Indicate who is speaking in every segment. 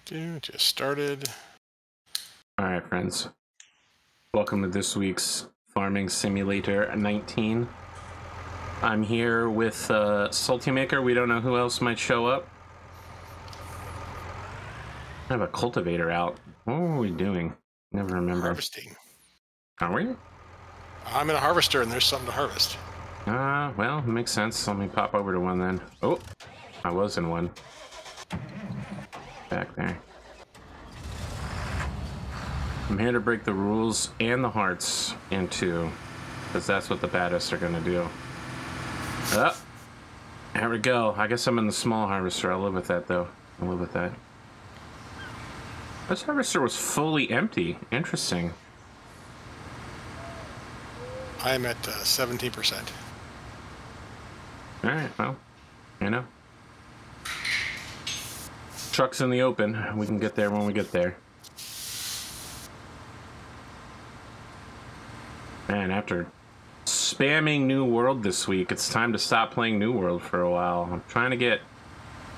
Speaker 1: Just started.
Speaker 2: All right, friends. Welcome to this week's Farming Simulator 19. I'm here with Salty Maker. We don't know who else might show up. I have a cultivator out. What were we doing? Never remember.
Speaker 1: Harvesting.
Speaker 2: Are we?
Speaker 1: I'm in a harvester and there's something to harvest.
Speaker 2: Well, it makes sense. Let me pop over to one then. Oh, I was in one. Back there. I'm here to break the rules and the hearts in two, because that's what the baddists are going to do. Oh, there we go. I guess I'm in the small harvester. I'll live with that, though. I'll live with that. This harvester was fully empty. Interesting.
Speaker 1: I am at 17%.
Speaker 2: All right, well, you know. Truck's in the open. We can get there when we get there. Man, after spamming New World this week, it's time to stop playing New World for a while. I'm trying to get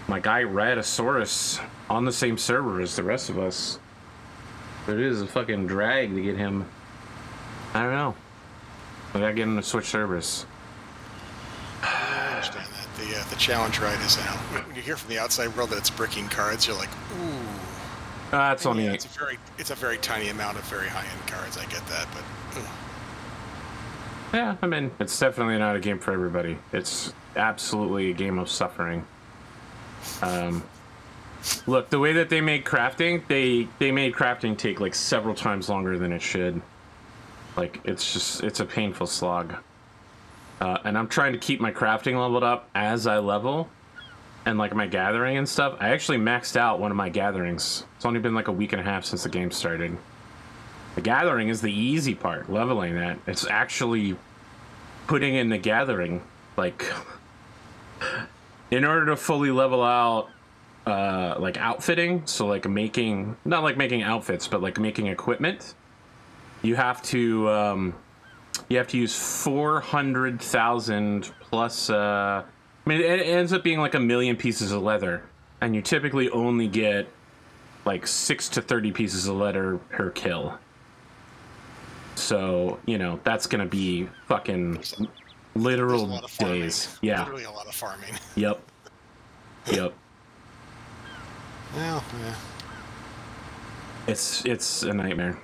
Speaker 2: my guy Radasaurus on the same server as the rest of us. But it is a fucking drag to get him. I don't know. I gotta get him to switch servers.
Speaker 1: I understand that. The challenge right is when you hear from the outside world that it's bricking cards, you're like, ooh.
Speaker 2: It's only
Speaker 1: yeah, it's a very tiny amount of very high-end cards. I get that, but.
Speaker 2: Yeah, I mean, it's definitely not a game for everybody. It's absolutely a game of suffering. Look, the way that they made crafting, they made crafting take like several times longer than it should. Like, it's a painful slog. And I'm trying to keep my crafting leveled up as I level, and like my gathering and stuff. I actually maxed out one of my gatherings. It's only been like a week and a half since the game started. The gathering is the easy part, leveling that. It's actually putting in the gathering, like, in order to fully level out, like outfitting, so like making, not like making outfits, but like making equipment, you have to use 400,000 plus, I mean, it ends up being like 1 million pieces of leather, and you typically only get like 6 to 30 pieces of leather per kill. So, you know, that's gonna be fucking literal days. Yeah.
Speaker 1: Literally a lot of farming.
Speaker 2: Yep. Yep.
Speaker 1: Well, yeah.
Speaker 2: It's a nightmare.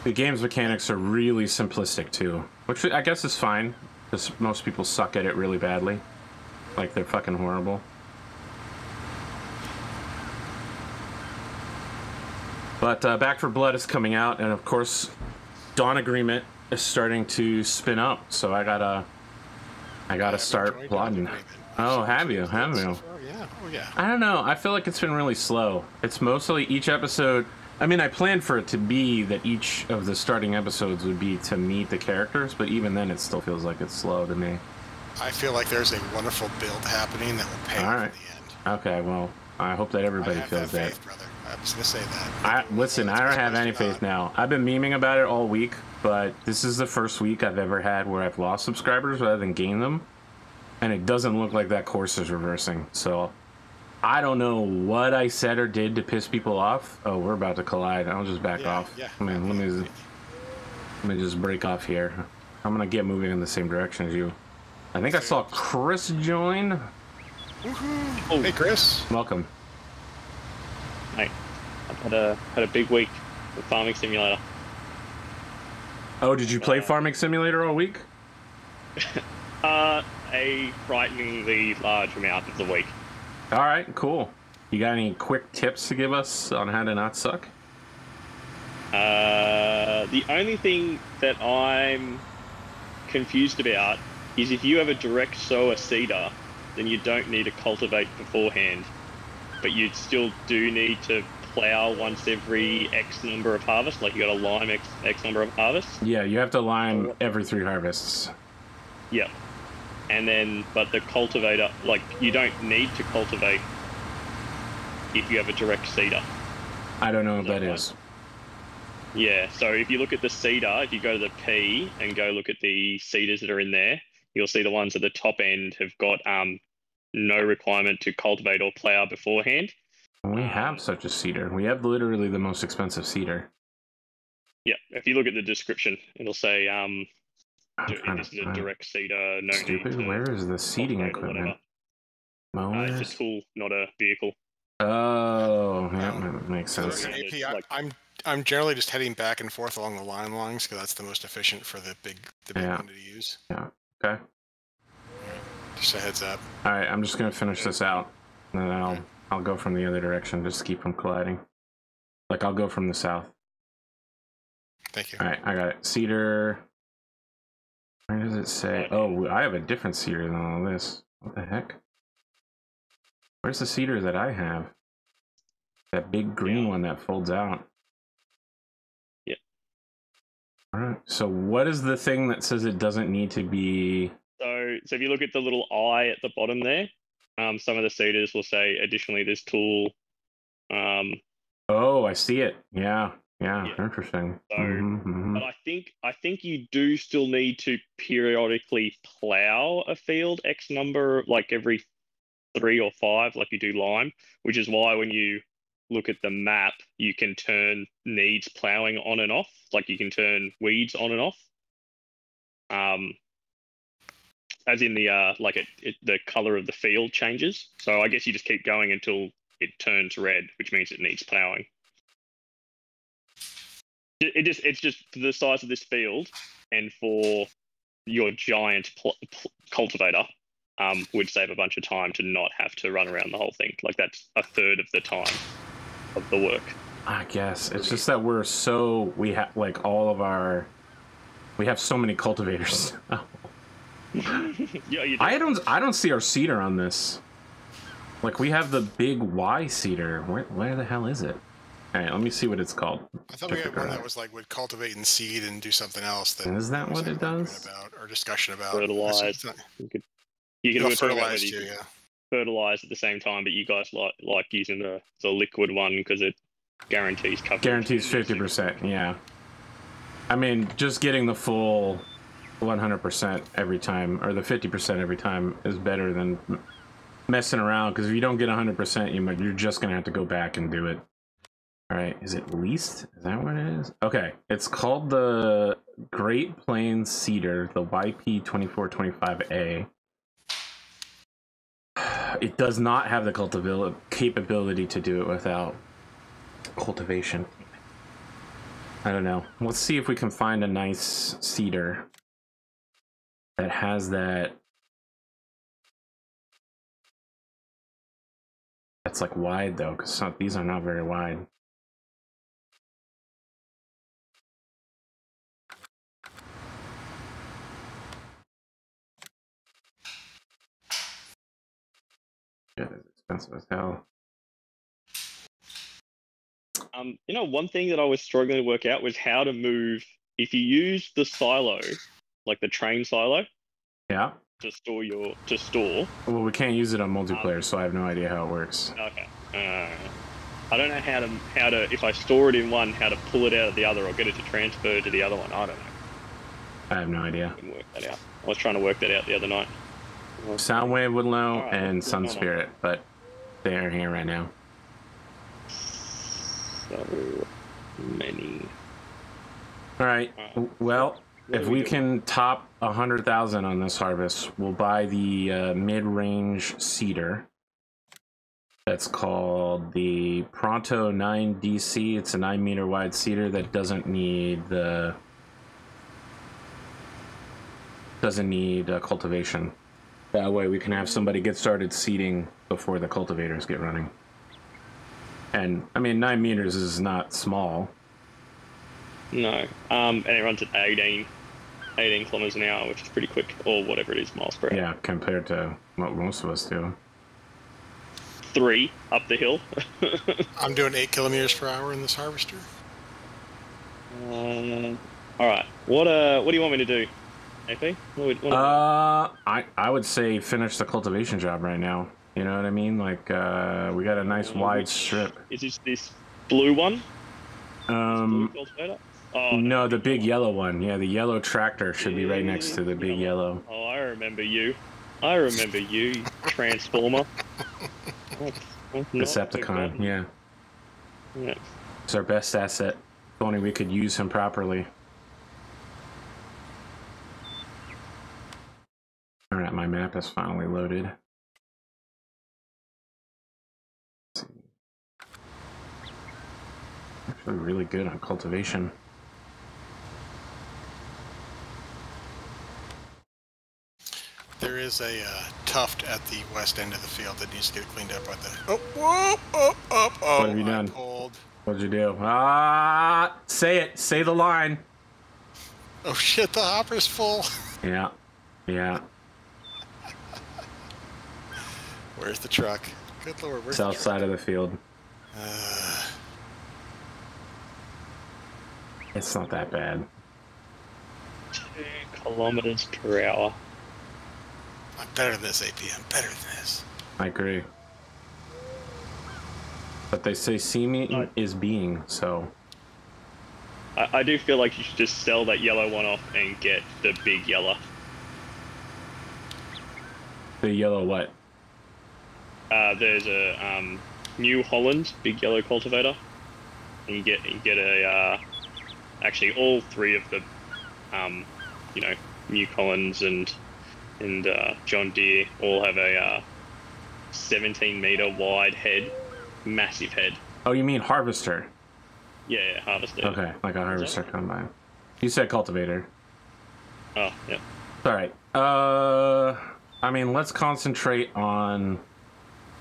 Speaker 2: The game's mechanics are really simplistic too, which I guess is fine, because most people suck at it really badly. Like, they're fucking horrible. But Back for Blood is coming out, and of course, Dawn Agreement is starting to spin up. So I gotta start plotting. Oh, have you? Have you?
Speaker 1: Yeah. Oh, yeah.
Speaker 2: I don't know. I feel like it's been really slow. It's mostly each episode. I mean, I planned for it to be that each of the starting episodes would be to meet the characters, but even then, it still feels like it's slow to me.
Speaker 1: I feel like there's a wonderful build happening that will pay off in the end.
Speaker 2: Okay, well, I hope that everybody feels that.
Speaker 1: Faith, brother. I was gonna say that.
Speaker 2: Listen, I don't have any faith now. I've been memeing about it all week, but this is the first week I've ever had where I've lost subscribers rather than gained them, and it doesn't look like that course is reversing. So I don't know what I said or did to piss people off. Oh, we're about to collide. I'll just back off.
Speaker 1: Yeah.
Speaker 2: I mean, let me just break off here. I'm gonna get moving in the same direction as you. I think I saw Chris join.
Speaker 1: Woohoo! Oh. Hey, Chris.
Speaker 2: Welcome.
Speaker 3: Hey, I've had a big week with Farming Simulator.
Speaker 2: Oh, did you play Farming Simulator all week?
Speaker 3: A frighteningly large amount of the week.
Speaker 2: All right, cool. You got any quick tips to give us on how to not suck?
Speaker 3: The only thing that I'm confused about is if you have a direct sower seeder, then you don't need to cultivate beforehand, but you still do need to plow once every X number of harvests, like you got to lime X number of harvests.
Speaker 2: Yeah, you have to lime every 3 harvests.
Speaker 3: Yep. And then, but the cultivator, like, you don't need to cultivate if you have a direct seeder.
Speaker 2: I don't know what that is.
Speaker 3: Yeah, so if you look at the seeder, if you go to the P and go look at the seeders that are in there, you'll see the ones at the top end have got no requirement to cultivate or plow beforehand.
Speaker 2: We have such a seeder. We have literally the most expensive seeder.
Speaker 3: Yeah, if you look at the description, it'll say this is a
Speaker 2: I'm
Speaker 3: direct seeder, no
Speaker 2: stupid.
Speaker 3: need to
Speaker 2: Where is the seeding
Speaker 3: cultivate or
Speaker 2: equipment?
Speaker 3: whatever.
Speaker 2: Mowers?
Speaker 3: It's a tool, not a vehicle.
Speaker 2: Oh, yeah, that makes
Speaker 1: For the
Speaker 2: sense.
Speaker 1: record,
Speaker 3: Standard,
Speaker 1: AP,
Speaker 3: like-
Speaker 1: I'm generally just heading back and forth along the line lines because that's the most efficient for the big
Speaker 2: Yeah.
Speaker 1: one to use.
Speaker 2: Yeah. Okay.
Speaker 1: Just a heads up.
Speaker 2: All right, I'm just gonna finish this out, and then I'll go from the other direction just to keep them colliding. Like I'll go from the south.
Speaker 1: Thank you.
Speaker 2: All right, I got it. Cedar. Where does it say? Oh, I have a different cedar than all this. What the heck? Where's the cedar that I have? That big green one that folds out.
Speaker 3: Yeah.
Speaker 2: All right. So what is the thing that says it doesn't need to be?
Speaker 3: So if you look at the little eye at the bottom there, some of the seeders will say additionally this tool.
Speaker 2: Oh, I see it. Yeah.
Speaker 3: Yeah.
Speaker 2: Interesting.
Speaker 3: So,
Speaker 2: Mm-hmm.
Speaker 3: but I think you do still need to periodically plow a field X number, like every 3 or 5, like you do lime, which is why when you look at the map, you can turn needs plowing on and off, like you can turn weeds on and off. As in the the color of the field changes. So I guess you just keep going until it turns red, which means it needs plowing. It's just for the size of this field and for your giant cultivator, would save a bunch of time to not have to run around the whole thing. Like that's a third of the time of the work.
Speaker 2: I guess it's just that we have like we have so many cultivators.
Speaker 3: Yeah, you do.
Speaker 2: I don't see our cedar on this. Like we have the big Y cedar. Where the hell is it? All right, let me see what it's called.
Speaker 1: I thought we had one that was like would cultivate and seed and do something else.
Speaker 2: Is that what it does?
Speaker 1: About, or discussion about
Speaker 3: Fertilize. You can do a
Speaker 1: fertilize too, yeah.
Speaker 3: Fertilize at the same time, but you guys like using the liquid one because it guarantees coverage.
Speaker 2: Guarantees 50%. Yeah. I mean, just getting the full 100% every time, or the 50% every time, is better than messing around. Because if you don't get 100%, you're just gonna have to go back and do it. All right, is it leased? Is that what it is? Okay, it's called the Great Plains Cedar, the YP2425A. It does not have the capability to do it without cultivation. I don't know. Let's see if we can find a nice cedar that has that. That's like wide though, because these are not very wide. Yeah, it's expensive as hell.
Speaker 3: One thing that I was struggling to work out was how to move if you use the silo, like the train silo.
Speaker 2: Yeah.
Speaker 3: To store.
Speaker 2: Well, we can't use it on multiplayer, so I have no idea how it works.
Speaker 3: Okay. I don't know how to if I store it in one, how to pull it out of the other or get it to transfer to the other one. I don't know.
Speaker 2: I have no idea.
Speaker 3: I can work that out. I was trying to work that out the other night.
Speaker 2: Soundwave would know and Sun Spirit, but they are here right now.
Speaker 3: So many.
Speaker 2: All right. Well, if we can top 100,000 on this harvest, we'll buy the mid-range cedar. That's called the Pronto 9DC. It's a 9-meter wide cedar that doesn't need cultivation. That way we can have somebody get started seeding before the cultivators get running. And I mean, 9 meters is not small.
Speaker 3: No, and it runs at 18 kilometers an hour, which is pretty quick, or whatever it is, miles per hour.
Speaker 2: Yeah, compared to what most of us do.
Speaker 3: 3 up the hill.
Speaker 1: I'm doing 8 kilometers per hour in this harvester.
Speaker 3: All right. What do you want me to do, AP?
Speaker 2: I would say finish the cultivation job right now. You know what I mean? Like, we got a nice wide strip.
Speaker 3: Is this blue one?
Speaker 2: Blue
Speaker 3: cultivator?
Speaker 2: No, the big yellow one. Yeah, the yellow tractor should be right next to the big yellow.
Speaker 3: Oh, I remember you. Transformer.
Speaker 2: Decepticon, yeah.
Speaker 3: Yeah.
Speaker 2: It's our best asset. If only we could use him properly. Alright, my map is finally loaded. Actually really good on cultivation.
Speaker 1: There is a tuft at the west end of the field that needs to get cleaned up by the... Oh, whoa, oh,
Speaker 2: What have you done?
Speaker 1: Pulled.
Speaker 2: What'd you do? Ah, say it. Say the line.
Speaker 1: Oh shit, the hopper's full.
Speaker 2: Yeah, yeah.
Speaker 1: Where's the truck? Good lord, where's
Speaker 2: South
Speaker 1: the
Speaker 2: side of the field. It's not that bad.
Speaker 3: 2 kilometers per hour.
Speaker 1: I'm better than this, AP. I'm better than this.
Speaker 2: I agree. But they say seeming is being, so...
Speaker 3: I do feel like you should just sell that yellow one off and get the big yellow.
Speaker 2: The yellow what?
Speaker 3: There's a New Holland big yellow cultivator, and you get a actually all 3 of the you know, New Hollands and John Deere all have a 17-meter wide head, massive head.
Speaker 2: Oh, you mean harvester?
Speaker 3: Yeah, harvester.
Speaker 2: Okay, like a harvester combine. You said cultivator.
Speaker 3: Oh, yeah.
Speaker 2: All right. I mean, let's concentrate on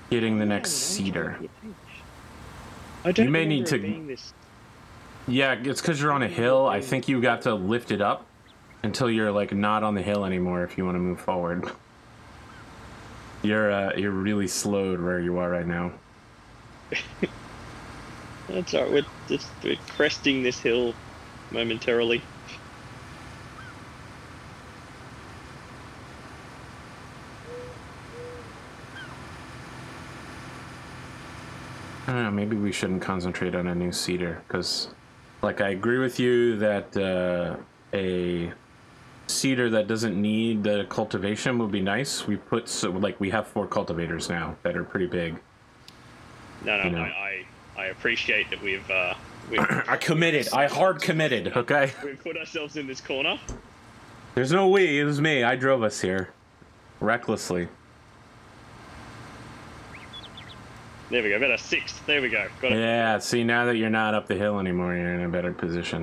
Speaker 2: getting the next seeder.
Speaker 3: I don't
Speaker 2: You may need
Speaker 3: remember it
Speaker 2: to.
Speaker 3: being this.
Speaker 2: Yeah, it's because you're on a hill. I think you got to lift it up until you're like not on the hill anymore if you want to move forward. You're really slowed where you are right now.
Speaker 3: That's alright. We're cresting this hill momentarily.
Speaker 2: I don't know, maybe we shouldn't concentrate on a new seeder because, like, I agree with you that a seeder that doesn't need the cultivation would be nice. We we have 4 cultivators now that are pretty big.
Speaker 3: No,
Speaker 2: You know.
Speaker 3: I appreciate that we've
Speaker 2: I committed. I hard committed. Okay.
Speaker 3: we've put ourselves in this corner.
Speaker 2: There's no we. It was me. I drove us here, recklessly.
Speaker 3: There we go. About a 6th. There we go. Got it.
Speaker 2: Yeah. See, now that you're not up the hill anymore, you're in a better position.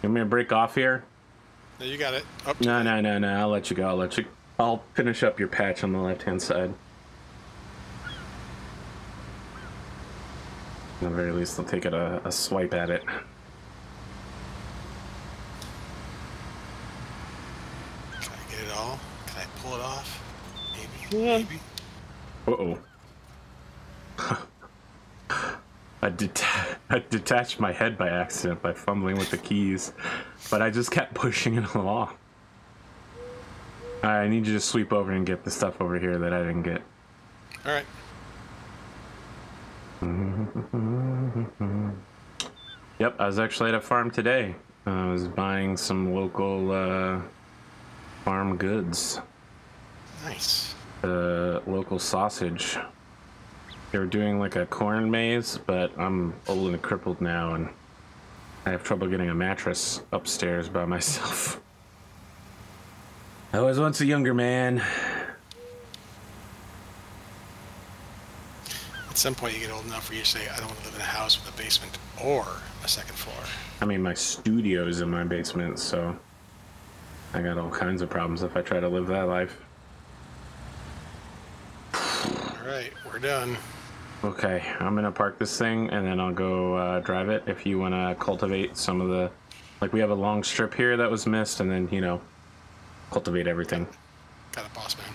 Speaker 2: You want me to break off here?
Speaker 1: No, you got it. Up
Speaker 2: No. I'll let you go. I'll finish up your patch on the left-hand side. At the very least, I'll take it a swipe at it.
Speaker 1: Can I get it all? Can I pull it off? Maybe.
Speaker 3: Yeah.
Speaker 1: Maybe.
Speaker 2: Uh-oh. I detached my head by accident by fumbling with the keys, but I just kept pushing it along. Alright, I need you to sweep over and get the stuff over here that I didn't get.
Speaker 1: Alright.
Speaker 2: Yep, I was actually at a farm today. I was buying some local farm goods.
Speaker 1: Nice.
Speaker 2: Local sausage. They were doing like a corn maze, but I'm old and crippled now, and I have trouble getting a mattress upstairs by myself. I was once a younger man.
Speaker 1: At some point you get old enough where you say, I don't want to live in a house with a basement or a 2nd floor.
Speaker 2: I mean, my studio's in my basement, so I got all kinds of problems if I try to live that life.
Speaker 1: Alright, we're done.
Speaker 2: Okay, I'm gonna park this thing and then I'll go drive it. If you want to cultivate some of the, like, we have a long strip here that was missed, and then, you know, cultivate everything.
Speaker 1: Got a boss man.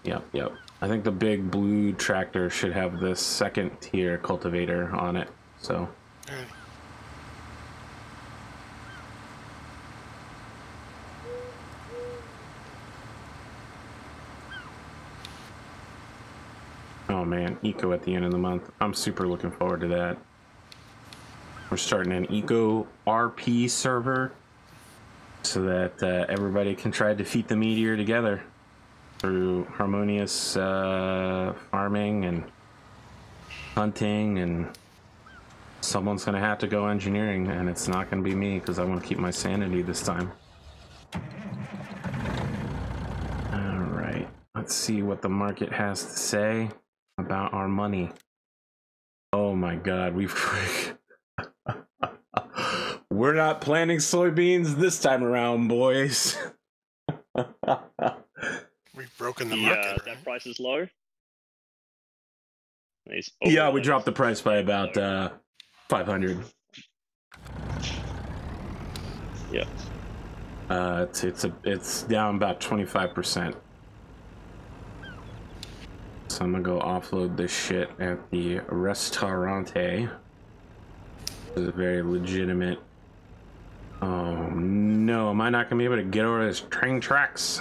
Speaker 2: Yep. I think the big blue tractor should have the 2nd tier cultivator on it, so.
Speaker 1: Alright.
Speaker 2: Oh man, eco at the end of the month. I'm super looking forward to that. We're starting an eco RP server so that everybody can try to defeat the meteor together through harmonious farming and hunting, and someone's gonna have to go engineering, and it's not gonna be me because I want to keep my sanity this time. All right, let's see what the market has to say about our money. Oh my God, we're not planting soybeans this time around, boys.
Speaker 1: We've broken the market. Right?
Speaker 3: That price is low.
Speaker 2: Yeah, we dropped the price by about 500.
Speaker 3: Yeah.
Speaker 2: It's down about 25%. So I'm gonna go offload this shit at the Restaurante. This is a very legitimate. Oh no, am I not gonna be able to get over this train tracks?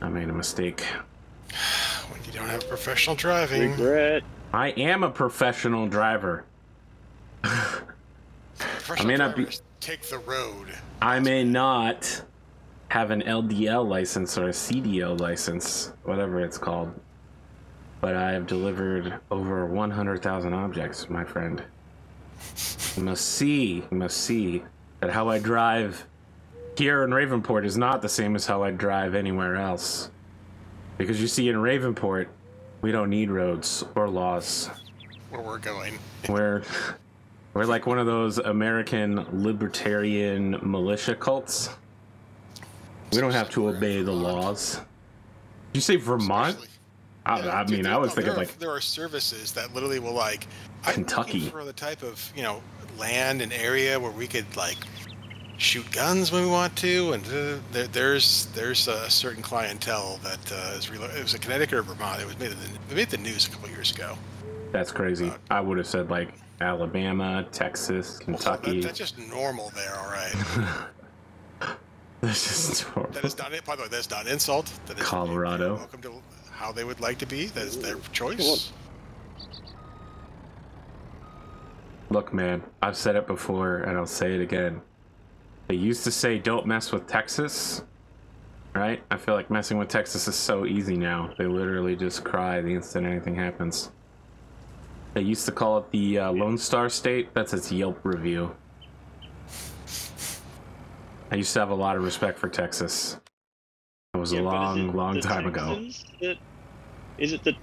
Speaker 2: I made a mistake.
Speaker 1: When you don't have professional driving.
Speaker 3: Regret.
Speaker 2: I am a professional driver.
Speaker 1: I may not take the road.
Speaker 2: I may not have an LDL license or a CDL license, whatever it's called, but I have delivered over 100,000 objects, my friend. You must see that how I drive here in Ravenport is not the same as how I drive anywhere else. Because you see, in Ravenport, we don't need roads or laws.
Speaker 1: Where we're going.
Speaker 2: We're like one of those American libertarian militia cults. We don't have to obey the laws. Did you say Vermont? I mean, I was thinking like
Speaker 1: there are services that literally will like
Speaker 2: Kentucky
Speaker 1: for the type of land and area where we could like shoot guns when we want to, and there's a certain clientele that it was in Connecticut or Vermont. It made the news a couple years ago.
Speaker 2: That's crazy. I would have said like Alabama, Texas, Kentucky.
Speaker 1: Well, that's just normal there, all right.
Speaker 2: That's just normal.
Speaker 1: That is not it. By the way, that's not an insult. That is
Speaker 2: Colorado.
Speaker 1: Welcome to how they would like to be. That is their choice.
Speaker 2: Look, man, I've said it before and I'll say it again. They used to say don't mess with Texas, right? I feel like messing with Texas is so easy now. They literally just cry the instant anything happens. They used to call it the Lone Star State. That's its Yelp review. I used to have a lot of respect for Texas. It was a long time ago.
Speaker 3: Is it the...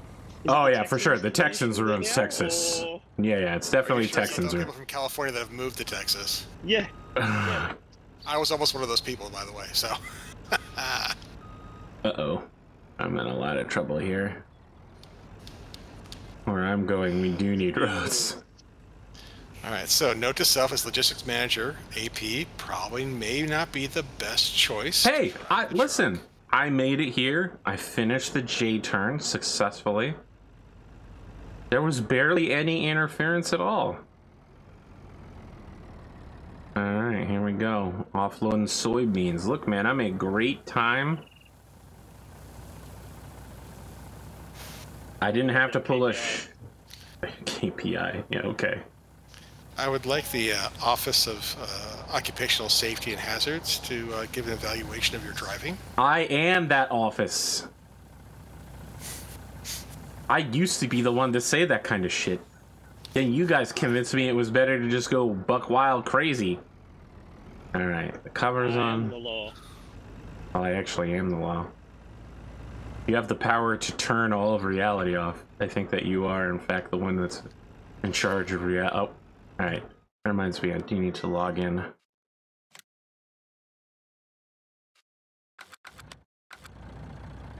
Speaker 2: Oh yeah, for sure. The Texans ruins Texas. Or... Yeah, it's definitely Texans.
Speaker 1: People from California that have moved to Texas.
Speaker 3: Yeah.
Speaker 1: I was almost one of those people, by the way. So.
Speaker 2: Uh-oh, I'm in a lot of trouble here. Where I'm going, we do need roads.
Speaker 1: All right. So, note to self: as logistics manager, AP probably may not be the best choice.
Speaker 2: Hey, listen. I made it here. I finished the J turn successfully. There was barely any interference at all. Alright, here we go. Offloading soybeans. Look, man, I made great time. I didn't have to pull a KPI. Yeah, okay.
Speaker 1: I would like the Office of Occupational Safety and Hazards to give an evaluation of your driving.
Speaker 2: I am that office. I used to be the one to say that kind of shit. Then you guys convinced me it was better to just go buck wild crazy. Alright, the cover's on.
Speaker 3: The law.
Speaker 2: Oh, I actually am the law. You have the power to turn all of reality off. I think that you are, in fact, the one that's in charge of reality. Oh. Alright, that reminds me, I do need to log in.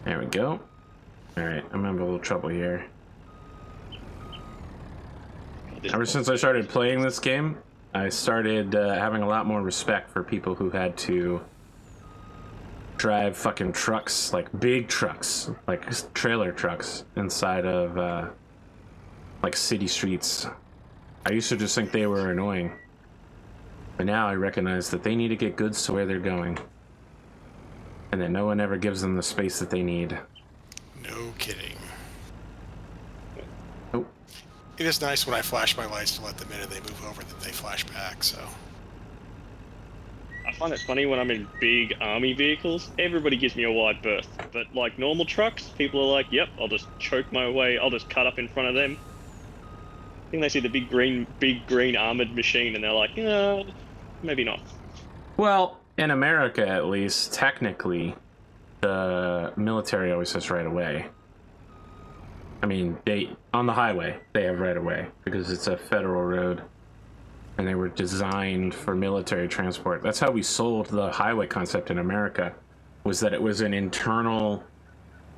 Speaker 2: There we go. Alright, I'm having a little trouble here. Ever since I started playing this game, I started having a lot more respect for people who had to drive fucking trucks, like big trucks, like trailer trucks, inside of like city streets. I used to just think they were annoying, but now I recognize that they need to get goods to where they're going, and that no one ever gives them the space that they need.
Speaker 1: No kidding.
Speaker 2: Oh.
Speaker 1: It is nice when I flash my lights to let them in and they move over, that they flash back, so.
Speaker 3: I find it funny when I'm in big army vehicles, everybody gives me a wide berth. But like normal trucks, people are like, yep, I'll just choke my way, I'll just cut up in front of them. I think they see the big green armored machine and they're like, yeah, maybe not.
Speaker 2: Well, in America at least, technically, the military always says right away. I mean, on the highway, they have right away because it's a federal road and they were designed for military transport. That's how we sold the highway concept in America, was that it was an internal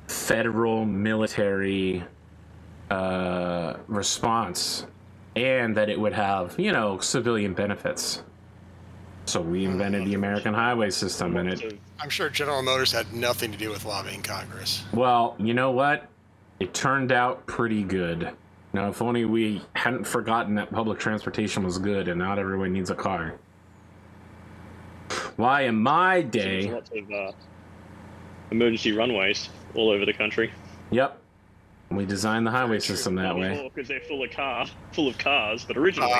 Speaker 2: federal military response and that it would have, you know, civilian benefits. So we invented the American highway system, and
Speaker 1: I'm sure General Motors had nothing to do with lobbying Congress.
Speaker 2: Well, you know what? It turned out pretty good. Now, if only we hadn't forgotten that public transportation was good and not everyone needs a car. Why, in my day...
Speaker 3: There's lots of emergency runways all over the country.
Speaker 2: Yep. We designed the highway system that way.
Speaker 3: Because they're full of cars, but originally...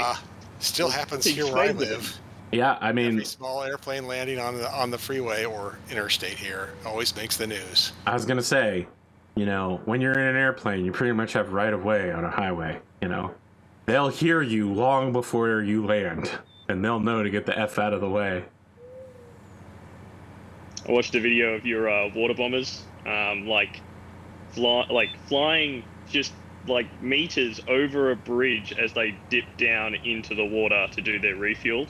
Speaker 1: still happens here where I live.
Speaker 2: Yeah, I mean...
Speaker 1: Every small airplane landing on the freeway or interstate here always makes the news.
Speaker 2: I was going to say, you know, when you're in an airplane, you pretty much have right of way on a highway, you know. They'll hear you long before you land, and they'll know to get the F out of the way.
Speaker 3: I watched a video of your water bombers, flying just like meters over a bridge as they dip down into the water to do their refuel.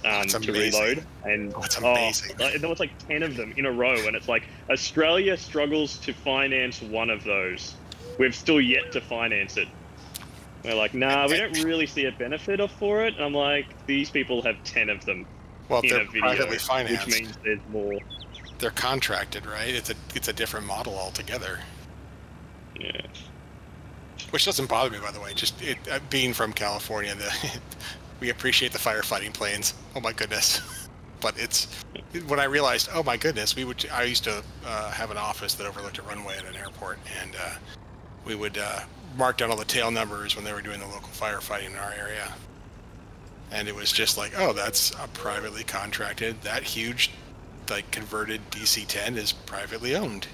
Speaker 3: To reload, and
Speaker 1: that's amazing.
Speaker 3: There was like 10 of them in a row, and it's like Australia struggles to finance one of those. We've still yet to finance it. We're like, nah, we don't really see a benefit for it. And I'm like, these people have 10 of them.
Speaker 1: Well,
Speaker 3: in
Speaker 1: they're
Speaker 3: a video,
Speaker 1: privately financed,
Speaker 3: which means there's more.
Speaker 1: They're contracted, right? It's a different model altogether.
Speaker 3: Yeah. Which
Speaker 1: doesn't bother me, by the way. Just being from California, we appreciate the firefighting planes. Oh my goodness! But it's when I realized, oh my goodness, I used to have an office that overlooked a runway at an airport, and we would mark down all the tail numbers when they were doing the local firefighting in our area. And it was just like, oh, that's a privately contracted. That huge, like converted DC-10 is privately owned,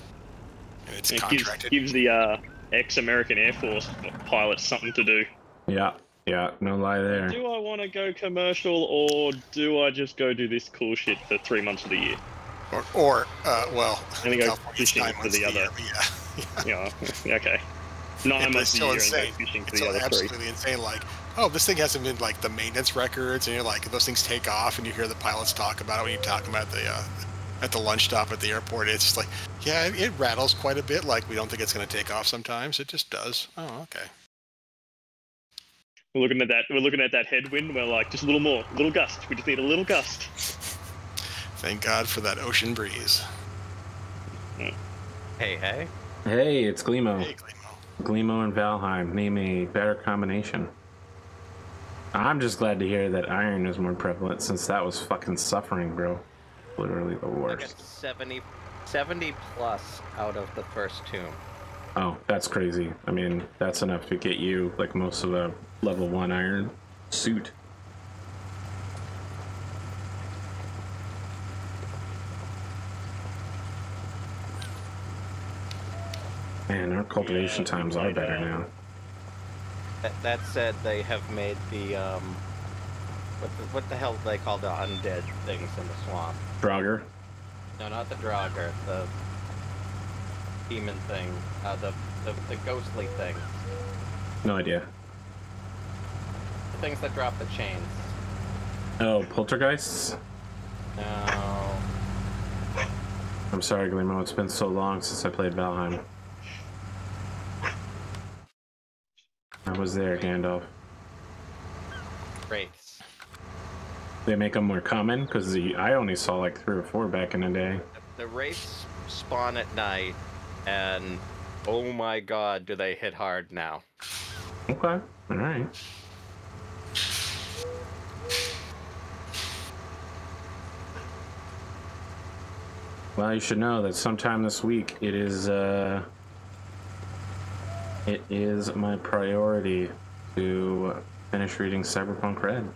Speaker 1: and it's contracted.
Speaker 3: Gives the ex-American Air Force pilots something to do.
Speaker 2: Yeah. Yeah, no lie there.
Speaker 3: Do I want to go commercial, or do I just go do this cool shit for 3 months of the year?
Speaker 1: Or well,
Speaker 3: and then go fishing for the other.
Speaker 1: Yeah.
Speaker 3: Yeah, okay. 9 months a year
Speaker 1: insane.
Speaker 3: And go fishing for
Speaker 1: it's
Speaker 3: the other
Speaker 1: absolutely
Speaker 3: 3.
Speaker 1: Insane. Like, oh, this thing hasn't been like the maintenance records, and you're like, those things take off, and you hear the pilots talk about it when you talk about at the lunch stop at the airport. It's just like, yeah, it rattles quite a bit. Like, we don't think it's going to take off sometimes. It just does. Oh, okay.
Speaker 3: We're looking at that headwind. We're like, just a little more, a little gust. We just need a little gust.
Speaker 1: Thank God for that ocean breeze.
Speaker 3: Yeah.
Speaker 4: Hey.
Speaker 2: Hey, it's Glimo.
Speaker 1: Hey, Glimo.
Speaker 2: Glimo and Valheim. Name a better combination. I'm just glad to hear that iron is more prevalent, since that was fucking suffering, bro. Literally the worst.
Speaker 4: I got 70 plus out of the first tomb.
Speaker 2: Oh, that's crazy. I mean, that's enough to get you like most of the level 1 iron suit. Man, our cultivation times are better now.
Speaker 4: That said, they have made the what the hell do they call the undead things in the swamp?
Speaker 2: Draugr?
Speaker 4: No, not the Draugr. The demon thing. The ghostly thing.
Speaker 2: No idea.
Speaker 4: The things that drop the chains.
Speaker 2: Oh, poltergeists?
Speaker 4: No.
Speaker 2: I'm sorry, Glimo. It's been so long since I played Valheim. I was there, Gandalf.
Speaker 4: Wraiths.
Speaker 2: They make them more common? Because I only saw like 3 or 4 back in the day.
Speaker 4: The wraiths spawn at night, and oh my god, do they hit hard now.
Speaker 2: Okay, alright. Well, you should know that sometime this week it is my priority to finish reading Cyberpunk Red.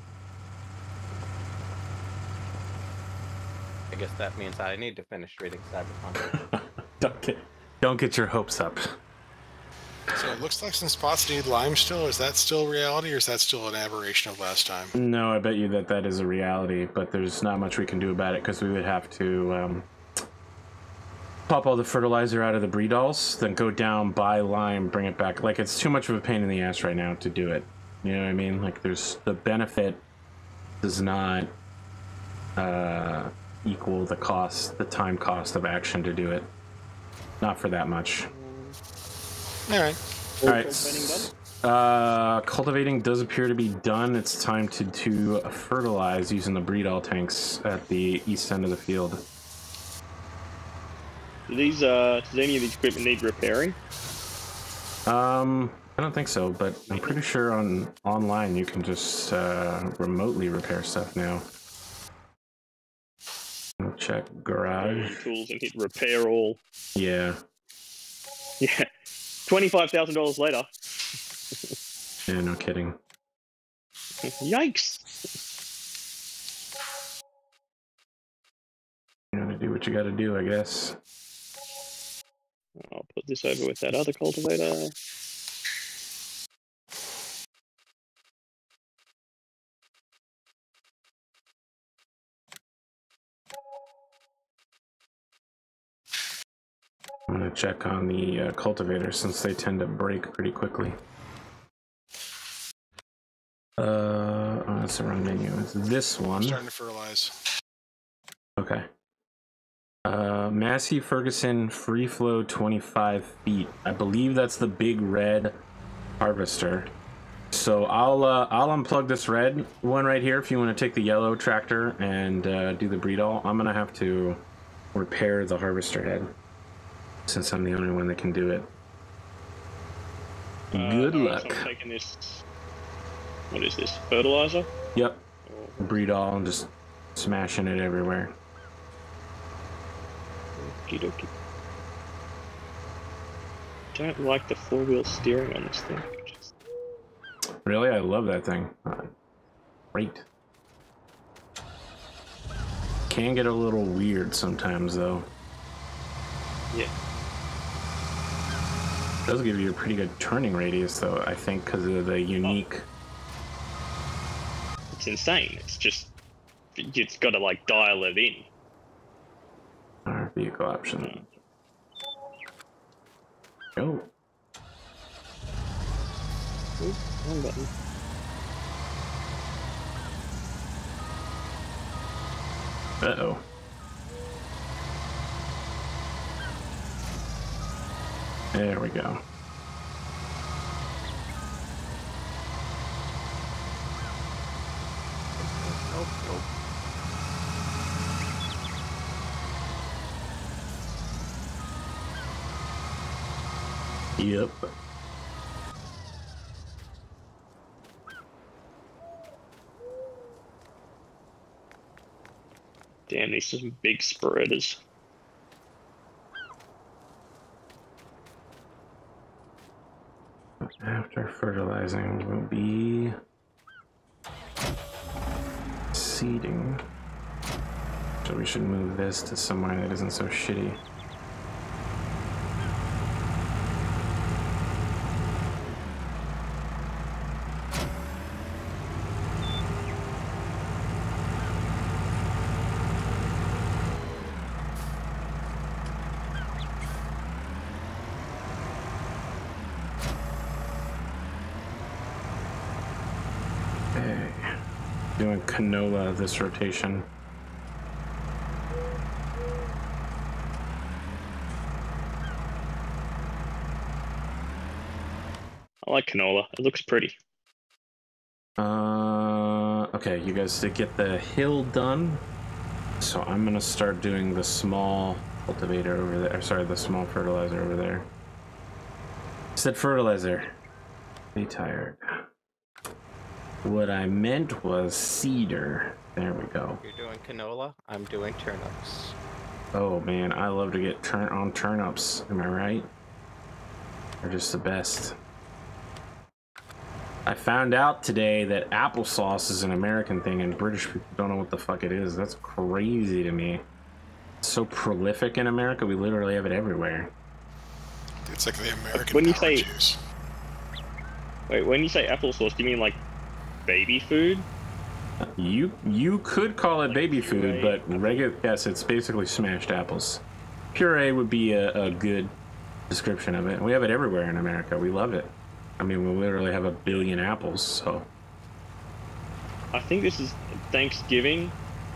Speaker 4: guess that means I need to finish reading Cyberpunk.
Speaker 2: Don't get your hopes up.
Speaker 1: So it looks like some spots need lime still. Is that still reality, or is that still an aberration of last time?
Speaker 2: No, I bet you that is a reality, but there's not much we can do about it because we would have to pop all the fertilizer out of the breedalls, then go down, buy lime, bring it back. Like, it's too much of a pain in the ass right now to do it. You know what I mean? Like, there's the benefit does not equal the cost, the time cost of action to do it. Not for that much.
Speaker 1: All right.
Speaker 2: All right. Cultivating does appear to be done. It's time to fertilize using the breedall tanks at the east end of the field.
Speaker 3: Do these, does any of these equipment need repairing?
Speaker 2: I don't think so, but I'm pretty sure online you can just remotely repair stuff now. Check garage.
Speaker 3: Tools and hit repair all.
Speaker 2: Yeah.
Speaker 3: Yeah. $25,000 later.
Speaker 2: Yeah, no kidding.
Speaker 3: Yikes.
Speaker 2: You gotta do what you gotta do, I guess.
Speaker 3: I'll put this over with that other cultivator.
Speaker 2: I'm gonna check on the cultivators since they tend to break pretty quickly. Oh, that's the wrong menu. It's this one.
Speaker 1: Starting to fertilize.
Speaker 2: Okay. Massey Ferguson free flow 25 feet. I believe that's the big red harvester. So I'll unplug this red one right here if you want to take the yellow tractor and do the breedall. I'm gonna have to repair the harvester head since I'm the only one that can do it. Good luck.
Speaker 3: So I'm taking this. What is this? Fertilizer?
Speaker 2: Yep. Breedall and just smashing it everywhere.
Speaker 3: Okie dokie. Don't like the four-wheel steering on this thing.
Speaker 2: Really? I love that thing. Great. Can get a little weird sometimes, though.
Speaker 3: Yeah.
Speaker 2: It does give you a pretty good turning radius, though, I think, because of the unique...
Speaker 3: It's insane. It's just... It's got to, like, dial it in.
Speaker 2: Our vehicle option. Go.
Speaker 3: Ooh, wrong button.
Speaker 2: Uh-oh. There we go.
Speaker 4: Nope, nope.
Speaker 2: Yep.
Speaker 3: Damn, these are some big spreaders.
Speaker 2: After fertilizing will be seeding. So we should move this to somewhere that isn't so shitty. Doing canola this rotation.
Speaker 3: I like canola. It looks pretty.
Speaker 2: Okay, you guys did get the hill done. So I'm gonna start doing the small cultivator over there. Sorry, the small fertilizer over there. Said fertilizer. Be tired. What I meant was cedar. There we go.
Speaker 4: You're doing canola, I'm doing turnips.
Speaker 2: Oh man, I love to get on turnips. Am I right? They're just the best. I found out today that applesauce is an American thing and British people don't know what the fuck it is. That's crazy to me. so prolific in America. We literally have it everywhere.
Speaker 1: It's like the American
Speaker 3: When you
Speaker 1: power
Speaker 3: say-
Speaker 1: juice.
Speaker 3: Wait, when you say applesauce, do you mean like baby food?
Speaker 2: You could call it baby food, but regular, yes, it's basically smashed apples. Puree would be a good description of it. We have it everywhere in America. We love it. I mean, we literally have 1 billion apples, so.
Speaker 3: I think this is Thanksgiving.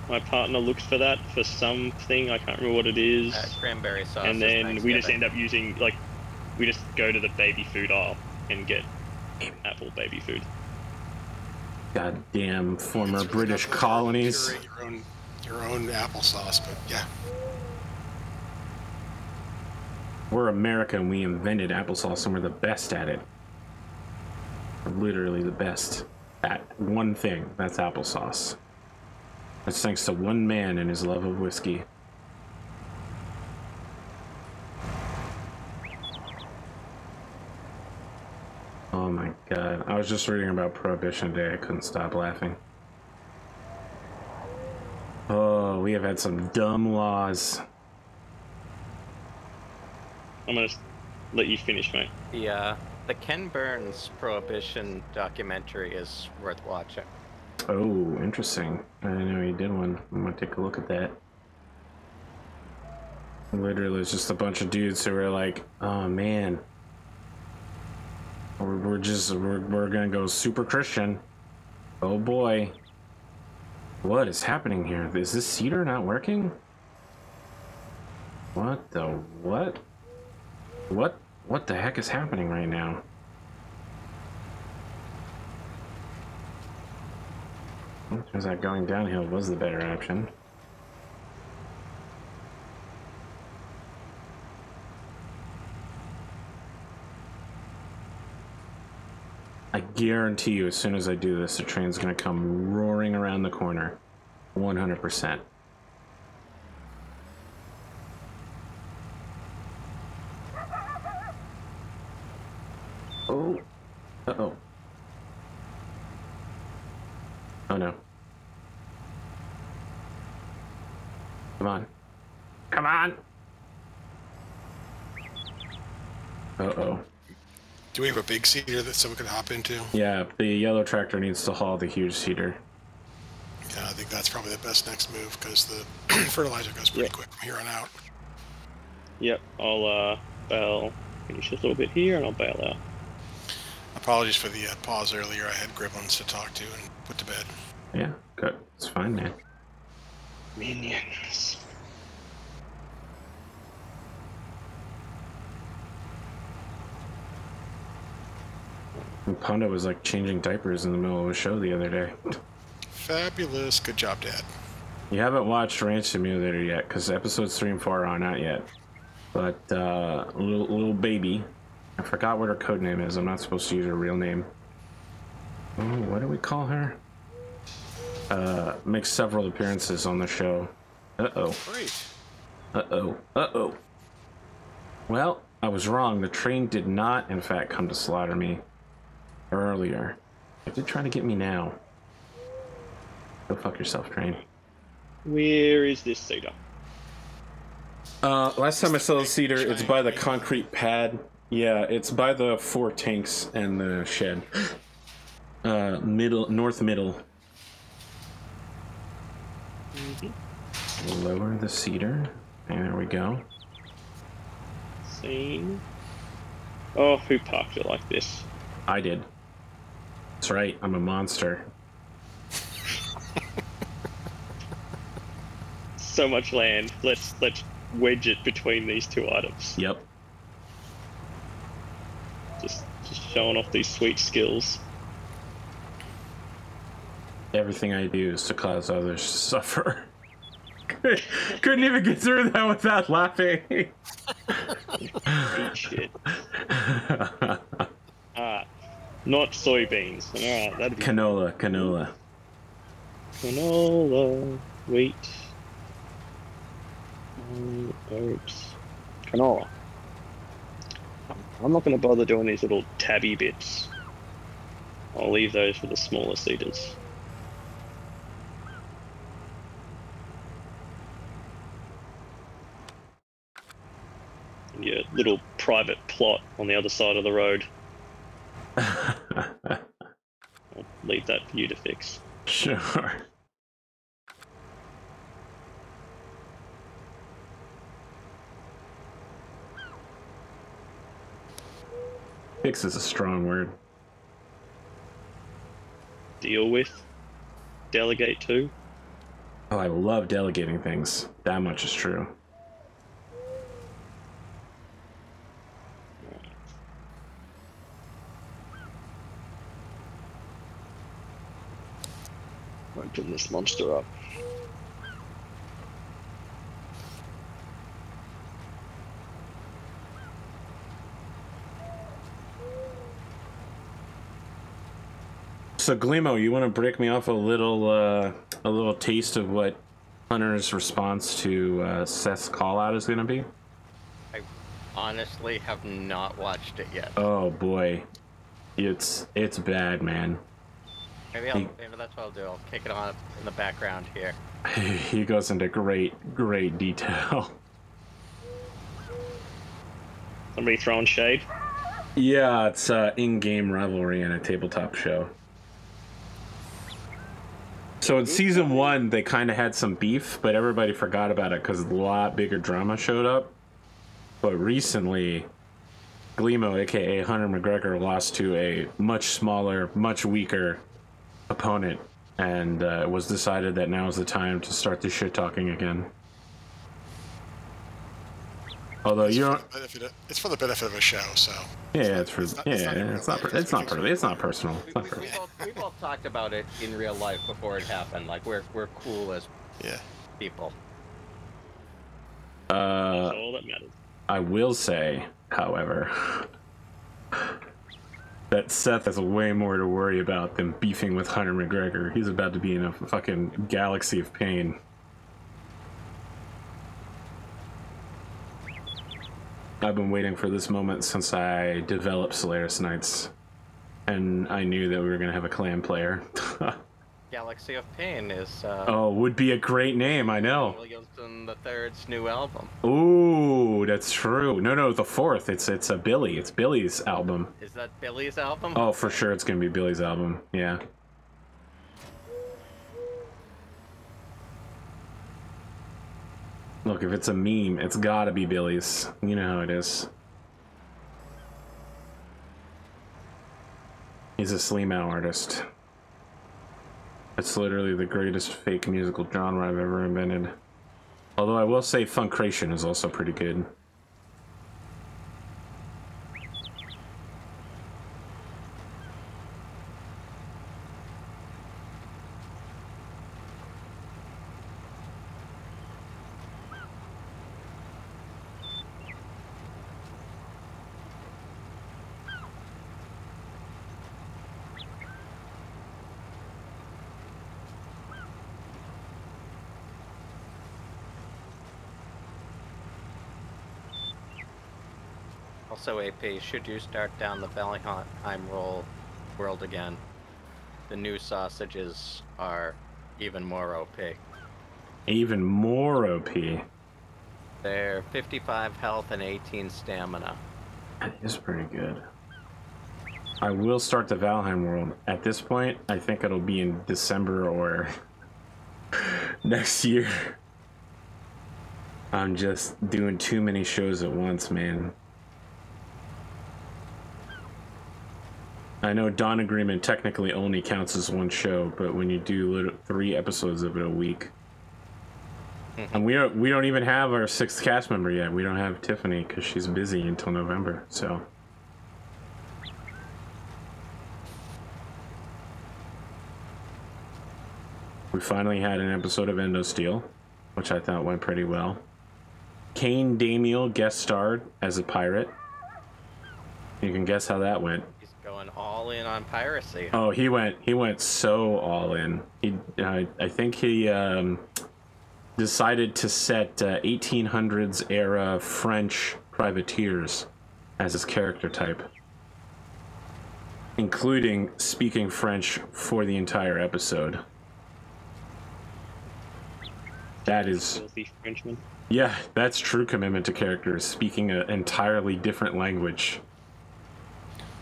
Speaker 3: My partner looks for that for something. I can't remember what it is.
Speaker 4: Cranberry sauce.
Speaker 3: And
Speaker 4: is
Speaker 3: then we just
Speaker 4: Thanksgiving.
Speaker 3: end up using, like, we just go to the baby food aisle and get apple baby food.
Speaker 2: Goddamn former
Speaker 1: It's really
Speaker 2: British
Speaker 1: not
Speaker 2: colonies.
Speaker 1: curate your own applesauce, but yeah.
Speaker 2: We're America and we invented applesauce and we're the best at it. We're literally the best at one thing. That's applesauce. That's thanks to one man and his love of whiskey. Oh my god. I was just reading about Prohibition today. I couldn't stop laughing. Oh, we have had some dumb laws.
Speaker 3: I'm gonna let you finish, mate.
Speaker 4: The Ken Burns Prohibition documentary is worth watching.
Speaker 2: Oh, interesting. I didn't know he did one. I'm gonna take a look at that. Literally, it's just a bunch of dudes who are like, oh man. We're gonna go super Christian. Oh boy. What is happening here? Is this cedar not working? What the what? What the heck is happening right now? Turns out going downhill was the better option. I guarantee you, as soon as I do this, the train's gonna come roaring around the corner. 100%. Oh. Uh-oh. Oh no. Come on. Come on! Uh-oh.
Speaker 1: Do we have a big cedar that someone could hop into?
Speaker 2: Yeah, the yellow tractor needs to haul the huge cedar.
Speaker 1: Yeah, I think that's probably the best next move because the fertilizer goes pretty quick from here on out.
Speaker 3: Yep, I'll bail, finish a little bit here, and I'll bail out.
Speaker 1: Apologies for the pause earlier. I had gremlins to talk to and put to bed.
Speaker 2: Yeah, good. It's fine, man.
Speaker 3: Minions.
Speaker 2: And Pondo was like changing diapers in the middle of a show the other day.
Speaker 1: Fabulous. Good job, Dad.
Speaker 2: You haven't watched Ranch Simulator yet, because episodes 3 and 4 are not yet. But little baby, I forgot what her code name is. I'm not supposed to use her real name. Oh, what do we call her? Makes several appearances on the show. Uh-oh.
Speaker 1: Great.
Speaker 2: Uh-oh. Uh-oh. Well, I was wrong. The train did not, in fact, come to slaughter me earlier. It did try to get me now. Go fuck yourself, train.
Speaker 3: Where is this cedar?
Speaker 2: Last time I saw the cedar, it's by the concrete pad. Yeah, it's by the 4 tanks and the shed. North middle. Lower the cedar. And there we go.
Speaker 3: Scene. Oh, who parked it like this?
Speaker 2: I did. That's right, I'm a monster.
Speaker 3: So much land. Let's wedge it between these two items.
Speaker 2: Yep.
Speaker 3: Just showing off these sweet skills.
Speaker 2: Everything I do is to cause others to suffer. Couldn't even get through that without laughing.
Speaker 3: Eat shit. Not soybeans. Alright, that'd be
Speaker 2: Canola.
Speaker 3: canola, wheat, oats, canola. I'm not going to bother doing these little tabby bits. I'll leave those for the smaller seeders. little private plot on the other side of the road. I'll leave that for you to fix.
Speaker 2: Sure. Fix is a strong word.
Speaker 3: Deal with. Delegate to.
Speaker 2: Oh, I love delegating things. That much is true.
Speaker 3: Open this monster up.
Speaker 2: So Glimo, you want to break me off a little taste of what Hunter's response to Seth's call out is going to be?
Speaker 4: I honestly have not watched it yet.
Speaker 2: Oh boy, it's bad, man.
Speaker 4: Maybe that's what I'll do. I'll kick it on in the background here.
Speaker 2: He goes into great detail.
Speaker 3: Somebody throwing shade?
Speaker 2: Yeah, it's in-game rivalry in a tabletop show. So in season 1, they kind of had some beef, but everybody forgot about it because a lot bigger drama showed up. But recently, Glimo, aka Hunter McGregor, lost to a much smaller, much weaker opponent, and it was decided that now is the time to start the shit talking again. Although
Speaker 1: it's
Speaker 2: you
Speaker 1: for
Speaker 2: don't,
Speaker 1: the benefit of, it's for the benefit of a show, so
Speaker 2: yeah, it's not personal.
Speaker 4: We've all talked about it in real life before it happened. Like we're cool as people.
Speaker 3: That's all that matters.
Speaker 2: I will say, however, that Seth has way more to worry about than beefing with Hunter McGregor. He's about to be in a fucking galaxy of pain. I've been waiting for this moment since I developed Solaris Knights, and I knew that we were going to have a clan player.
Speaker 4: Galaxy of Pain is
Speaker 2: oh, would be a great name, I know.
Speaker 4: Williamson III's new album.
Speaker 2: Ooh, that's true. No, the fourth. It's a Billy. It's Billy's album.
Speaker 4: Is that Billy's album?
Speaker 2: Oh, for sure it's going to be Billy's album. Yeah. Look, if it's a meme, it's gotta be Billy's. You know how it is. He's a Sleemow artist. It's literally the greatest fake musical genre I've ever invented. Although I will say Funkration is also pretty good.
Speaker 4: Also, AP, should you start down the Valheim world again, the new sausages are even more OP.
Speaker 2: Even more OP.
Speaker 4: They're 55 health and 18 stamina.
Speaker 2: That is pretty good. I will start the Valheim world. At this point, I think it'll be in December or next year. I'm just doing too many shows at once, man. I know Dawn Agreement technically only counts as one show, but when you do 3 episodes of it a week, and we don't even have our 6th cast member yet. We don't have Tiffany because she's busy until November. So we finally had an episode of Endosteel, which I thought went pretty well. Kane Damiel guest starred as a pirate. You can guess how that went.
Speaker 4: Going all in on piracy.
Speaker 2: Oh, he went so all in. I think he decided to set 1800s era French privateers as his character type, including speaking French for the entire episode. That is
Speaker 3: filthy Frenchman.
Speaker 2: Yeah, that's true commitment to characters, speaking an entirely different language.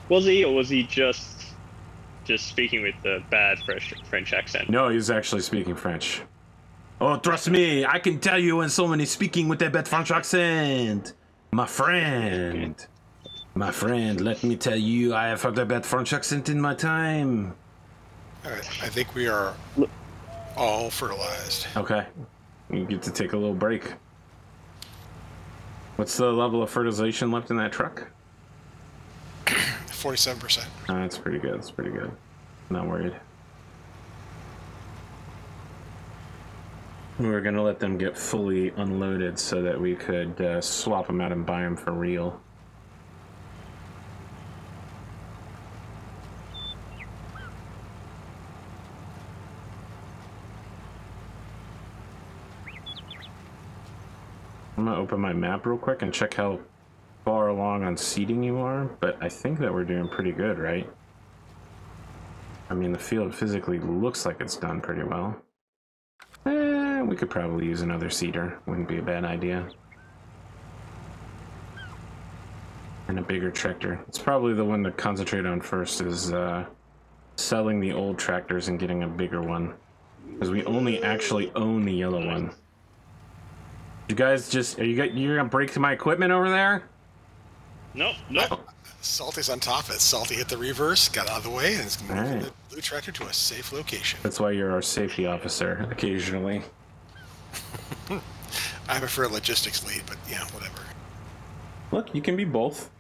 Speaker 3: Was he, or was he just speaking with the bad French accent?
Speaker 2: No, he's actually speaking French. Oh, trust me, I can tell you when someone is speaking with a bad French accent. My friend. My friend, let me tell you, I have heard a bad French accent in my time.
Speaker 1: All right, I think we are all fertilized.
Speaker 2: Okay. You get to take a little break. What's the level of fertilization left in that truck?
Speaker 1: 47%.
Speaker 2: That's pretty good. That's pretty good. Not worried. We were going to let them get fully unloaded so that we could swap them out and buy them for real. I'm going to open my map real quick and check how far along on seeding you are, but I think that we're doing pretty good, right? I mean, the field physically looks like it's done pretty well. We could probably use another seeder. Wouldn't be a bad idea. And a bigger tractor. It's probably the one to concentrate on first is selling the old tractors and getting a bigger one. Because we only actually own the yellow one. You guys just, you're gonna break my equipment over there?
Speaker 3: Nope.
Speaker 1: Salty's on top of it. Salty hit the reverse, got out of the way, and is moving
Speaker 2: Alright.
Speaker 1: the blue tractor to a safe location.
Speaker 2: That's why you're our safety officer, occasionally.
Speaker 1: I prefer logistics lead, but yeah, whatever.
Speaker 2: Look, you can be both.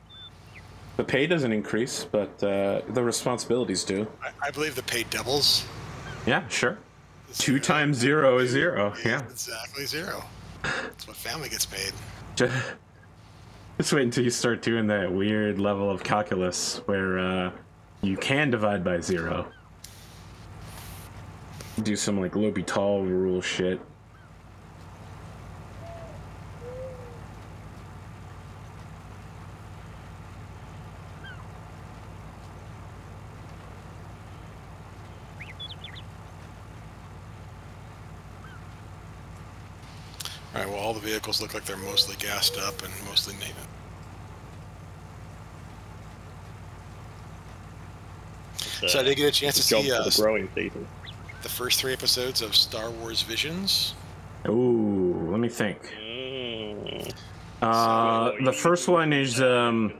Speaker 2: The pay doesn't increase, but the responsibilities do.
Speaker 1: I believe the pay doubles.
Speaker 2: Yeah, sure. 2 times 0 is 0, yeah.
Speaker 1: Exactly 0. That's what family gets paid.
Speaker 2: Just wait until you start doing that weird level of calculus where you can divide by 0. Do some like L'Hopital rule shit.
Speaker 1: Alright, well, all the vehicles look like they're mostly gassed up and mostly native. So I did get a chance to see
Speaker 3: the growing season.
Speaker 1: the first 3 episodes of Star Wars Visions.
Speaker 2: Ooh, let me think. The first one is like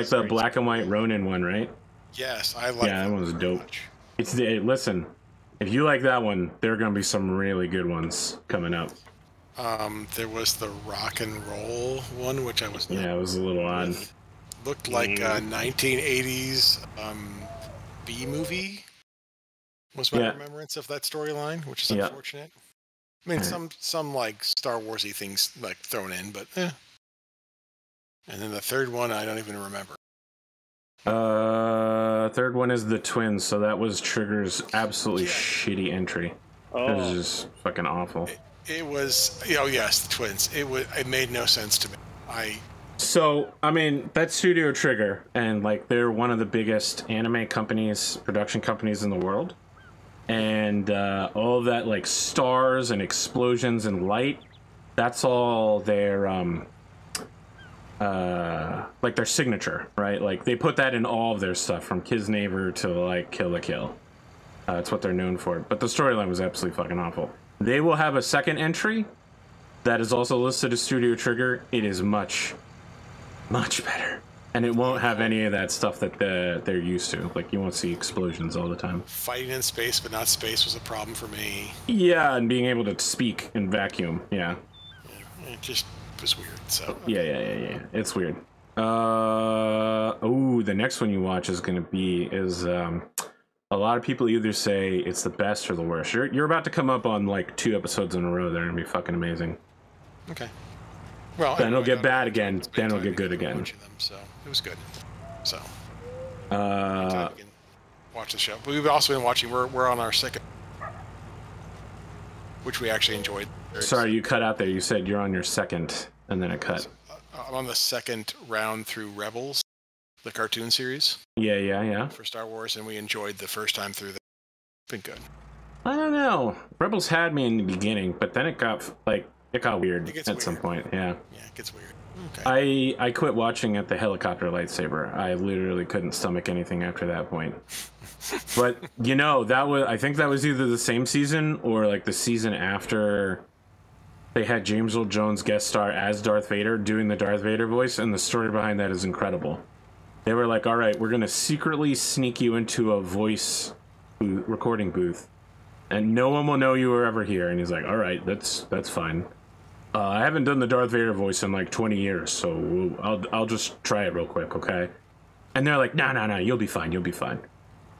Speaker 2: the black and white Ronin one, right?
Speaker 1: Yes, I like
Speaker 2: Yeah, that one's
Speaker 1: very
Speaker 2: dope.
Speaker 1: much.
Speaker 2: Listen, if you like that one, there are gonna be some really good ones coming up.
Speaker 1: There was the rock and roll one, which I was not.
Speaker 2: Yeah, it was a little odd.
Speaker 1: Looked like a 1980s B movie was my remembrance of that storyline, which is unfortunate. I mean, some like Star Warsy things like thrown in, but eh. And then the third one, I don't even remember.
Speaker 2: Third one is the twins, so that was Trigger's absolutely shitty entry.
Speaker 3: Oh.
Speaker 2: It was just fucking awful.
Speaker 1: It was, oh yes, the twins. It made no sense to me.
Speaker 2: So, I mean, that's Studio Trigger, and like they're one of the biggest anime companies, production companies in the world. And all of that, like stars and explosions and light, that's all their like their signature, right? Like they put that in all of their stuff, from Kiznaiver to like Kill la Kill. It's what they're known for. But the storyline was absolutely fucking awful. They will have a second entry that is also listed as Studio Trigger. It is much better, and it won't have any of that stuff that they're used to. Like, you won't see explosions all the time.
Speaker 1: Fighting in space but not space was a problem for me.
Speaker 2: Yeah, and being able to speak in vacuum. Yeah,
Speaker 1: it just was weird. So
Speaker 2: yeah, it's weird. The next one you watch is gonna be a lot of people either say it's the best or the worst. You're about to come up on like 2 episodes in a row. They're gonna be fucking amazing.
Speaker 1: Okay. Well,
Speaker 2: then it'll get bad again. Then it'll get good again.
Speaker 1: Them, so it was good. So
Speaker 2: we
Speaker 1: can watch the show. But we've also been watching. We're on our second, which we actually enjoyed.
Speaker 2: Sorry, you cut out there. You said you're on your second, and then it cut.
Speaker 1: I'm on the second round through Rebels, the cartoon series.
Speaker 2: Yeah.
Speaker 1: For Star Wars, and we enjoyed the first time through. Been good.
Speaker 2: I don't know. Rebels had me in the beginning, but then it got like It got weird
Speaker 1: It gets
Speaker 2: at some
Speaker 1: weird.
Speaker 2: point. Yeah.
Speaker 1: Yeah, it gets weird. Okay.
Speaker 2: I quit watching at the helicopter lightsaber. I literally couldn't stomach anything after that point. But you know, I think that was either the same season or like the season after they had James Earl Jones guest star as Darth Vader doing the Darth Vader voice, and the story behind that is incredible. They were like, all right, we're gonna secretly sneak you into a voice recording booth, and no one will know you were ever here. And he's like, all right, that's fine. I haven't done the Darth Vader voice in like 20 years, so I'll just try it real quick, okay? And they're like, no, you'll be fine, you'll be fine.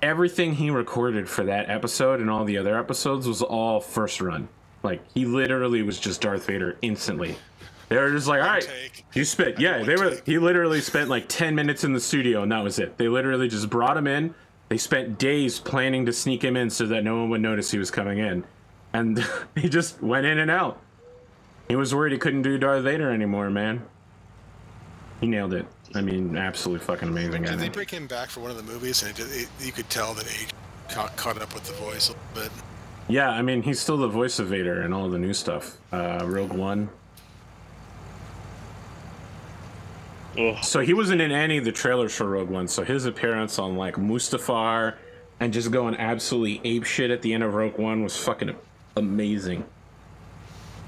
Speaker 2: Everything he recorded for that episode and all the other episodes was all first run. Like, he literally was just Darth Vader instantly. They were just like, all right, you spit. Yeah, he literally spent like 10 minutes in the studio, and that was it. They literally just brought him in. They spent days planning to sneak him in so that no one would notice he was coming in. And he just went in and out. He was worried he couldn't do Darth Vader anymore, man. He nailed it. I mean, absolutely fucking amazing.
Speaker 1: Did they bring him back for one of the movies, and you could tell that he caught up with the voice a little bit?
Speaker 2: Yeah, I mean, he's still the voice of Vader in all the new stuff. Rogue One.
Speaker 3: Oh.
Speaker 2: So he wasn't in any of the trailers for Rogue One, so his appearance on, like, Mustafar and just going absolutely apeshit at the end of Rogue One was fucking amazing.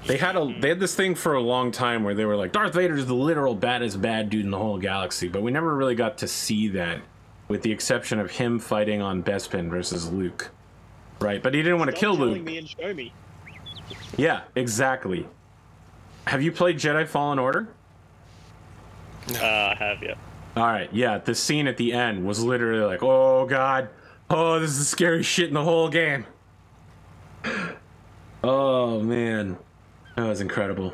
Speaker 2: They had this thing for a long time where they were like, Darth Vader's the literal baddest bad dude in the whole galaxy, but we never really got to see that, with the exception of him fighting on Bespin versus Luke. Right, but he didn't want to kill Luke.
Speaker 3: Me and show me.
Speaker 2: Yeah, exactly. Have you played Jedi Fallen Order?
Speaker 3: No. I have, yeah.
Speaker 2: Alright, yeah, the scene at the end was literally like, oh god, oh, this is the scariest shit in the whole game. Oh, man. That was incredible.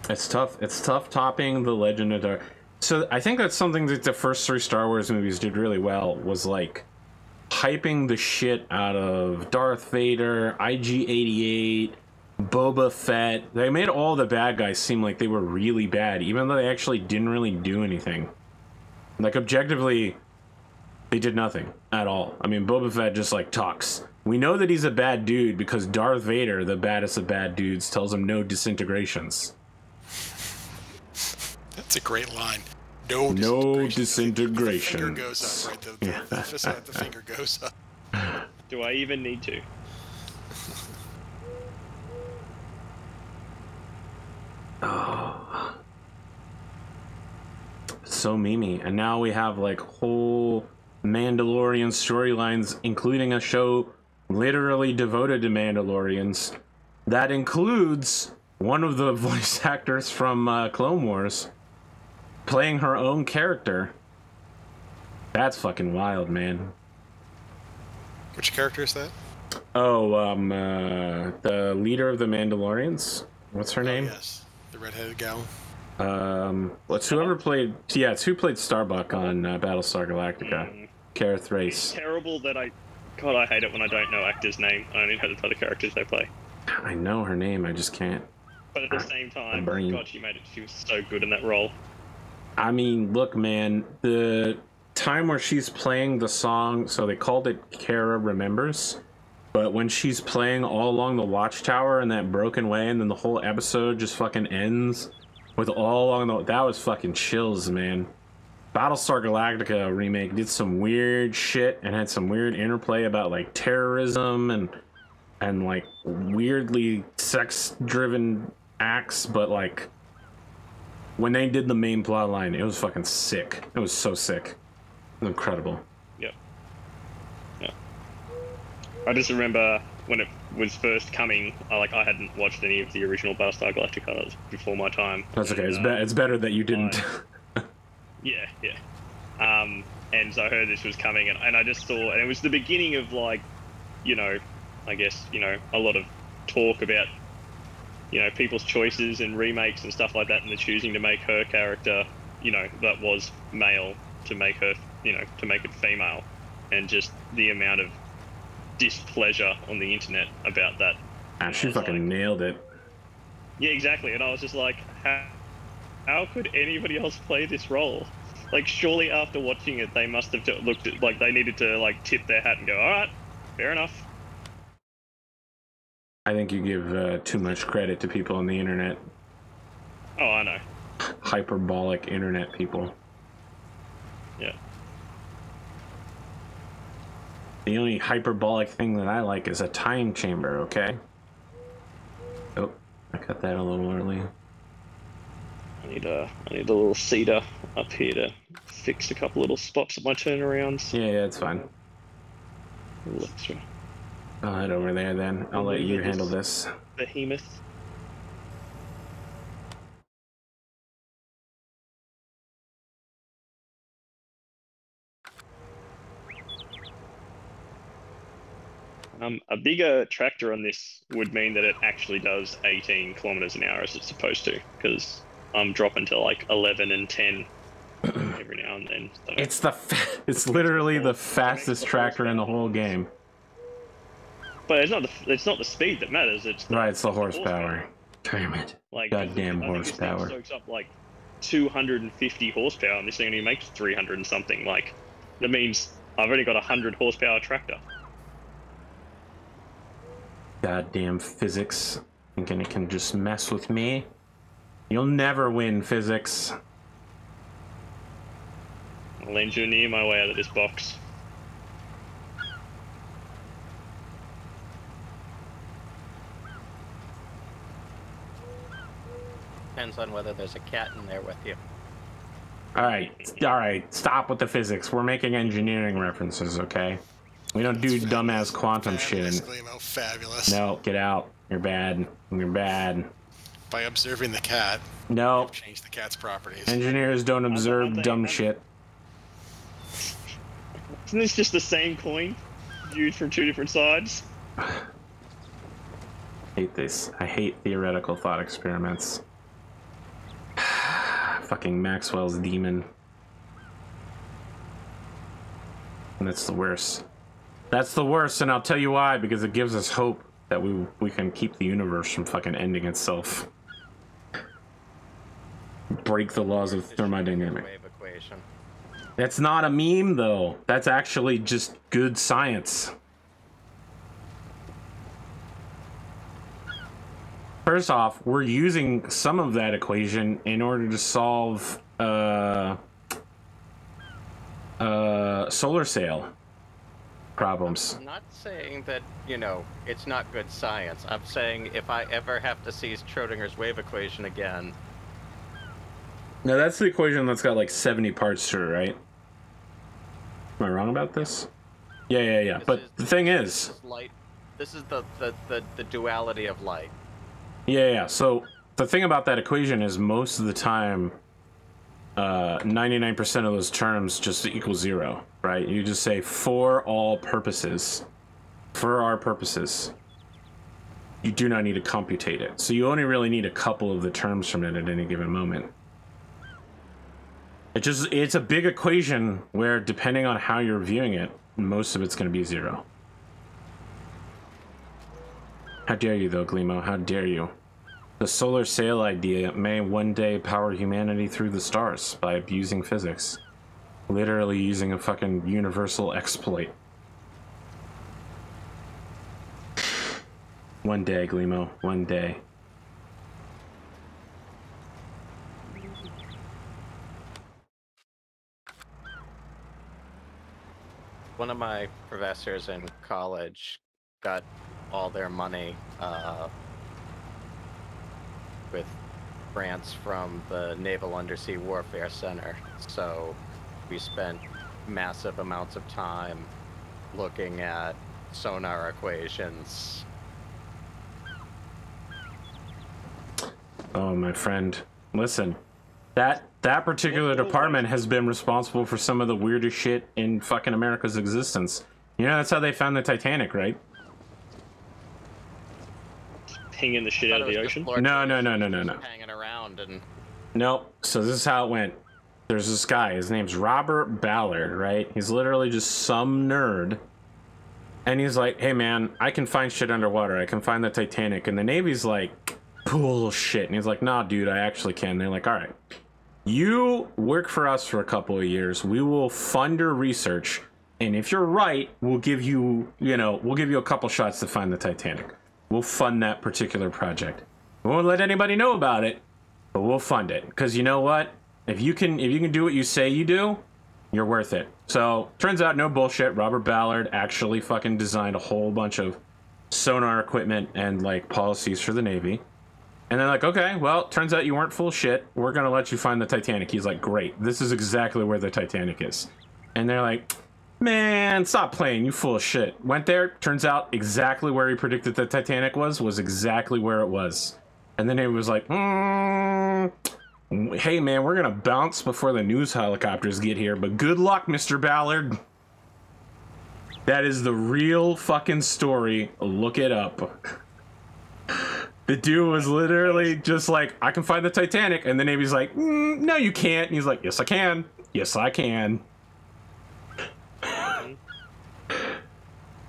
Speaker 2: It's tough. It's tough topping The Legend of Darth. So I think that's something that the first 3 Star Wars movies did really well, was like hyping the shit out of Darth Vader, IG-88, Boba Fett. They made all the bad guys seem like they were really bad, even though they actually didn't really do anything. Like, objectively, they did nothing at all. I mean, Boba Fett just, like, talks. We know that he's a bad dude because Darth Vader, the baddest of bad dudes, tells him no disintegrations.
Speaker 1: That's a great line.
Speaker 2: No disintegration.
Speaker 1: The finger goes up, right? The finger goes up.
Speaker 3: Do I even need to?
Speaker 2: Oh. So memey. And now we have like whole Mandalorian storylines, including a show literally devoted to Mandalorians that includes one of the voice actors from Clone Wars playing her own character. That's fucking wild, man.
Speaker 1: Which character is that?
Speaker 2: Oh, the leader of the Mandalorians. What's her name?
Speaker 1: Yes, the redheaded gal.
Speaker 2: It's whoever played. Yeah, it's who played Starbuck on Battlestar Galactica. Kara Thrace.
Speaker 3: It's terrible that God, I hate it when I don't know actors' name. I only know the other characters they play.
Speaker 2: I know her name, I just can't.
Speaker 3: But at the same time, God, she was so good in that role.
Speaker 2: I mean, look, man, the time where she's playing the song, so they called it Kara Remembers, but when she's playing all along the Watchtower in that broken way, and then the whole episode just fucking ends with all along the... That was fucking chills, man. Battlestar Galactica remake did some weird shit and had some weird interplay about, like, terrorism and like, weirdly sex-driven acts, but, like, when they did the main plot line, it was fucking sick. It was so sick. It was incredible.
Speaker 3: Yep. Yeah. I just remember when it was first coming, I hadn't watched any of the original Battlestar Galactica. That was before my time.
Speaker 2: That's okay. It's better that you didn't.
Speaker 3: Yeah. And so I heard this was coming, and I just thought, and it was the beginning of, like, I guess, a lot of talk about, people's choices and remakes and stuff like that, and the choosing to make her character, that was male, to make her, to make it female, and just the amount of displeasure on the internet about that.
Speaker 2: And she fucking nailed it.
Speaker 3: Yeah, exactly. And I was just like, how could anybody else play this role? Like, surely after watching it, they must have looked at, like, they needed to, like, tip their hat and go, all right, fair enough.
Speaker 2: I think you give too much credit to people on the internet.
Speaker 3: Oh, I know.
Speaker 2: Hyperbolic internet people.
Speaker 3: Yeah.
Speaker 2: The only hyperbolic thing that I like is a time chamber, okay? Oh, I cut that a little early.
Speaker 3: I need a little cedar up here to fix a couple little spots at my turnarounds.
Speaker 2: Yeah, it's fine.
Speaker 3: A little extra.
Speaker 2: I'll head over there then. I'll let you handle this.
Speaker 3: Behemoth. A bigger tractor on this would mean that it actually does 18 kilometers an hour as it's supposed to, because I'm dropping to like 11 and 10 every now and then. So.
Speaker 2: It's literally the fastest tractor in the whole game.
Speaker 3: But it's not the speed that matters. It's
Speaker 2: the horsepower. Damn it!
Speaker 3: Like
Speaker 2: goddamn horsepower.
Speaker 3: This thing soaks up like 250 horsepower, and this thing only makes 300 and something. Like that means I've only got a 100 horsepower tractor.
Speaker 2: Goddamn physics. Thinking it can just mess with me. You'll never win, physics.
Speaker 3: I'll engineer my way out of this box.
Speaker 4: Depends on whether there's a cat in there with you.
Speaker 2: Alright, stop with the physics. We're making engineering references, okay? We don't do dumbass quantum shit.
Speaker 1: Fabulous.
Speaker 2: No, get out. You're bad. You're bad.
Speaker 1: By observing the cat.
Speaker 2: No.
Speaker 1: Change the cat's properties.
Speaker 2: Engineers don't observe dumb shit.
Speaker 3: Isn't this just the same coin viewed from two different sides?
Speaker 2: I hate this. I hate theoretical thought experiments. Fucking Maxwell's demon. And that's the worst. That's the worst, and I'll tell you why, because it gives us hope that we can keep the universe from fucking ending itself. Break the laws of thermodynamics.
Speaker 4: Wave equation.
Speaker 2: That's not a meme, though. That's actually just good science. First off, we're using some of that equation in order to solve solar sail problems.
Speaker 4: I'm not saying that, you know, it's not good science. I'm saying if I ever have to see Schrodinger's wave equation again.
Speaker 2: Now that's the equation that's got like 70 parts to it, right? Am I wrong about this? Yeah. But the thing is,
Speaker 4: light. This is the duality of light.
Speaker 2: Yeah. So the thing about that equation is most of the time, 99% of those terms just equal 0, right? You just say for all purposes, for our purposes. You do not need to computate it. So you only really need a couple of the terms from it at any given moment. It's a big equation where, depending on how you're viewing it, most of it's going to be 0. How dare you, though, Glimo? How dare you? The solar sail idea may one day power humanity through the stars by abusing physics. Literally using a fucking universal exploit. One day, Glimo. One day.
Speaker 4: One of my professors in college got all their money with grants from the Naval Undersea Warfare Center. So we spent massive amounts of time looking at sonar equations.
Speaker 2: Oh, my friend. Listen, that particular department has been responsible for some of the weirdest shit in fucking America's existence. You know, that's how they found the Titanic, right?
Speaker 3: Pinging the shit out of the ocean?
Speaker 2: No.
Speaker 4: Hanging around and...
Speaker 2: Nope. So this is how it went. There's this guy. His name's Robert Ballard, right? He's literally just some nerd. And he's like, hey, man, I can find shit underwater. I can find the Titanic. And the Navy's like, bullshit. And he's like, nah, dude, I actually can. And they're like, all right. You work for us for a couple of years. We will fund your research. And if you're right, we'll give you, we'll give you a couple shots to find the Titanic. we'll fund that particular project. We won't let anybody know about it, but we'll fund it. Because you know what? If you can do what you say you do, you're worth it. So, turns out, no bullshit, Robert Ballard actually fucking designed a whole bunch of sonar equipment and, like, policies for the Navy. And they're like, okay, well, turns out you weren't full of shit. We're going to let you find the Titanic. He's like, great. This is exactly where the Titanic is. And they're like, man, stop playing. You full of shit. Went there. Turns out exactly where he predicted the Titanic was exactly where it was. And then he was like, hey, man, we're going to bounce before the news helicopters get here. But good luck, Mr. Ballard. That is the real fucking story. Look it up. The dude was literally just like, I can find the Titanic. And the Navy's like, no, you can't. And he's like, yes, I can. Yes, I can.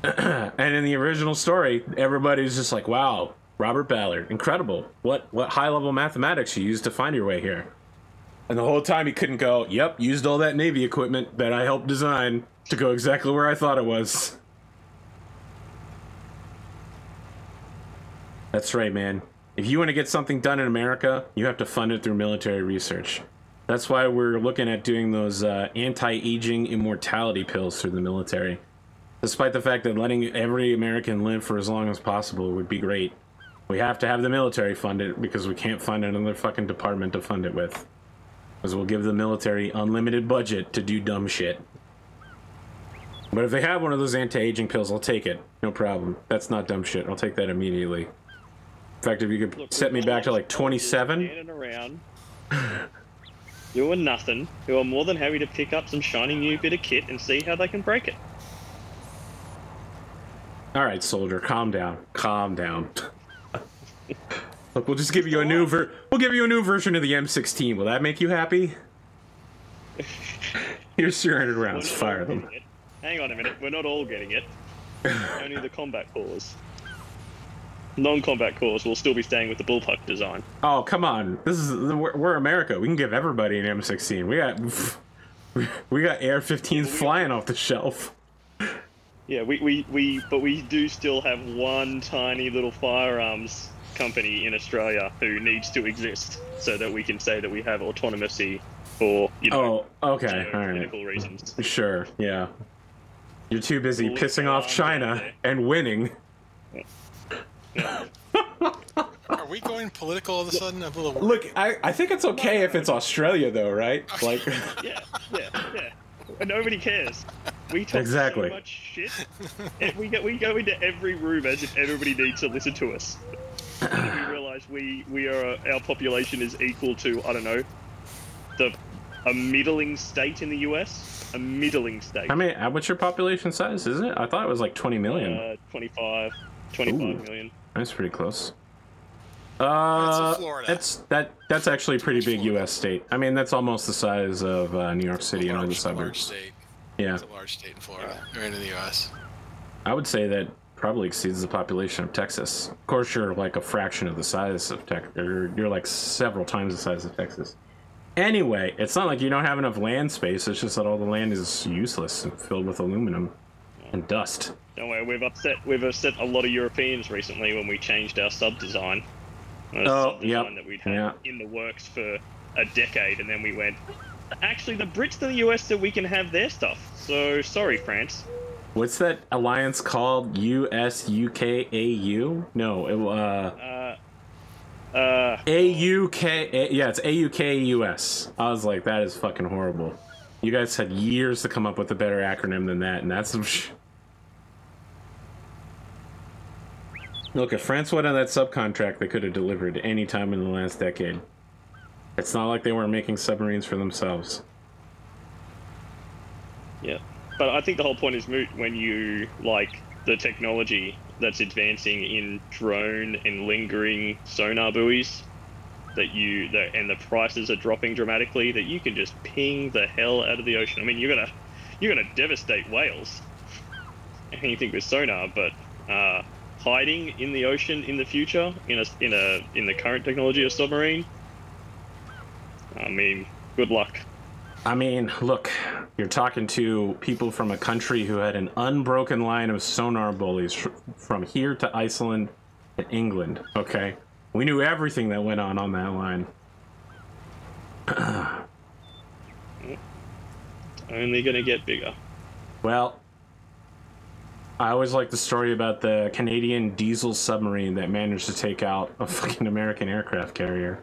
Speaker 2: And in the original story, everybody's just like, wow, Robert Ballard, incredible. What high-level mathematics you used to find your way here. And the whole time he couldn't go, yep, used all that Navy equipment that I helped design to go exactly where I thought it was. That's right, man. If you want to get something done in America, you have to fund it through military research. That's why we're looking at doing those anti-aging immortality pills through the military. Despite the fact that letting every American live for as long as possible would be great. We have to have the military fund it because we can't find another fucking department to fund it with. Because we'll give the military unlimited budget to do dumb shit. But if they have one of those anti-aging pills, I'll take it. No problem. That's not dumb shit. I'll take that immediately. In fact, if you could set me back to like 27...
Speaker 3: Standing around, doing nothing, who are more than happy to pick up some shiny new bit of kit and see how they can break it.
Speaker 2: All right, soldier, calm down. Calm down. Look, we'll just give you a new version of the M16. Will that make you happy? Here's 300 rounds. Fire them.
Speaker 3: Hang on a minute. We're not all getting it. Only the combat corps. Non-combat corps will still be staying with the bullpup design.
Speaker 2: Oh, come on. We're America. We can give everybody an M16. We got AR-15s flying off the shelf.
Speaker 3: Yeah, but we do still have one tiny little firearms company in Australia who needs to exist so that we can say that we have autonomy for, you know,
Speaker 2: okay, all right,
Speaker 3: reasons.
Speaker 2: Sure, yeah. You're too busy pissing off China and winning.
Speaker 3: Yeah.
Speaker 1: Are we going political all of a sudden? A little
Speaker 2: Look, I think it's okay if it's Australia, though, right? Like,
Speaker 3: yeah. And nobody cares. We talk
Speaker 2: exactly.
Speaker 3: so much shit. And we go into every room as if everybody needs to listen to us. And we realize our population is equal to, I don't know, a middling state in the US. A middling state.
Speaker 2: I mean, what's your population size? Is it? I thought it was like 20 million.
Speaker 3: 25 million.
Speaker 2: That's pretty close.
Speaker 1: That's Florida.
Speaker 2: That's actually a pretty big U.S. state. I mean, that's almost the size of New York City and all the suburbs.
Speaker 1: Large state.
Speaker 2: Yeah.
Speaker 1: It's a large state in Florida, or in the U.S.
Speaker 2: I would say that probably exceeds the population of Texas. Of course, you're like a fraction of the size of Texas. You're like several times the size of Texas. Anyway, it's not like you don't have enough land space. It's just that all the land is useless and filled with aluminum and dust.
Speaker 3: Don't worry, we've upset a lot of Europeans recently when we changed our sub design. That we'd had in the works for a decade, and then we went, actually, the Brits and the US said we can have their stuff. So sorry, France.
Speaker 2: What's that alliance called? US, UK, AU? No, AUK. Yeah, it's AUK, US. I was like, that is fucking horrible. You guys had years to come up with a better acronym than that, and that's some Look, if France went on that subcontract, they could have delivered any time in the last decade. It's not like they weren't making submarines for themselves.
Speaker 3: Yeah, but I think the whole point is moot when you, like, the technology that's advancing in drone and lingering sonar buoys, and the prices are dropping dramatically, that you can just ping the hell out of the ocean. I mean, you're gonna devastate whales, anything with sonar, but hiding in the ocean in the future in the current technology of submarine, I mean, good luck.
Speaker 2: I mean, look, you're talking to people from a country who had an unbroken line of sonar bullies from here to Iceland In England, okay. We knew everything that went on that line.
Speaker 3: Only gonna get bigger.
Speaker 2: Well, I always like the story about the Canadian diesel submarine that managed to take out a fucking American aircraft carrier.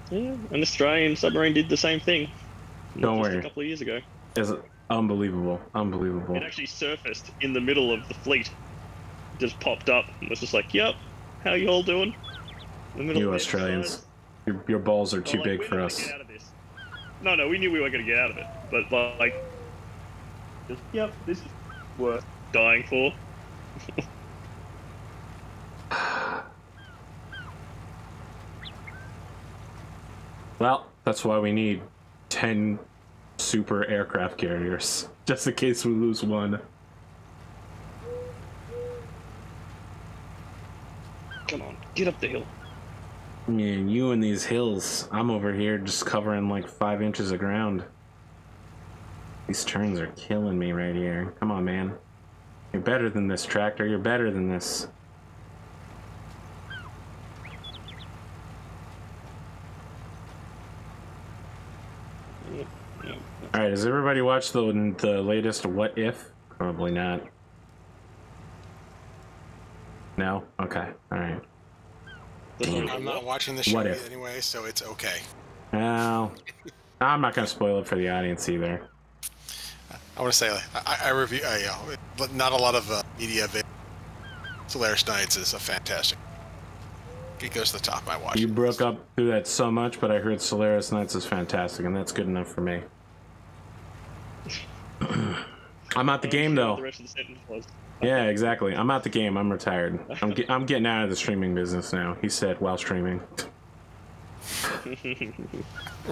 Speaker 3: Yeah, an Australian submarine did the same thing.
Speaker 2: Don't
Speaker 3: just
Speaker 2: worry.
Speaker 3: a couple of years ago.
Speaker 2: Is unbelievable, unbelievable.
Speaker 3: It actually surfaced in the middle of the fleet. Just popped up and was just like, "Yep, how you all doing?" In the middle
Speaker 2: You
Speaker 3: of the
Speaker 2: Australians, your balls are too
Speaker 3: like,
Speaker 2: big for us.
Speaker 3: Get out of this. No, we knew we weren't going to get out of it, but like, just, yep, this is worth dying for.
Speaker 2: Well, that's why we need 10 super aircraft carriers, just in case we lose one.
Speaker 3: Come on, get up the hill.
Speaker 2: Man, you and these hills. I'm over here just covering like 5 inches of ground. These turns are killing me right here. Come on, man. You're better than this, tractor. You're better than this. Alright, has everybody watched the latest What If? Probably not. No? Okay, alright.
Speaker 1: I'm not watching the show
Speaker 2: What if?
Speaker 1: anyway, so it's okay.
Speaker 2: Well, I'm not going to spoil it for the audience either.
Speaker 1: I want to say, I review, not a lot of media. Solaris Nights is a fantastic. It goes to the top of my watch.
Speaker 2: You broke up through that so much, but I heard Solaris Nights is fantastic, and that's good enough for me. I'm out the game, though.
Speaker 3: The rest of the sentence was.
Speaker 2: Yeah, exactly. I'm out the game. I'm retired. I'm getting out of the streaming business now, he said while streaming.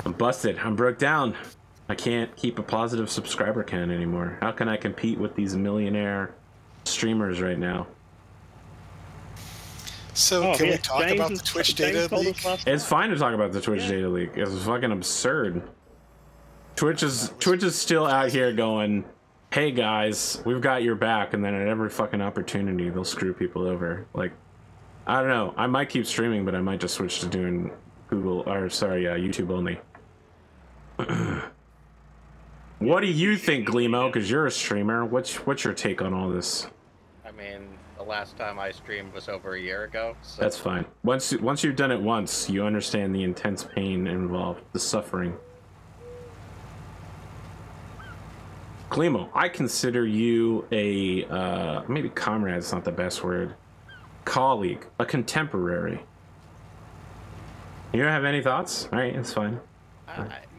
Speaker 2: I'm busted. I'm broke down. I can't keep a positive subscriber count anymore. How can I compete with these millionaire streamers right now?
Speaker 1: So can we talk about the Twitch data leak?
Speaker 2: It's fine to talk about the Twitch data leak. It's fucking absurd. Twitch is still out here going, hey guys, we've got your back, and then at every fucking opportunity they'll screw people over. Like, I don't know. I might keep streaming, but I might just switch to doing YouTube only. What do you think, Gleemo? Because you're a streamer. What's your take on all this?
Speaker 4: I mean, the last time I streamed was over a year ago. So.
Speaker 2: That's fine. Once you've done it once, you understand the intense pain involved, the suffering. Gleemo, I consider you a maybe comrade's not the best word. Colleague, a contemporary. You don't have any thoughts? All right, it's fine.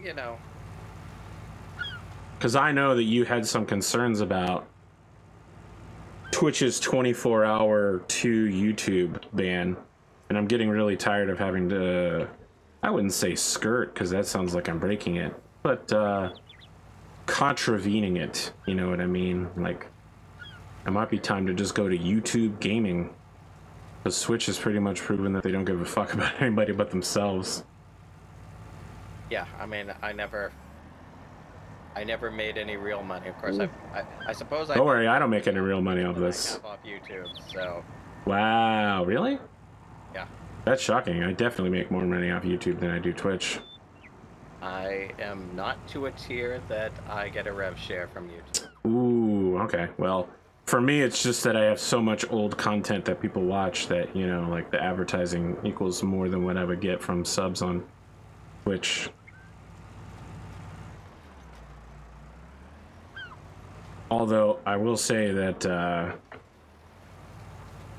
Speaker 4: You know.
Speaker 2: Because I know that you had some concerns about Twitch's 24-hour to YouTube ban, and I'm getting really tired of having to, I wouldn't say skirt, because that sounds like I'm breaking it, but contravening it, you know what I mean? Like, it might be time to just go to YouTube Gaming, because Switch has pretty much proven that they don't give a fuck about anybody but themselves.
Speaker 4: Yeah, I mean, I never made any real money. Of course, I suppose.
Speaker 2: Don't worry, I don't make any real money off this.
Speaker 4: Off YouTube, so.
Speaker 2: Wow, really?
Speaker 4: Yeah.
Speaker 2: That's shocking. I definitely make more money off YouTube than I do Twitch.
Speaker 4: I am not to a tier that I get a rev share from YouTube.
Speaker 2: Ooh, okay. Well, for me, it's just that I have so much old content that people watch that, you know, like the advertising equals more than what I would get from subs on Twitch. Although I will say that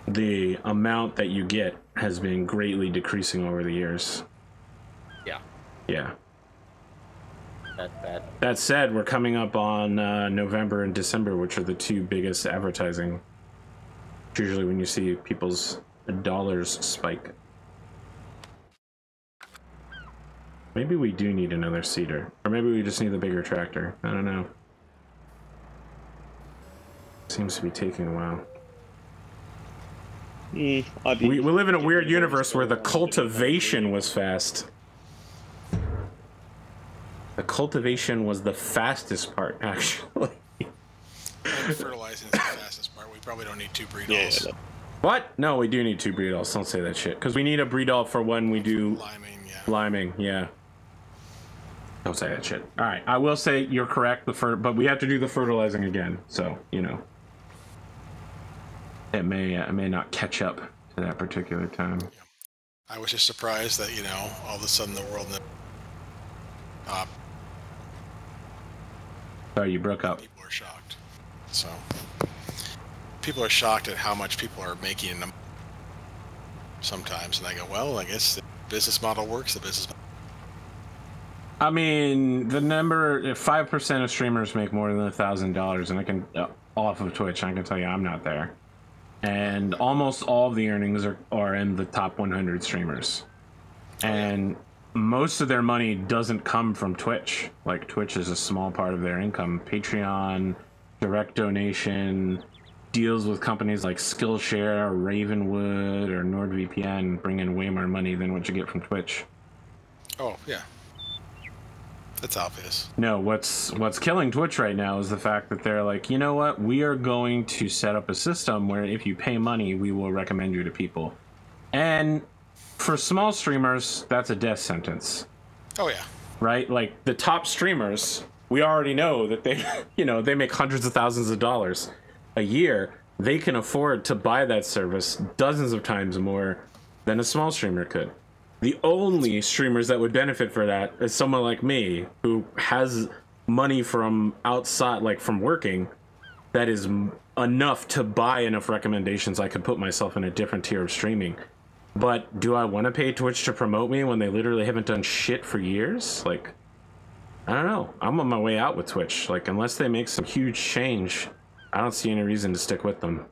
Speaker 2: the amount that you get has been greatly decreasing over the years.
Speaker 4: Yeah.
Speaker 2: Yeah.
Speaker 4: That
Speaker 2: That said, we're coming up on November and December, which are the two biggest advertising. It's usually when you see people's dollars spike. Maybe we do need another seeder. Or maybe we just need the bigger tractor. I don't know. Seems to be taking a while. We live in a weird universe where the cultivation was fast. The cultivation was the fastest part, actually.
Speaker 1: Fertilizing is the fastest part. We probably don't need 2 breed halls.
Speaker 2: What? No, we do need 2 breed dolls. Don't say that shit. Because we need a breed doll for when we do liming. Yeah. Don't say that shit. All right, I will say you're correct. But we have to do the fertilizing again. So you know, it may not catch up to that particular time.
Speaker 1: I was just surprised that all of a sudden the world.
Speaker 2: Oh, you broke up.
Speaker 1: People are shocked. So people are shocked at how much people are making them sometimes, and I go, well, I guess the business model works. The business.
Speaker 2: I mean, the number 5% of streamers make more than $1,000, and I can off of Twitch. I can tell you, I'm not there. And almost all of the earnings are in the top 100 streamers, and most of their money doesn't come from Twitch. Like, Twitch is a small part of their income. Patreon, direct donation, deals with companies like Skillshare, or Ravenwood, or NordVPN bring in way more money than what you get from Twitch.
Speaker 1: Oh, yeah. That's obvious.
Speaker 2: No, what's killing Twitch right now is the fact that they're like, you know what? We are going to set up a system where if you pay money, we will recommend you to people. And for small streamers, that's a death sentence.
Speaker 1: Oh, yeah.
Speaker 2: Right? Like, the top streamers, we already know that they, they make hundreds of thousands of dollars a year. They can afford to buy that service dozens of times more than a small streamer could. The only streamers that would benefit for that is someone like me, who has money from outside, like from working, that is enough to buy enough recommendations I could put myself in a different tier of streaming. But do I want to pay Twitch to promote me when they literally haven't done shit for years? Like, I don't know. I'm on my way out with Twitch. Like, unless they make some huge change, I don't see any reason to stick with them.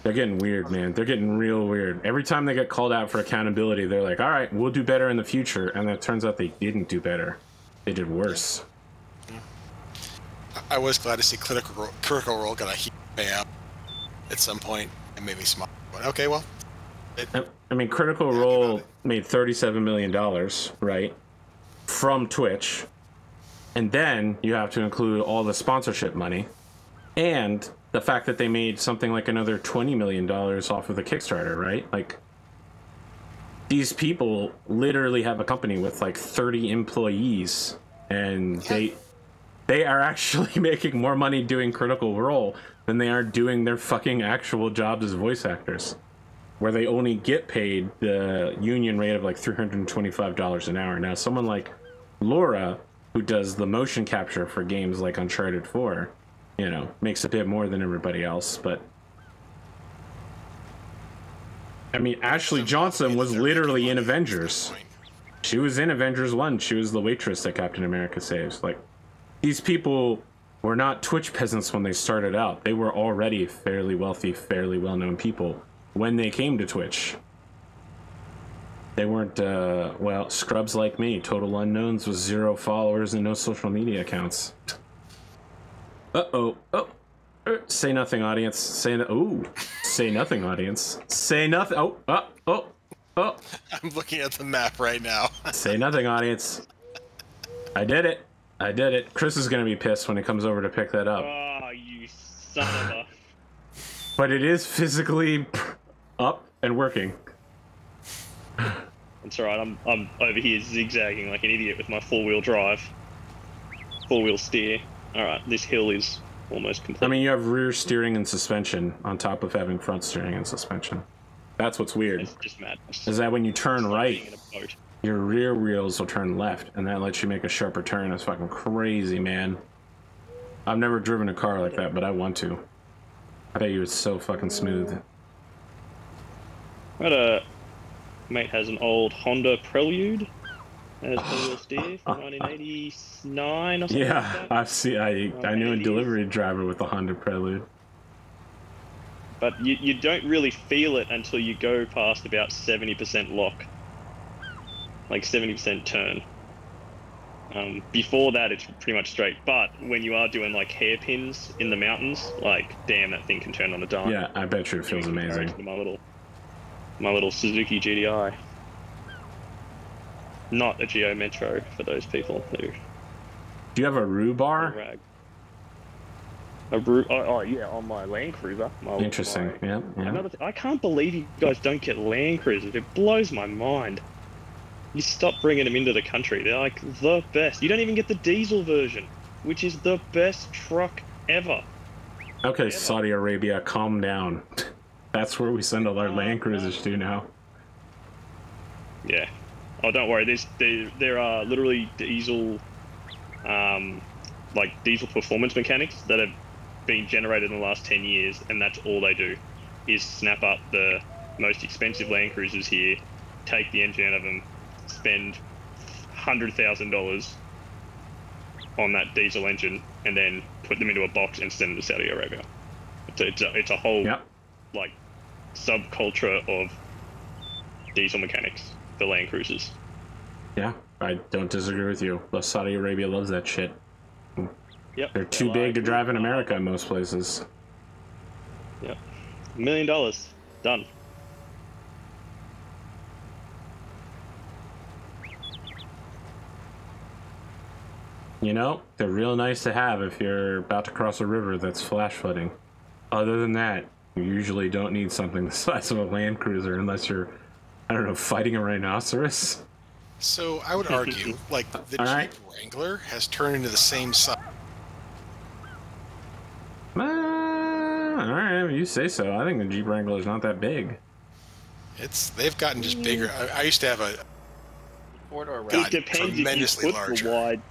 Speaker 2: They're getting weird, man. They're getting real weird. Every time they get called out for accountability, they're like, all right, we'll do better in the future. And it turns out they didn't do better. They did worse.
Speaker 1: Yeah. I was glad to see Critical Role got a huge payout at some point. It made me smile. But okay, well.
Speaker 2: I mean, Critical Role made $37 million, right? From Twitch. And then you have to include all the sponsorship money. And the fact that they made something like another $20 million off of the Kickstarter, right? Like, these people literally have a company with like 30 employees, and they are actually making more money doing Critical Role than they are doing their fucking actual jobs as voice actors, where they only get paid the union rate of like $325 an hour. Now, someone like Laura, who does the motion capture for games like Uncharted 4, makes a bit more than everybody else. But I mean, Ashley Johnson was literally in Avengers. She was in Avengers 1. She was the waitress that Captain America saves. Like, these people were not Twitch peasants when they started out. They were already fairly wealthy, fairly well-known people when they came to Twitch. They weren't, well, scrubs like me, total unknowns with 0 followers and no social media accounts. Uh-oh. Oh. Say nothing, audience. Say nothing, audience. Say nothing. Oh.
Speaker 1: I'm looking at the map right now.
Speaker 2: Say nothing, audience. I did it. Chris is going to be pissed when he comes over to pick that up.
Speaker 3: Oh, you son of a...
Speaker 2: But it is physically up and working.
Speaker 3: It's alright, I'm over here zigzagging like an idiot with my four-wheel drive. Four-wheel steer. Alright, this hill is almost complete.
Speaker 2: I mean, you have rear steering and suspension on top of having front steering and suspension. That's what's weird.
Speaker 3: It's just madness.
Speaker 2: Is that when you turn
Speaker 3: It's like
Speaker 2: right,
Speaker 3: being in a boat.
Speaker 2: your rear wheels will turn left, and that lets you make a sharper turn. It's fucking crazy, man. I've never driven a car like that, but I want to. I bet you it's so fucking smooth.
Speaker 3: Mate has an old Honda Prelude as four-wheel steer from 1989 or something like that.
Speaker 2: I've seen. I knew a delivery driver with a Honda Prelude.
Speaker 3: But you don't really feel it until you go past about 70% lock. Like 70% turn. Before that, it's pretty much straight. But when you are doing like hairpins in the mountains, like, damn, that thing can turn on a dime.
Speaker 2: Yeah, I bet you it feels amazing.
Speaker 3: My little Suzuki GDI. Not a Geo Metro for those people who...
Speaker 2: Do you have a rhubar?
Speaker 3: Rag. Oh yeah, on my Land Cruiser.
Speaker 2: Interesting. Yeah.
Speaker 3: I can't believe you guys don't get Land Cruisers. It blows my mind. You stop bringing them into the country. They're like the best. You don't even get the diesel version, which is the best truck ever.
Speaker 2: Okay, Saudi Arabia, calm down. That's where we send all our Land Cruisers to now.
Speaker 3: Yeah. Oh, don't worry. There are literally diesel, like diesel performance mechanics that have been generated in the last 10 years, and that's all they do, is snap up the most expensive Land Cruisers here, take the engine out of them, spend $100,000 on that diesel engine, and then put them into a box and send them to Saudi Arabia. It's a whole like subculture of diesel mechanics, the Land Cruisers.
Speaker 2: Yeah, I don't disagree with you. Saudi Arabia loves that shit.
Speaker 3: Yep.
Speaker 2: They're too big to drive in America in most places.
Speaker 3: Yep. $1 million. Done.
Speaker 2: You know, they're real nice to have if you're about to cross a river that's flash flooding. Other than that, you usually don't need something the size of a Land Cruiser unless you're, I don't know, fighting a rhinoceros.
Speaker 1: So I would argue, like, the Jeep Wrangler has turned into the same size.
Speaker 2: Alright, you say so. I think the Jeep Wrangler is not that big.
Speaker 1: They've gotten just bigger. I used to have a
Speaker 3: It depends
Speaker 1: tremendously
Speaker 3: if you put
Speaker 1: larger.
Speaker 3: the wide.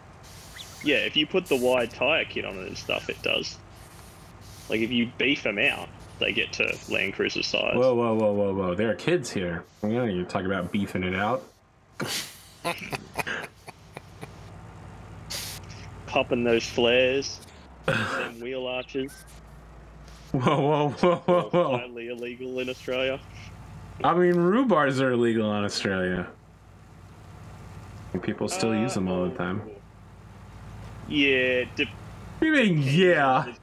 Speaker 3: Yeah, if you put the wide tire kit on it and stuff, it does. Like if you beef them out, they get to Land Cruiser size.
Speaker 2: Whoa. There are kids here. You know, you talk about beefing it out.
Speaker 3: Popping those flares, them wheel arches.
Speaker 2: Whoa.
Speaker 3: Highly illegal in Australia.
Speaker 2: I mean, rhubars are illegal in Australia. And people still use them all the time.
Speaker 3: Yeah.
Speaker 2: You mean, yeah?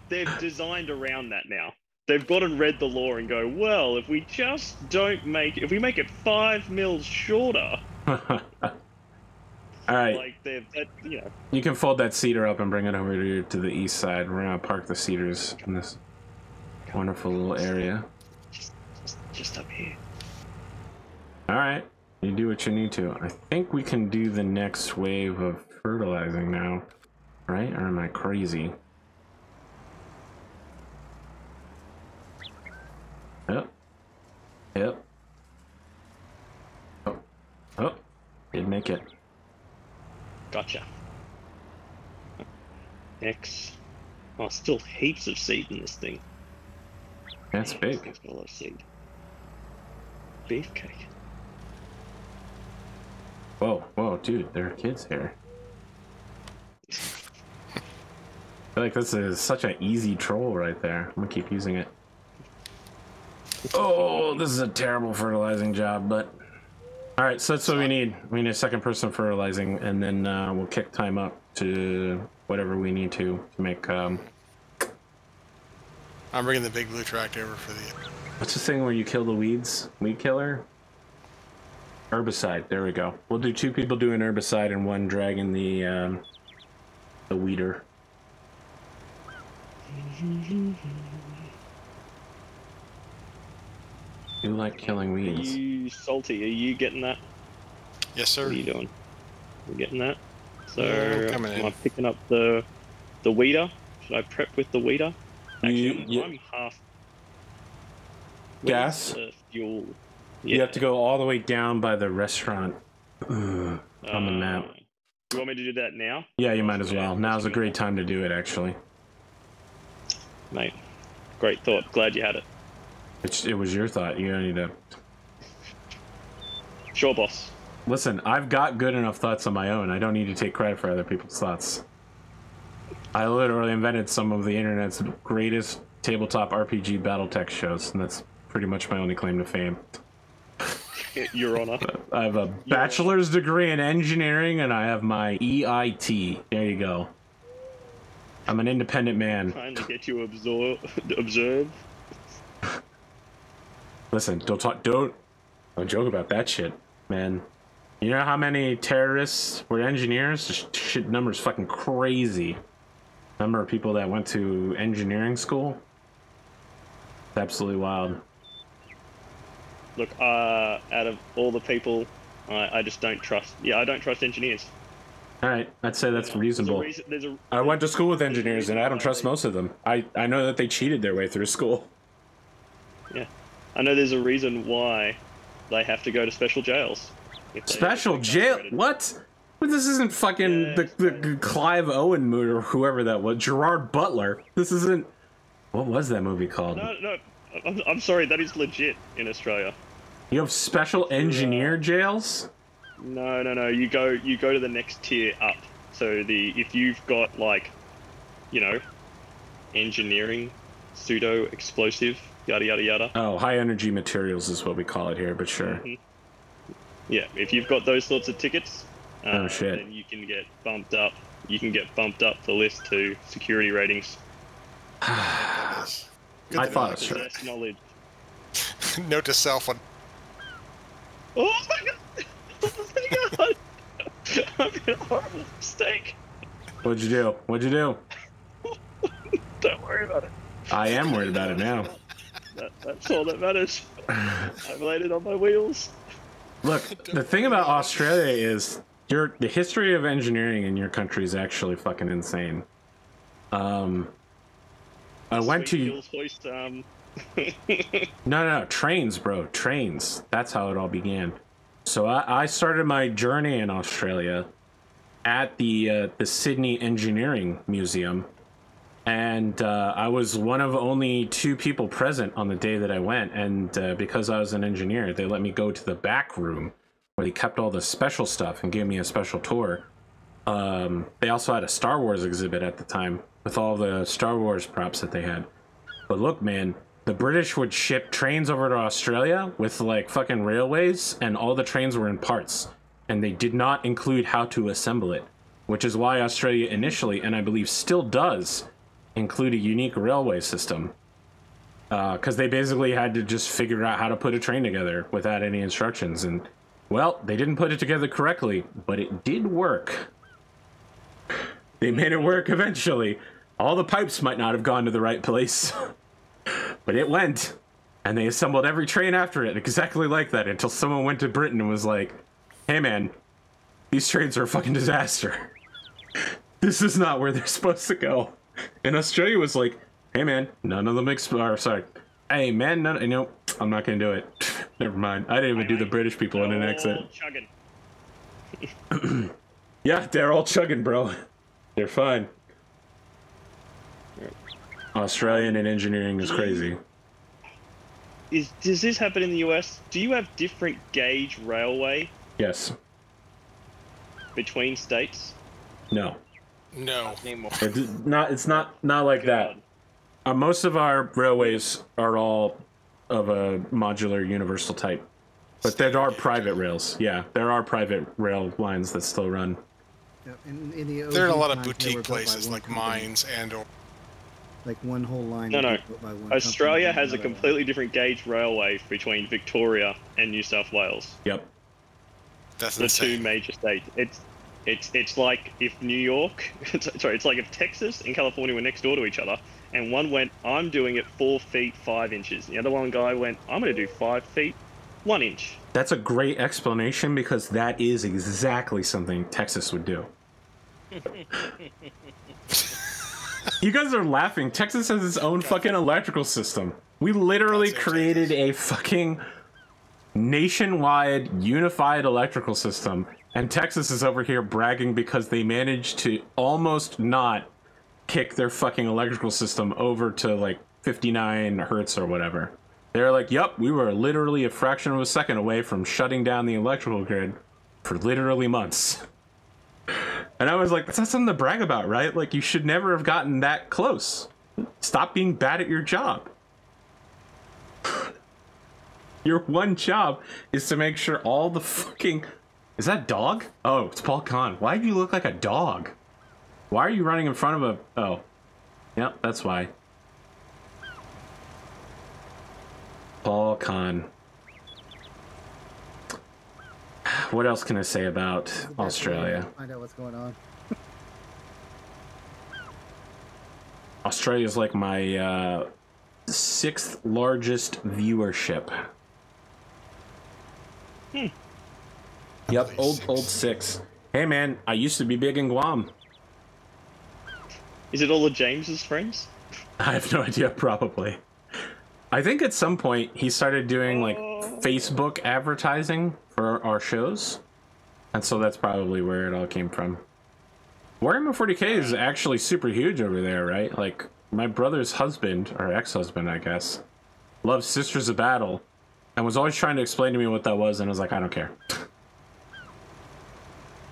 Speaker 3: They've designed around that now. They've gone and read the law and go, well, if we just don't make, if we make it 5 mils shorter.
Speaker 2: All right.
Speaker 3: Like you know.
Speaker 2: You can fold that cedar up and bring it over to the east side. We're gonna park the cedars in this wonderful little area.
Speaker 3: Just up here.
Speaker 2: All right. You do what you need to. I think we can do the next wave of fertilizing now, right? Or am I crazy? Yep. Oh, did make it.
Speaker 3: Gotcha. X. Oh, still heaps of seed in this thing.
Speaker 2: That's big.
Speaker 3: It's got a lot of seed. Beefcake.
Speaker 2: Whoa, dude, there are kids here. I feel like this is such an easy troll right there. I'm gonna keep using it. Oh, this is a terrible fertilizing job, but... Alright, so that's what we need. We need a second person fertilizing, and then we'll kick time up to whatever we need to make... I'm
Speaker 1: bringing the big blue tractor over for the...
Speaker 2: What's this thing where you kill the weeds? Weed killer? Herbicide, there we go. We'll do 2 people doing herbicide and 1 dragging the weeder. You like killing weeds.
Speaker 3: Are you salty? Are you getting that?
Speaker 1: Yes, sir.
Speaker 3: What are you doing? You getting that? So
Speaker 1: coming in.
Speaker 3: am I picking up the weeder? Should I prep with the weeder? Actually, I'm half.
Speaker 2: Gas?
Speaker 3: Fuel.
Speaker 2: Yeah. You have to go all the way down by the restaurant on the map.
Speaker 3: You want me to do that now?
Speaker 2: Yeah, you might as well. Now's a great time to do it, actually.
Speaker 3: Mate, great thought. Glad you had it.
Speaker 2: It was your thought. You don't need to...
Speaker 3: Sure, boss.
Speaker 2: Listen, I've got good enough thoughts on my own. I don't need to take credit for other people's thoughts. I literally invented some of the internet's greatest tabletop RPG battletech shows, and that's pretty much my only claim to fame.
Speaker 3: Your Honor.
Speaker 2: I have a bachelor's degree in engineering, and I have my EIT. There you go. I'm an independent man.
Speaker 3: Trying to get you observe.
Speaker 2: Listen, don't joke about that shit, man. You know how many terrorists were engineers? The shit number's fucking crazy. Number of people that went to engineering school. It's absolutely wild.
Speaker 3: Look, out of all the people, I just don't trust. Yeah, I don't trust engineers.
Speaker 2: All right, I'd say that's reasonable. I went to school with engineers, and I don't trust most of them. I know that they cheated their way through school.
Speaker 3: Yeah, I know there's a reason why they have to go to special jails.
Speaker 2: Special jail? What? But this isn't fucking the Clive Owen movie or whoever that was. Gerard Butler. This isn't. What was that movie called?
Speaker 3: No, I'm sorry. That is legit in Australia.
Speaker 2: You have special engineer jails?
Speaker 3: No. You go to the next tier up. So if you've got like, you know, engineering, pseudo explosive, yada yada yada.
Speaker 2: Oh, high energy materials is what we call it here, but sure.
Speaker 3: Yeah, if you've got those sorts of tickets,
Speaker 2: oh shit,
Speaker 3: then you can get bumped up. You can get bumped up the list to security ratings.
Speaker 2: I thought it was true.
Speaker 3: Possess knowledge.
Speaker 1: Note to self on.
Speaker 3: Oh my god! Oh my god! I made a horrible mistake.
Speaker 2: What'd you do?
Speaker 3: Don't worry about it.
Speaker 2: I am worried about it now.
Speaker 3: That's all that matters. I've landed on my wheels.
Speaker 2: Look, the thing about Australia is the history of engineering in your country is actually fucking insane. I went to
Speaker 3: hoist,
Speaker 2: No, trains, bro, trains. That's how it all began. So I started my journey in Australia at the Sydney Engineering Museum, and I was one of only 2 people present on the day that I went. And because I was an engineer, they let me go to the back room where they kept all the special stuff and gave me a special tour. They also had a Star Wars exhibit at the time with all the Star Wars props that they had. But look, man, the British would ship trains over to Australia with like fucking railways, and all the trains were in parts, and they did not include how to assemble it, which is why Australia initially, and I believe still does, include a unique railway system. Because they basically had to just figure out how to put a train together without any instructions. And, well, they didn't put it together correctly, but it did work. They made it work eventually. All the pipes might not have gone to the right place, but it went. And they assembled every train after it exactly like that until someone went to Britain and was like, hey man, these trains are a fucking disaster. This is not where they're supposed to go. And Australia was like, hey man, none of them sorry. Hey man, no, I'm not gonna do it. Never mind. I didn't even do the British people in an accent. Yeah, they're all chugging, bro. They're fine. Australian and engineering is crazy.
Speaker 3: Does this happen in the US? Do you have different gauge railway?
Speaker 2: Yes.
Speaker 3: Between states?
Speaker 2: No.
Speaker 1: No.
Speaker 2: It's not like that. Most of our railways are all of a modular universal type. But there are private rails. Yeah, there are private rail lines that still run.
Speaker 5: Yeah,
Speaker 1: there are a lot of boutique places like mines and or
Speaker 5: like one whole line.
Speaker 3: No. Australia has a completely different gauge railway between Victoria and New South Wales.
Speaker 2: Yep.
Speaker 1: That's
Speaker 3: the
Speaker 1: insane.
Speaker 3: 2 major states. It's like if New York, it's like if Texas and California were next door to each other, and one went, I'm doing it 4 feet 5 inches. The other one guy went, I'm going to do 5 feet 1 inch.
Speaker 2: That's a great explanation because that is exactly something Texas would do. You guys are laughing. Texas has its own fucking electrical system. We literally created a fucking nationwide unified electrical system, and Texas is over here bragging because they managed to almost not kick their fucking electrical system over to like 59 hertz or whatever. They're like, yep, we were literally a fraction of a second away from shutting down the electrical grid for literally months. And I was like, that's not something to brag about, right? Like, you should never have gotten that close. Stop being bad at your job. Your one job is to make sure all the fucking... Is that dog? Oh, it's Paul Kahn. Why do you look like a dog? Why are you running in front of a... Oh. Yep, that's why. Paul Kahn. What else can I say about Australia?
Speaker 5: Find out what's going on.
Speaker 2: Australia's like my 6th largest viewership. Yep, old 6. Hey man, I used to be big in Guam.
Speaker 3: Is it all of James's friends?
Speaker 2: I have no idea, probably. I think at some point he started doing like Facebook advertising for our shows. And so that's probably where it all came from. Warhammer 40k is actually super huge over there, right? Like, my brother's husband, or ex-husband, I guess, loves Sisters of Battle, and was always trying to explain to me what that was, and I was like, I don't care.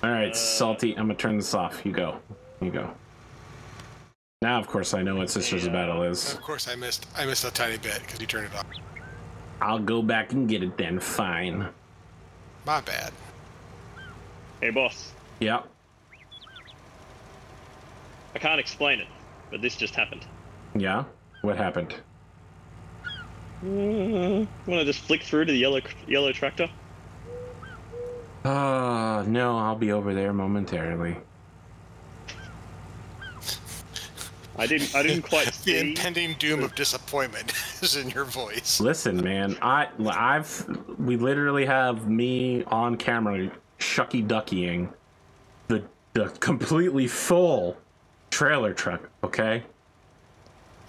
Speaker 2: Alright, Salty, I'm gonna turn this off. You go. You go. Now, of course, I know what Sisters of Battle is.
Speaker 1: Of course, I missed a tiny bit because you turned it off.
Speaker 2: I'll go back and get it then, fine.
Speaker 1: My bad.
Speaker 3: Hey, boss.
Speaker 2: Yep.
Speaker 3: I can't explain it, but this just happened.
Speaker 2: Yeah? What happened?
Speaker 3: Want to just flick through to the yellow tractor?
Speaker 2: No, I'll be over there momentarily.
Speaker 3: I didn't quite
Speaker 1: The
Speaker 3: see.
Speaker 1: impending doom of disappointment is in your voice.
Speaker 2: Listen, man, we literally have me on camera shucky duckying the completely full trailer truck, okay?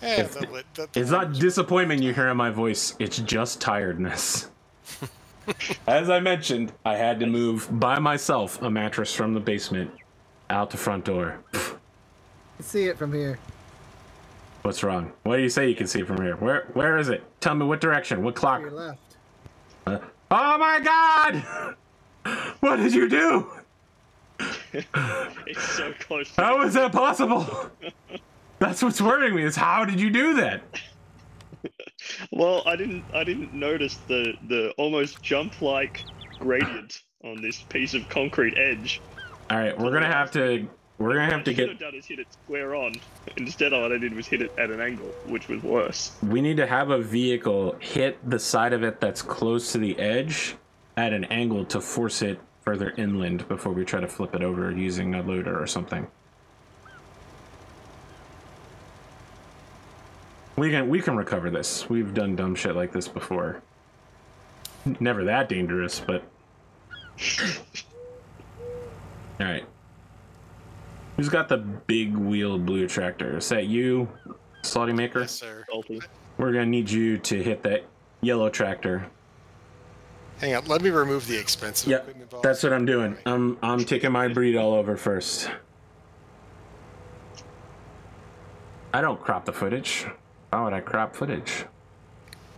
Speaker 1: Yeah,
Speaker 2: It's not disappointment you hear in my voice, it's just tiredness. As I mentioned, I had to move by myself a mattress from the basement out the front door.
Speaker 5: I can see it from here.
Speaker 2: What's wrong? What do you say you can see from here? Where is it? Tell me what direction, what clock?
Speaker 5: To your left.
Speaker 2: Oh my god! What did you do?
Speaker 3: It's so close.
Speaker 2: How is that possible? That's what's worrying me, is how did you do that?
Speaker 3: Well, I didn't notice the almost jump-like gradient on this piece of concrete edge.
Speaker 2: All right, we're gonna have to
Speaker 3: What I
Speaker 2: get.
Speaker 3: should have done is hit it square on. Instead, all I did was hit it at an angle, which was worse.
Speaker 2: We need to have a vehicle hit the side of it that's close to the edge at an angle to force it further inland before we try to flip it over using a loader or something. We can recover this. We've done dumb shit like this before. Never that dangerous, but all right. Who's got the big wheel blue tractor? Is that you, Salty Maker?
Speaker 1: Yes, sir.
Speaker 2: We're gonna need you to hit that yellow tractor.
Speaker 1: Hang on, let me remove the expensive
Speaker 2: Yep,
Speaker 1: equipment balls.
Speaker 2: that's what I'm doing. I'm taking my breed all over first. I don't crop the footage. Why would I crop footage?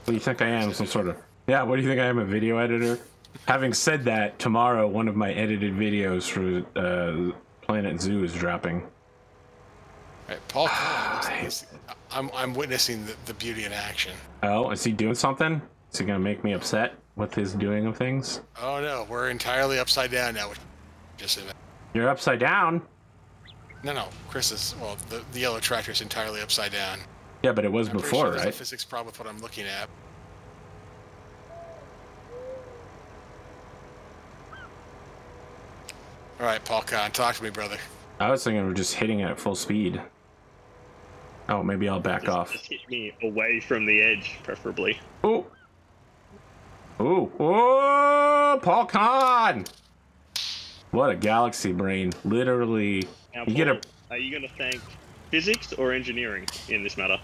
Speaker 2: What do you think I am? Some sort of... Yeah, what do you think I am, a video editor? Having said that, tomorrow one of my edited videos for Planet Zoo is dropping.
Speaker 1: All right, Paul. I'm witnessing the beauty in action.
Speaker 2: Oh, is he doing something? Is he gonna make me upset with his doing of things?
Speaker 1: Oh no, we're entirely upside down now. Just in
Speaker 2: You're upside down?
Speaker 1: no, Chris is. Well, the yellow tractor is entirely upside down.
Speaker 2: Yeah, but it was
Speaker 1: I'm pretty
Speaker 2: before,
Speaker 1: sure there's
Speaker 2: right?
Speaker 1: a physics problem with what I'm looking at. All right, Paul Kahn, talk to me, brother.
Speaker 2: I was thinking of just hitting it at full speed. Oh, maybe I'll back off.
Speaker 3: Just hit me away from the edge, preferably.
Speaker 2: Oh! Ooh! Oh! Paul Kahn! What a galaxy brain. Literally.
Speaker 3: Now,
Speaker 2: You get a...
Speaker 3: Paul, are you going to thank physics or engineering in this matter?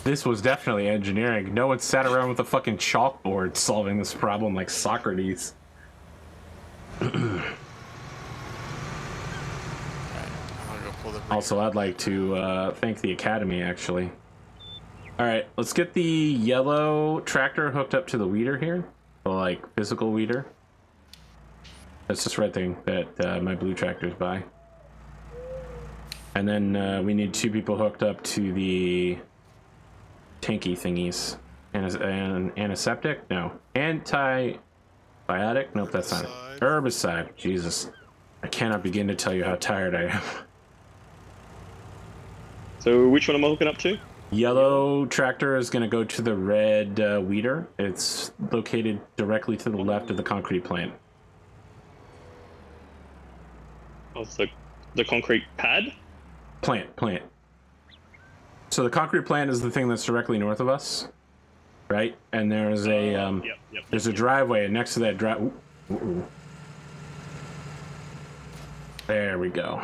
Speaker 2: This was definitely engineering. No one sat around with a fucking chalkboard solving this problem like Socrates. Also, I'd like to thank the Academy, actually. Alright, let's get the yellow tractor hooked up to the weeder here. The, like, physical weeder. That's this red thing that my blue tractor's by. And then we need 2 people hooked up to the tanky thingies. Antiseptic? No. Antibiotic? Nope, that's not it. Herbicide. Jesus. I cannot begin to tell you how tired I am.
Speaker 3: So which one am I hooking up to?
Speaker 2: Yellow tractor is going to go to the red weeder. It's located directly to the left of the concrete plant.
Speaker 3: Oh, it's the concrete pad?
Speaker 2: Plant. So the concrete plant is the thing that's directly north of us, right? And there's a there's a driveway, and next to that drive. There we go.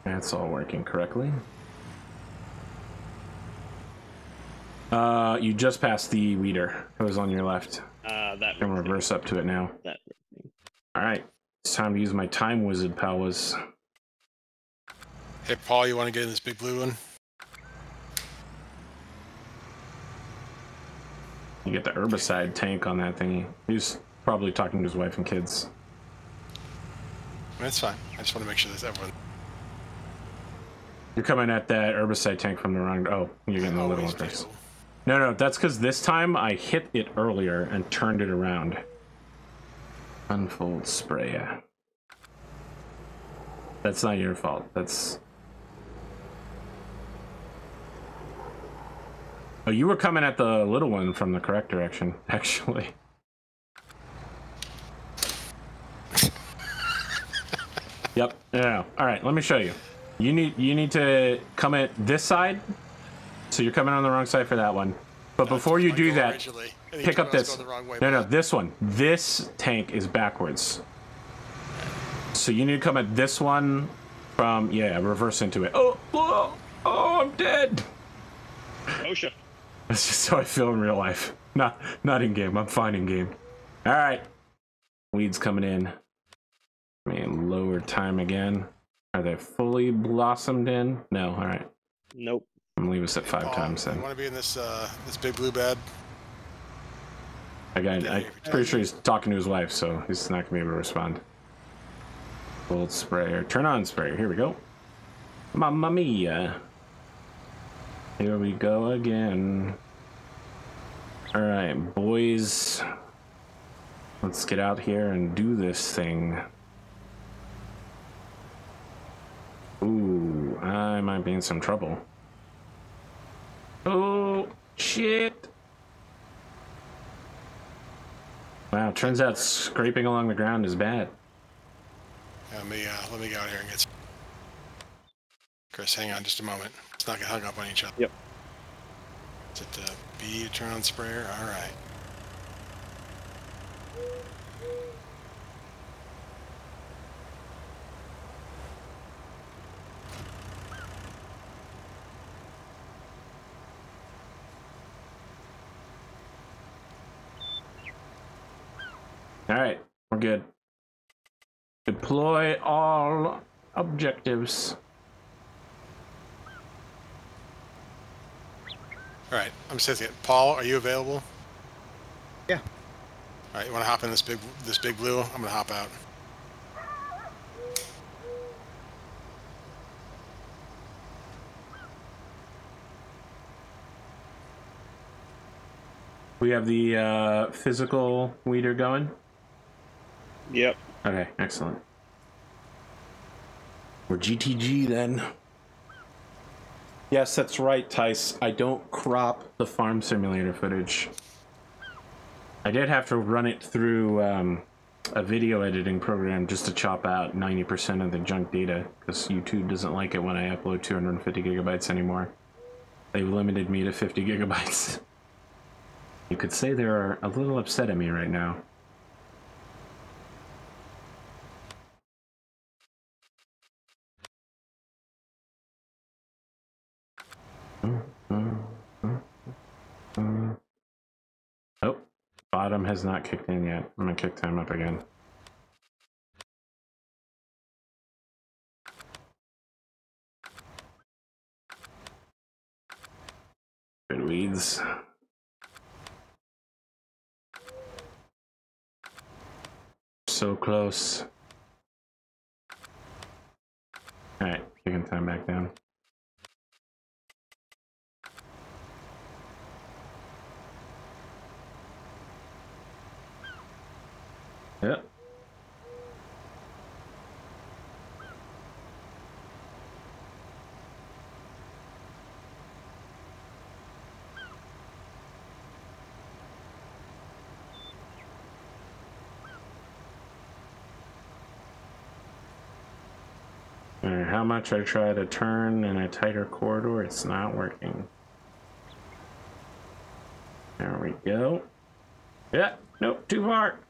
Speaker 2: That's all working correctly. You just passed the weeder. It was on your left.
Speaker 3: That.
Speaker 2: Can reverse up to it now.
Speaker 3: That.
Speaker 2: All right, it's time to use my time wizard powers.
Speaker 1: Hey, Paul, you want to get in this big blue one?
Speaker 2: You get the herbicide tank on that thingy. He's probably talking to his wife and kids.
Speaker 1: That's fine. I just want to make sure that everyone.
Speaker 2: You're coming at that herbicide tank from the wrong. Oh, you're getting the little one first. No, that's because this time I hit it earlier and turned it around. Unfold sprayer. That's not your fault. That's. Oh, you were coming at the little one from the correct direction, actually. Yep. Yeah. All right. Let me show you. You need to come at this side. So you're coming on the wrong side for that one. But before you do that, pick up this. No, this one. This tank is backwards. So you need to come at this one from, yeah, reverse into it. Oh, I'm dead.
Speaker 3: Oh, shit.
Speaker 2: That's just how I feel in real life. Not in game. I'm fine in game. All right. Weeds coming in. Man, lower time again. Are they fully blossomed in? No. All right.
Speaker 3: Nope.
Speaker 2: I'm gonna leave us at 5 times then.
Speaker 1: You want to be in this this big blue bed?
Speaker 2: Again, I'm pretty sure he's talking to his wife, so he's not gonna be able to respond. Gold sprayer. Turn on sprayer. Here we go. Mamma mia. Here we go again. All right, boys. Let's get out here and do this thing. Ooh, I might be in some trouble. Oh, shit. Wow, turns out scraping along the ground is bad.
Speaker 1: Let me go out here and get. Chris, hang on just a moment. Let's not get hung up on each other.
Speaker 3: Yep.
Speaker 1: Is it B to turn on sprayer? All right.
Speaker 2: All right, we're good. Deploy all objectives.
Speaker 1: All right, I'm just saying, Paul, are you available?
Speaker 5: Yeah.
Speaker 1: All right, you want to hop in this big blue? I'm gonna hop out.
Speaker 2: We have the physical weeder going.
Speaker 3: Yep.
Speaker 2: Okay, excellent. We're GTG then. Yes, that's right, Tice. I don't crop the farm simulator footage. I did have to run it through a video editing program just to chop out 90% of the junk data, because YouTube doesn't like it when I upload 250 gigabytes anymore. They've limited me to 50 gigabytes. You could say they're a little upset at me right now. Oh, bottom has not kicked in yet. I'm gonna kick time up again. Good weeds. So close. Alright, kicking time back down. Yep. matter how much I try to turn in a tighter corridor, it's not working. There we go. Yeah, nope, too far.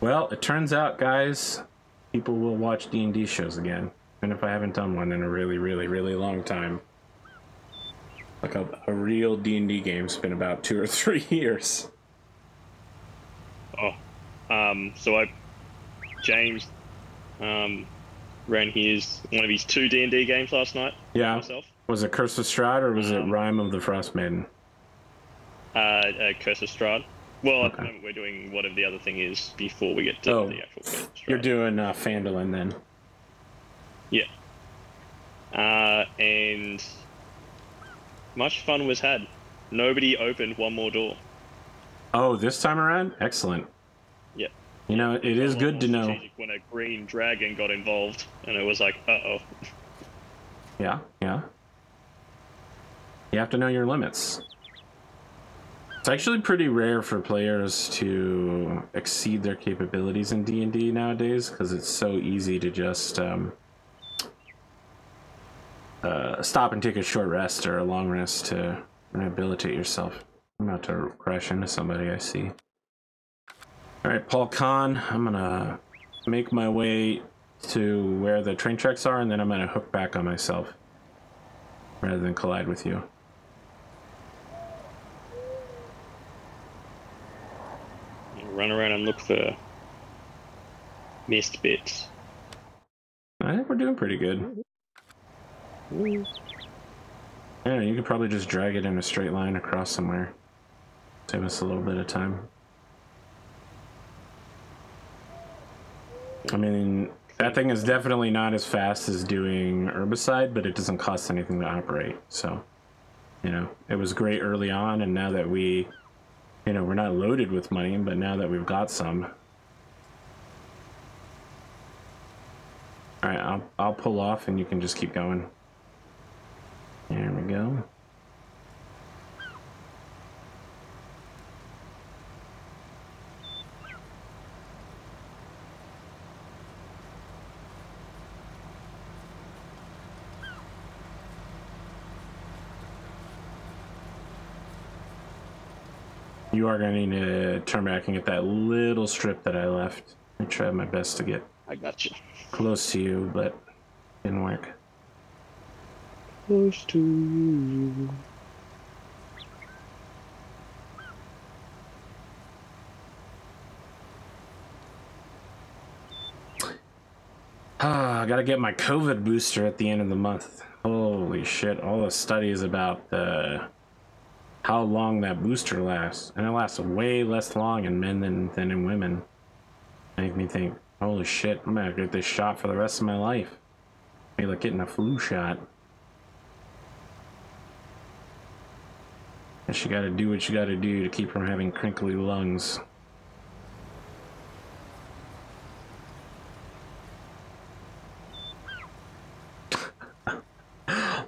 Speaker 2: Well, it turns out, guys, people will watch D&D shows again, even if I haven't done one in a really, really, really long time. Like a real D&D game's been about 2 or 3 years.
Speaker 3: Oh, so James, ran one of his 2 D&D games last night.
Speaker 2: Yeah.
Speaker 3: Myself.
Speaker 2: Was it Curse of Strahd or was it Rime of the Frost Maiden?
Speaker 3: Curse of Strahd. Well,
Speaker 2: Okay.
Speaker 3: at the moment we're doing whatever the other thing is before we get to the actual Curse of Strahd.
Speaker 2: You're doing Phandalin then.
Speaker 3: Yeah. And much fun was had. Nobody opened one more door.
Speaker 2: Oh, this time around? Excellent.
Speaker 3: Yeah.
Speaker 2: You know, it is good to know.
Speaker 3: When a green dragon got involved, and it was like, uh-oh.
Speaker 2: Yeah, yeah. You have to know your limits. It's actually pretty rare for players to exceed their capabilities in D&D nowadays, because it's so easy to just stop and take a short rest or a long rest to rehabilitate yourself. I'm about to crash into somebody I see. Alright, Paul Kahn, I'm gonna make my way to where the train tracks are, and then I'm gonna hook back on myself rather than collide with you.
Speaker 3: Run around and look for missed bits.
Speaker 2: I think we're doing pretty good. Yeah, you could probably just drag it in a straight line across somewhere. Save us a little bit of time. I mean, that thing is definitely not as fast as doing herbicide, but it doesn't cost anything to operate. So, you know, it was great early on, and now that we, you know, we're not loaded with money, but now that we've got some. All right, I'll pull off and you can just keep going. There we go. You are going to need to turn back and get that little strip that I left. I tried my best to get
Speaker 3: I got you.
Speaker 2: close to you, but didn't work.
Speaker 3: Close to you.
Speaker 2: I gotta get my COVID booster at the end of the month. Holy shit, all the studies about how long that booster lasts. And it lasts way less long in men than in women. Make me think, holy shit, I'm gonna get this shot for the rest of my life. Maybe like getting a flu shot. Guess you gotta do what you gotta do to keep from having crinkly lungs.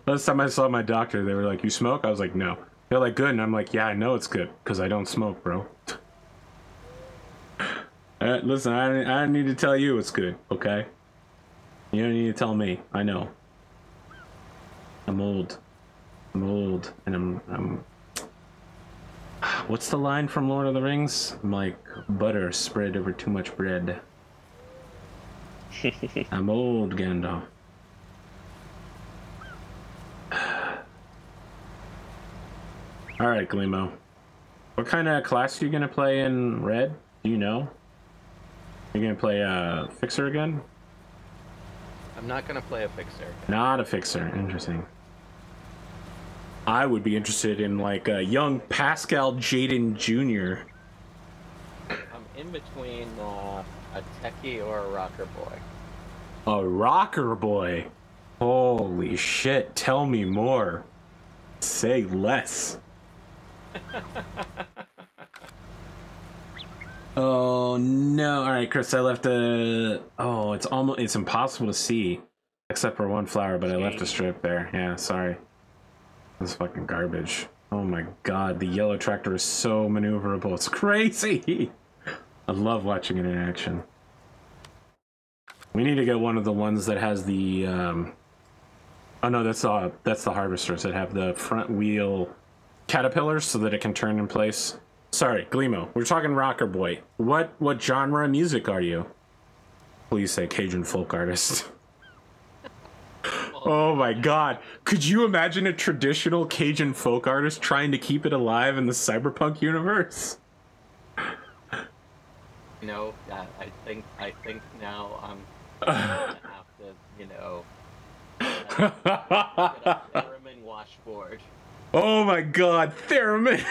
Speaker 2: Last time I saw my doctor, they were like, "You smoke?" I was like, "No." They're like, "Good," and I'm like, "Yeah, I know it's good because I don't smoke, bro." Listen, I don't need to tell you it's good, okay? You don't need to tell me. I know. I'm old. I'm old, and I'm. What's the line from Lord of the Rings? I'm like butter spread over too much bread. I'm old, Gandalf. All right, Glimo. What kind of class are you gonna play in Red? Do you know? You're gonna play Fixer again?
Speaker 4: I'm not gonna play a Fixer.
Speaker 2: Not a Fixer. Interesting. I would be interested in like a young Pascal Jaden Jr.
Speaker 4: I'm in between a techie or a rocker boy.
Speaker 2: A rocker boy. Holy shit! Tell me more. Say less. Oh no! All right, Chris. I left a. Oh, it's impossible to see, except for one flower. But I left a strip there. Yeah, sorry. That's fucking garbage. Oh my god, the yellow tractor is so maneuverable. It's crazy. I love watching it in action. We need to get one of the ones that has the oh no, that's the harvesters that have the front wheel caterpillars so that it can turn in place. Sorry, Glimo, we're talking rocker boy. What genre of music are you? Please say Cajun folk artist. Oh my god. Could you imagine a traditional Cajun folk artist trying to keep it alive in the cyberpunk universe?
Speaker 4: You know, I think now I'm gonna have to, you know, get a theremin washboard.
Speaker 2: Oh my god, theremin!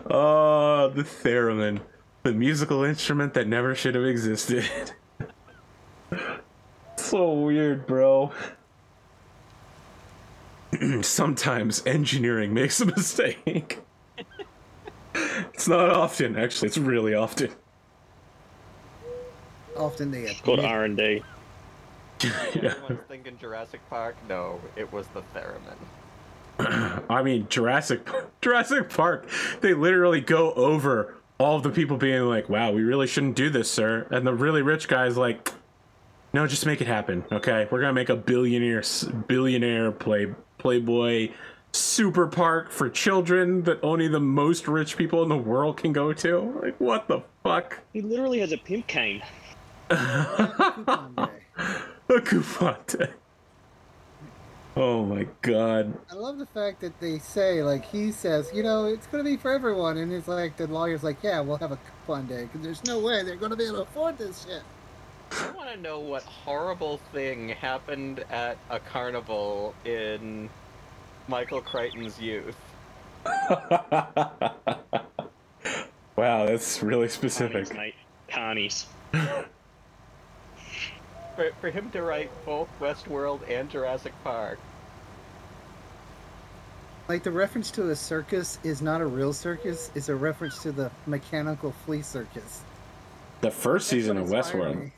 Speaker 2: Oh, the theremin. The musical instrument that never should have existed. So weird, bro. Sometimes engineering makes a mistake. It's not often, actually. It's really often.
Speaker 5: Often they
Speaker 3: It's called R&D.
Speaker 2: Yeah.
Speaker 4: Everyone's thinking Jurassic Park. No, it was the theremin.
Speaker 2: I mean, Jurassic Park, they literally go over all of the people being like, wow, we really shouldn't do this, sir. And the really rich guy's like, no, just make it happen, okay? We're gonna make a billionaire playboy super park for children that only the most rich people in the world can go to. Like, what the fuck?
Speaker 3: He literally has a pimp cane.
Speaker 5: coupon day.
Speaker 2: A coupon day. Oh my god.
Speaker 5: I love the fact that they say, like, he says, you know, it's going to be for everyone. And it's like, the lawyer's like, yeah, we'll have a coupon day. Because there's no way they're going to be able to afford this shit.
Speaker 4: I want to know what horrible thing happened at a carnival in Michael Crichton's youth.
Speaker 2: Wow, that's really specific.
Speaker 3: Carnies, mate. Carnies.
Speaker 4: For him to write both Westworld and Jurassic Park.
Speaker 5: Like, the reference to a circus is not a real circus. It's a reference to the mechanical flea circus.
Speaker 2: The first season of
Speaker 5: That's what inspired
Speaker 2: Westworld.
Speaker 5: me.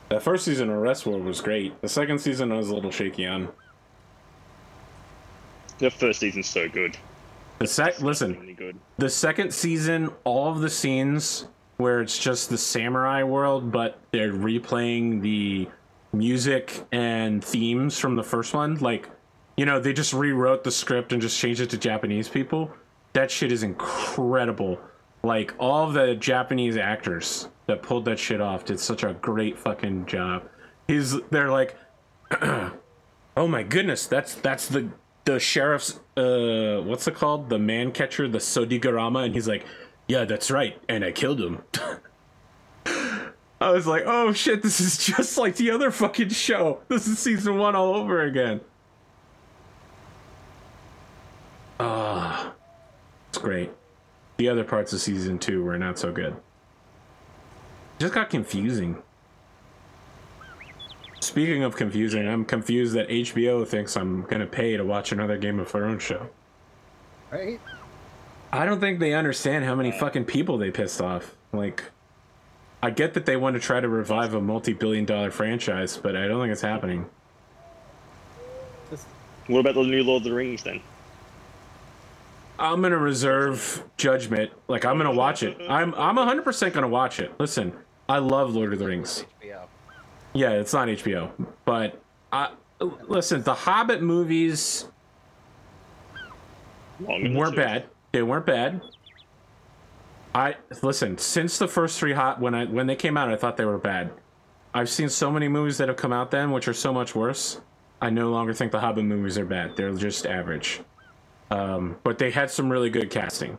Speaker 2: The first season of Westworld was great. The second season I was a little shaky on.
Speaker 3: The first season's so good.
Speaker 2: Listen,
Speaker 3: Really good.
Speaker 2: the second season, all of the scenes where it's just the samurai world, but they're replaying the music and themes from the first one, like, you know, they just rewrote the script and just changed it to Japanese people. That shit is incredible. Like, all of the Japanese actors that pulled that shit off did such a great fucking job. They're like, oh my goodness, that's the sheriff's, what's it called? The man catcher, the Sodigarama, and he's like, yeah, that's right, and I killed him. I was like, oh shit, this is just like the other fucking show. This is season 1 all over again. It's great. The other parts of season 2 were not so good. Just got confusing. Speaking of confusing, I'm confused that HBO thinks I'm gonna pay to watch another Game of Thrones show.
Speaker 5: Right?
Speaker 2: I don't think they understand how many fucking people they pissed off. Like, I get that they want to try to revive a multi-billion-dollar franchise, but I don't think it's happening.
Speaker 5: Just,
Speaker 3: What about the new Lord of the Rings then?
Speaker 2: I'm gonna reserve judgment. Like, I'm gonna watch it. I'm 100% gonna watch it. Listen, I love Lord of the Rings.
Speaker 4: HBO.
Speaker 2: Yeah, it's not HBO, but listen, the Hobbit movies
Speaker 3: Long in the
Speaker 2: weren't
Speaker 3: tooth.
Speaker 2: bad. They weren't bad. Listen, since the first 3 when they came out, I thought they were bad. I've seen so many movies that have come out then, which are so much worse. I no longer think the Hobbit movies are bad. They're just average. But they had some really good casting.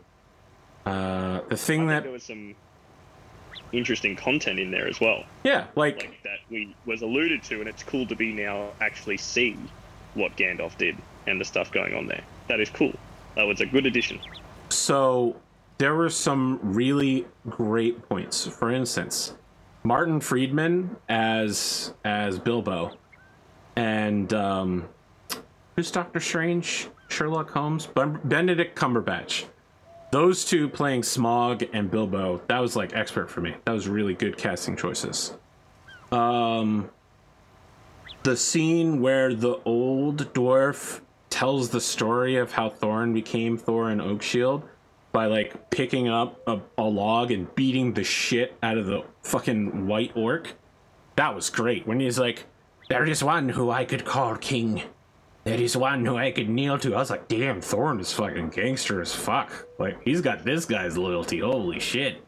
Speaker 2: The thing
Speaker 3: I
Speaker 2: that
Speaker 3: think there was some interesting content in there as well.
Speaker 2: yeah,
Speaker 3: Like that was alluded to, and it's cool to be now actually see what Gandalf did and the stuff going on there. That is cool. That was a good addition.
Speaker 2: so there were some really great points. For instance, Martin Friedman as Bilbo, and who's Doctor Strange? Sherlock Holmes? Benedict Cumberbatch. Those two playing Smaug and Bilbo, that was like expert for me. That was really good casting choices. The scene where the old dwarf tells the story of how Thorin became Thor and Oakshield, by like picking up a log and beating the shit out of the fucking white orc. That was great. When he's like, there is one who I could call king. There is one who I could kneel to. I was like, damn, Thorn is fucking gangster as fuck. Like, he's got this guy's loyalty. Holy shit.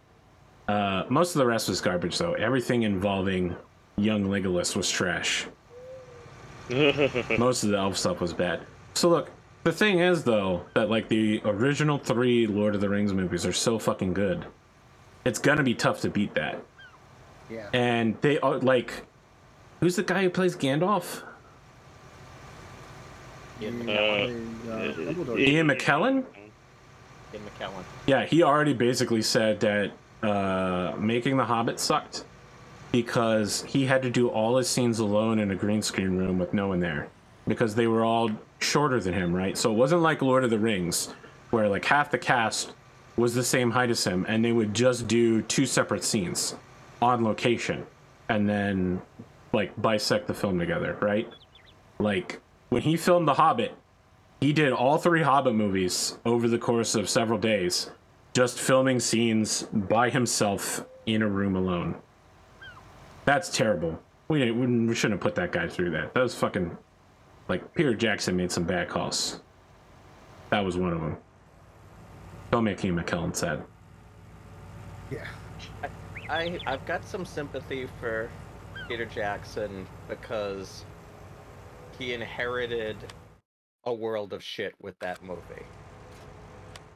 Speaker 2: Most of the rest was garbage, though. Everything involving young Legolas was trash. Most of the elf stuff was bad. So look, the thing is, though, that like the original 3 Lord of the Rings movies are so fucking good. It's gonna be tough to beat that.
Speaker 5: Yeah.
Speaker 2: And they are like, who's the guy who plays Gandalf?
Speaker 4: Ian
Speaker 5: Dumbledore.
Speaker 2: Ian McKellen?
Speaker 4: Ian McKellen.
Speaker 2: Yeah, he already basically said that making The Hobbit sucked because he had to do all his scenes alone in a green screen room with no one there because they were all shorter than him, right? So it wasn't like Lord of the Rings where like half the cast was the same height as him and they would just do 2 separate scenes on location and then like bisect the film together, right? Like when he filmed The Hobbit, he did all 3 Hobbit movies over the course of several days, just filming scenes by himself in a room alone. That's terrible. We shouldn't have put that guy through that. That was fucking... Like, Peter Jackson made some bad calls. That was one of them. Don't make Ian McKellen sad.
Speaker 5: Yeah.
Speaker 4: I've got some sympathy for Peter Jackson because he inherited a world of shit with that movie.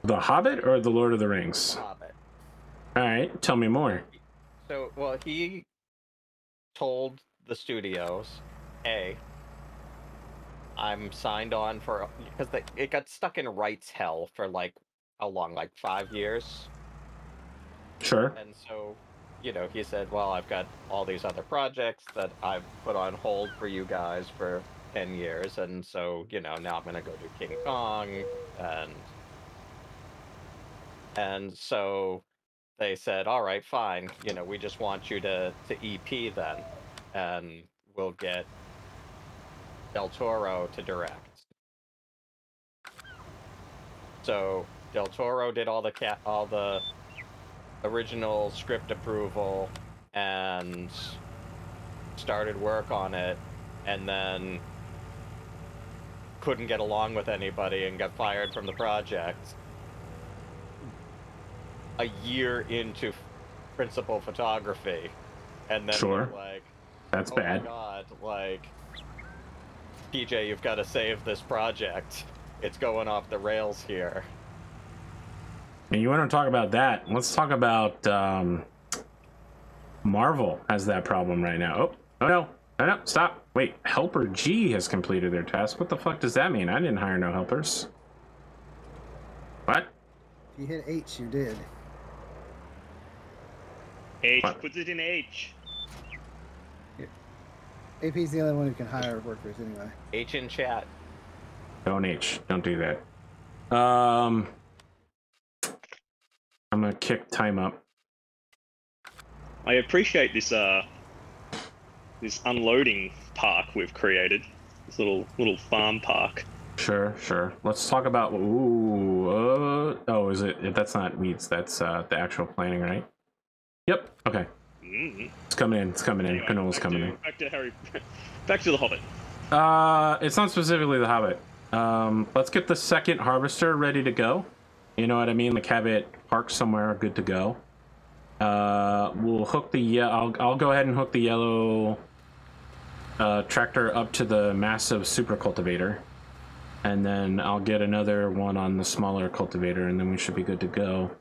Speaker 2: The Hobbit or The Lord of the Rings?
Speaker 4: Hobbit.
Speaker 2: Alright, tell me more.
Speaker 4: So, well, he told the studios, hey, I'm signed on for, because it got stuck in rights hell for like, how long, like 5 years?
Speaker 2: Sure.
Speaker 4: And so, you know, he said, well, I've got all these other projects that I've put on hold for you guys for 10 years, and so, you know, now I'm gonna go do King Kong, and so they said, all right, fine, you know, we just want you to EP then, and we'll get Del Toro to direct. So Del Toro did all the original script approval and started work on it, and then couldn't get along with anybody and got fired from the project a year into principal photography, and then
Speaker 2: Sure.
Speaker 4: like,
Speaker 2: That's
Speaker 4: oh
Speaker 2: bad.
Speaker 4: my god, like, PJ, you've got to save this project. It's going off the rails here.
Speaker 2: And you want to talk about that? Let's talk about Marvel has that problem right now. Oh no, stop. Wait, Helper G has completed their task. What the fuck does that mean? I didn't hire no helpers. What?
Speaker 5: If you hit H, you did.
Speaker 3: H,
Speaker 2: What?
Speaker 3: puts it in H.
Speaker 5: AP's the only one who can hire workers anyway.
Speaker 4: H in chat.
Speaker 2: Don't H. Don't do that. I'm gonna kick time up.
Speaker 3: I appreciate this this unloading park we've created. This little farm park.
Speaker 2: Sure. Let's talk about. Ooh. Oh, is it? That's not weeds. That's the actual planning, right? Yep. Okay.
Speaker 3: Mm.
Speaker 2: It's coming in.
Speaker 3: Anyway,
Speaker 2: Canola's coming in.
Speaker 3: Back to Harry. Back to the Hobbit.
Speaker 2: It's not specifically the Hobbit. Let's get the second harvester ready to go. You know what I mean? Like have it parked somewhere good to go. We'll hook the I'll go ahead and hook the yellow tractor up to the massive super cultivator, and then I'll get another one on the smaller cultivator, and then we should be good to go.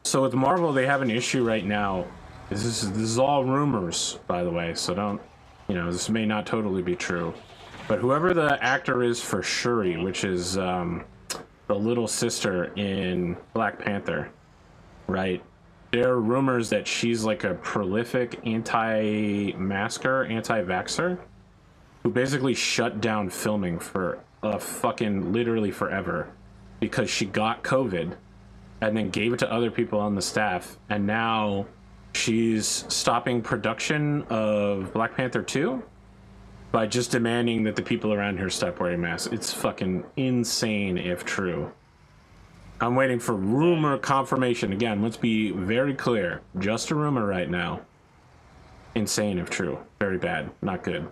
Speaker 2: So with Marvel, they have an issue right now. This is all rumors, by the way, so don't, you know, this may not totally be true. But whoever the actor is for Shuri, which is the little sister in Black Panther, right? There are rumors that she's like a prolific anti-masker, anti-vaxxer, who basically shut down filming for fucking literally forever because she got COVID and then gave it to other people on the staff, and now she's stopping production of Black Panther 2 by just demanding that the people around her stop wearing masks. It's fucking insane if true. I'm waiting for rumor confirmation. Again, let's be very clear. Just a rumor right now. Insane if true. Very bad. Not good.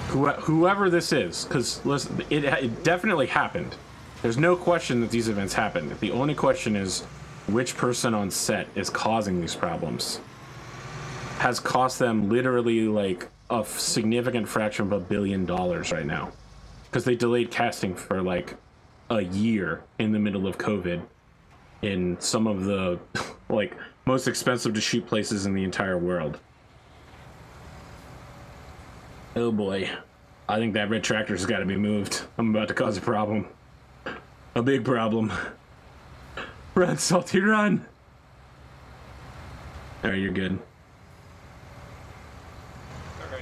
Speaker 2: Whoever this is, because listen, it definitely happened. There's no question that these events happened. The only question is which person on set is causing these problems. Has cost them literally like a significant fraction of $1 billion right now, because they delayed casting for like a year in the middle of COVID in some of the like most expensive to shoot places in the entire world. Oh boy, I think that red tractor's got to be moved. I'm about to cause a problem, a big problem. Run, Salty, run! All right, you're good.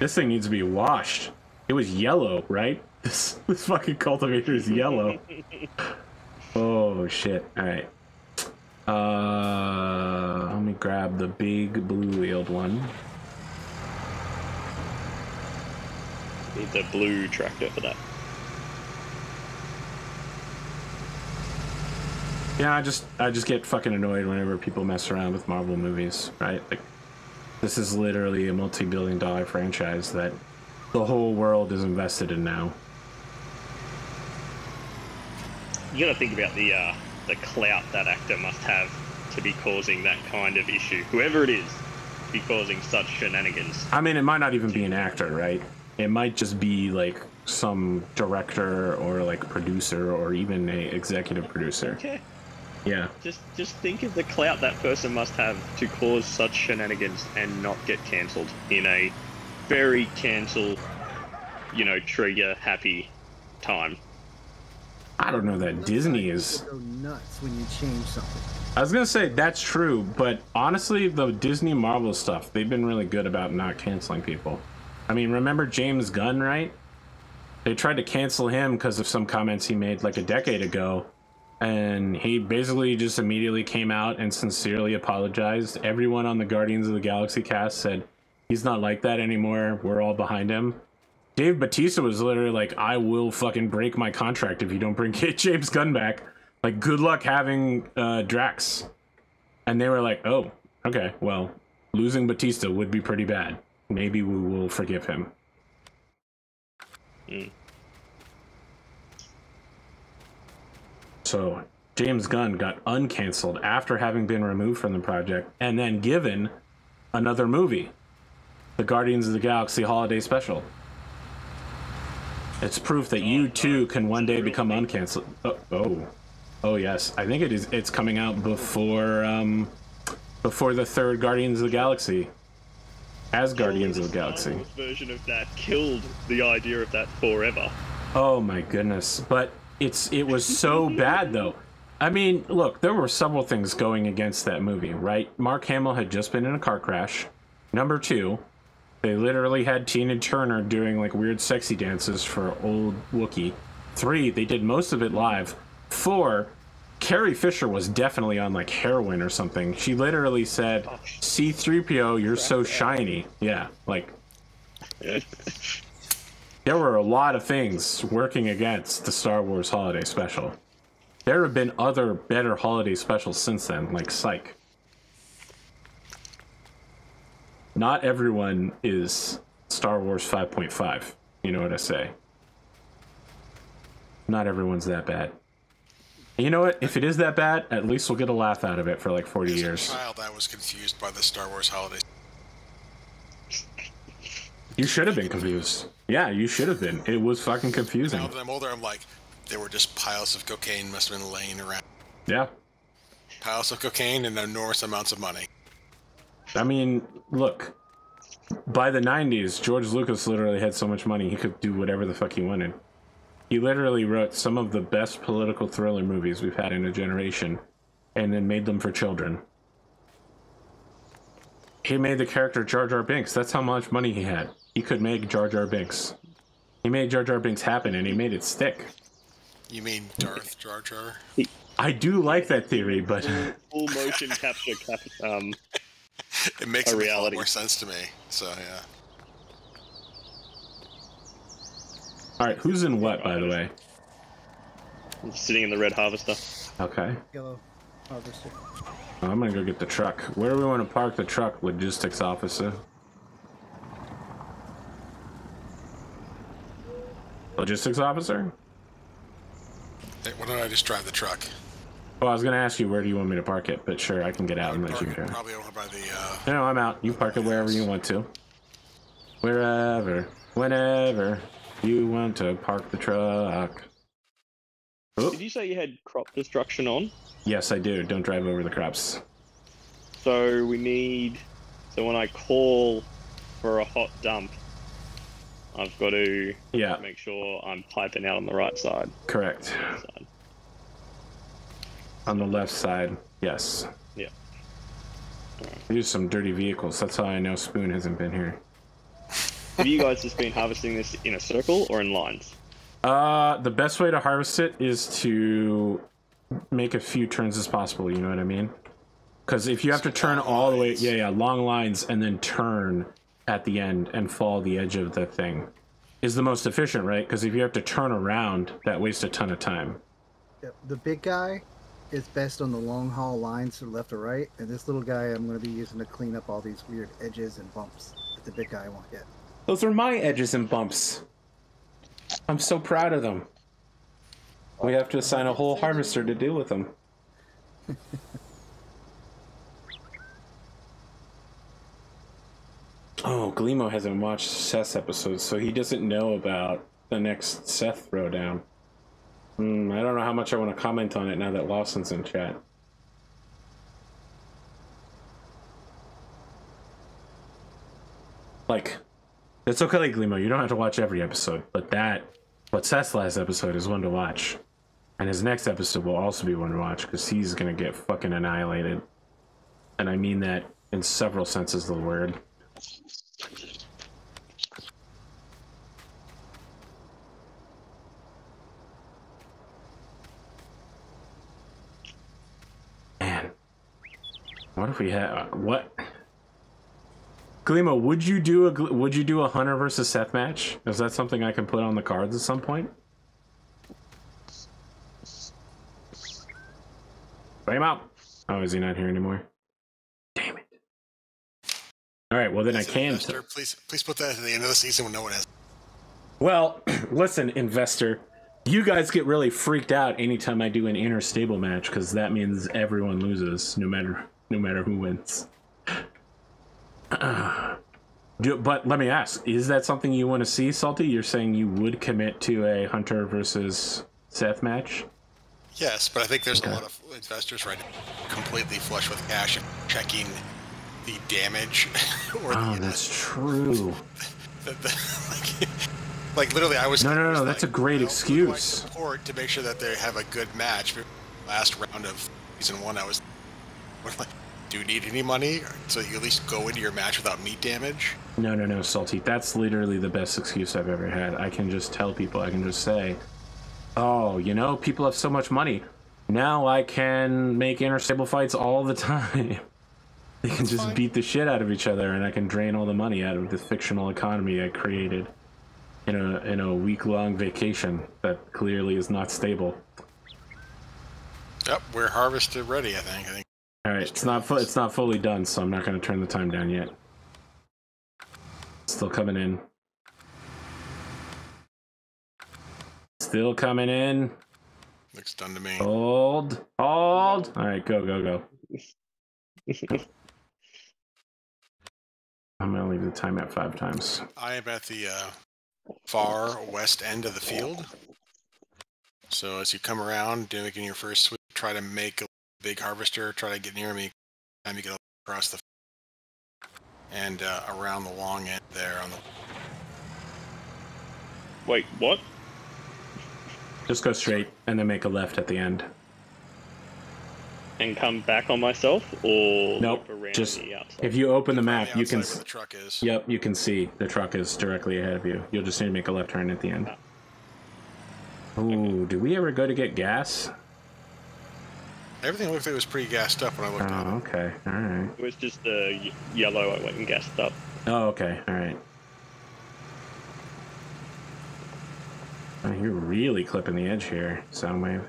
Speaker 2: This thing needs to be washed. It was yellow, right? This fucking cultivator is yellow. Oh shit! All right. Let me grab the big blue-wheeled one.
Speaker 3: Need the blue tractor for that.
Speaker 2: Yeah, I just get fucking annoyed whenever people mess around with Marvel movies, right? Like, this is literally a multi-billion-dollar franchise that the whole world is invested in now.
Speaker 3: You gotta think about the clout that actor must have to be causing that kind of issue. Whoever it is, be causing such shenanigans.
Speaker 2: I mean, it might not even be an actor, right? It might just be like some director or like producer or even a executive producer.
Speaker 3: Okay.
Speaker 2: Yeah.
Speaker 3: Just think of the clout that person must have to cause such shenanigans and not get cancelled in a very cancel, trigger happy time.
Speaker 2: I don't know that Disney is.
Speaker 5: Go nuts when you change something.
Speaker 2: I was gonna say that's true, but honestly, the Disney Marvel stuff, they've been really good about not canceling people. I mean, remember James Gunn, right? They tried to cancel him because of some comments he made like a decade ago, and he basically just immediately came out and sincerely apologized. Everyone on the Guardians of the Galaxy cast said he's not like that anymore. We're all behind him. Dave Bautista was literally like, I will fucking break my contract if you don't bring James Gunn back. Like, good luck having Drax. And they were like, oh, okay, well, losing Bautista would be pretty bad. Maybe we will forgive him. So James Gunn got uncanceled after having been removed from the project and then given another movie, the Guardians of the Galaxy Holiday Special. It's proof that you too can one day become uncanceled. Oh yes, I think it's coming out before the third Guardians of the Galaxy. As Guardians of the Galaxy.
Speaker 3: Star Wars version of that killed the idea of that forever.
Speaker 2: Oh my goodness, but it was so bad though. I mean, look, there were several things going against that movie, right? Mark Hamill had just been in a car crash. Number two, they literally had Tina Turner doing like weird sexy dances for old Wookiee. 3, they did most of it live. 4, Carrie Fisher was definitely on like heroin or something. She literally said, C-3PO, you're so shiny. Yeah, like there were a lot of things working against the Star Wars Holiday Special. There have been other better holiday specials since then, like Psych. Not everyone is Star Wars 5.5. You know what I say? Not everyone's that bad. And you know what? If it is that bad, at least we'll get a laugh out of it for like 40 years.
Speaker 1: As a child, I was confused by the Star Wars holidays.
Speaker 2: You should have been confused. Yeah, you should have been. It was fucking confusing.
Speaker 1: Now that I'm older, I'm like, there were just piles of cocaine must have been laying around.
Speaker 2: Yeah.
Speaker 1: Piles of cocaine and enormous amounts of money.
Speaker 2: I mean, look. By the 90s, George Lucas literally had so much money he could do whatever the fuck he wanted. He literally wrote some of the best political thriller movies we've had in a generation, and then made them for children. He made the character Jar Jar Binks. That's how much money he had. He could make Jar Jar Binks. He made Jar Jar Binks happen, and he made it stick.
Speaker 1: You mean Darth Jar Jar?
Speaker 2: I do like that theory, but
Speaker 3: Full motion capture
Speaker 1: it makes
Speaker 3: a
Speaker 1: a lot more sense to me. So yeah.
Speaker 3: reality.
Speaker 1: So, yeah.
Speaker 2: All right, who's in what, by the way?
Speaker 3: I'm just sitting in the red harvester.
Speaker 2: Okay.
Speaker 5: Yellow harvester.
Speaker 2: I'm gonna go get the truck. Where do we want to park the truck, logistics officer? Logistics officer?
Speaker 1: Hey, why don't I just drive the truck?
Speaker 2: Well, I was gonna ask you where do you want me to park it, but sure, I can get out and let you go.
Speaker 1: Probably over by the.
Speaker 2: No, I'm out. You park it wherever you want to. Wherever, whenever you want to park the truck. Oh.
Speaker 3: Did you say you had crop destruction on?
Speaker 2: Yes, I do. Don't drive over the crops.
Speaker 3: So we need. So when I call for a hot dump, I've got to make sure I'm piping out on the right side.
Speaker 2: Correct. On the left side, yes.
Speaker 3: Yeah.
Speaker 2: Use some dirty vehicles. That's how I know Spoon hasn't been here.
Speaker 3: Have you guys just been harvesting this in a circle or in lines?
Speaker 2: The best way to harvest it is to make a few turns as possible, you know what I mean? Because if you have to turn all the way, long lines and then turn at the end and follow the edge of the thing is the most efficient, right? Because if you have to turn around, that wastes a ton of time.
Speaker 5: Yep. The big guy is best on the long haul lines to left or right, and this little guy I'm going to be using to clean up all these weird edges and bumps that the big guy won't get.
Speaker 2: Those are my edges and bumps. I'm so proud of them. We have to assign a whole harvester to deal with them. Oh, Glimo hasn't watched Seth's episodes, so he doesn't know about the next Seth throwdown. I don't know how much I want to comment on it now that Lawson's in chat. Like, it's okay, Glimo, you don't have to watch every episode, but Seth's last episode is one to watch. And his next episode will also be one to watch, because he's gonna get fucking annihilated. And I mean that in several senses of the word. Man, what if we had what? Glimo, would you do a Hunter versus Seth match? Is that something I can put on the cards at some point? Bring him out. Oh, is he not here anymore? Damn it. All right, well then I can.
Speaker 1: Please put that at the end of the season when no one has.
Speaker 2: Well, listen, investor. You guys get really freaked out anytime I do an inner stable match because that means everyone loses, no matter who wins. But let me ask: is that something you want to see, Salty? You're saying you would commit to a Hunter versus Seth match?
Speaker 1: Yes, but I think there's a lot of investors right now completely flush with cash and checking the damage. Or
Speaker 2: that's true.
Speaker 1: Like literally, I was.
Speaker 2: No, that's a great excuse.
Speaker 1: Support to make sure that they have a good match. Last round of season 1, I was like, do you need any money so you at least go into your match without meat damage?
Speaker 2: No, Salty. That's literally the best excuse I've ever had. I can just tell people. I can just say, oh, people have so much money. Now I can make interstable fights all the time. They can just beat the shit out of each other, and I can drain all the money out of the fictional economy I created in a week-long vacation that clearly is not stable.
Speaker 1: Yep, we're harvested ready. I think.
Speaker 2: All right, it's not fully done, so I'm not going to turn the time down yet. Still coming in. Still coming in.
Speaker 1: Looks done to me.
Speaker 2: Hold. All right, go. I'm gonna leave the time at 5 times.
Speaker 1: I am at the far west end of the field. So as you come around, making your first sweep, try to make a big harvester. Try to get near me. Time you get across the and around the long end there on the.
Speaker 3: Wait, what?
Speaker 2: Just go straight and then make a left at the end.
Speaker 3: And come back on myself, or
Speaker 2: nope.
Speaker 3: Around
Speaker 2: just
Speaker 3: the outside?
Speaker 2: If you open the map, you can.
Speaker 1: Where the truck is.
Speaker 2: Yep, you can see the truck is directly ahead of you. You'll just need to make a left turn at the end. Ooh, did we ever go to get gas?
Speaker 1: Everything looked like it was pretty gassed up when I looked at it.
Speaker 2: Oh, okay, all right.
Speaker 3: It was just the yellow I went and gassed up.
Speaker 2: Oh, okay, all right. Oh, you're really clipping the edge here, Soundwave.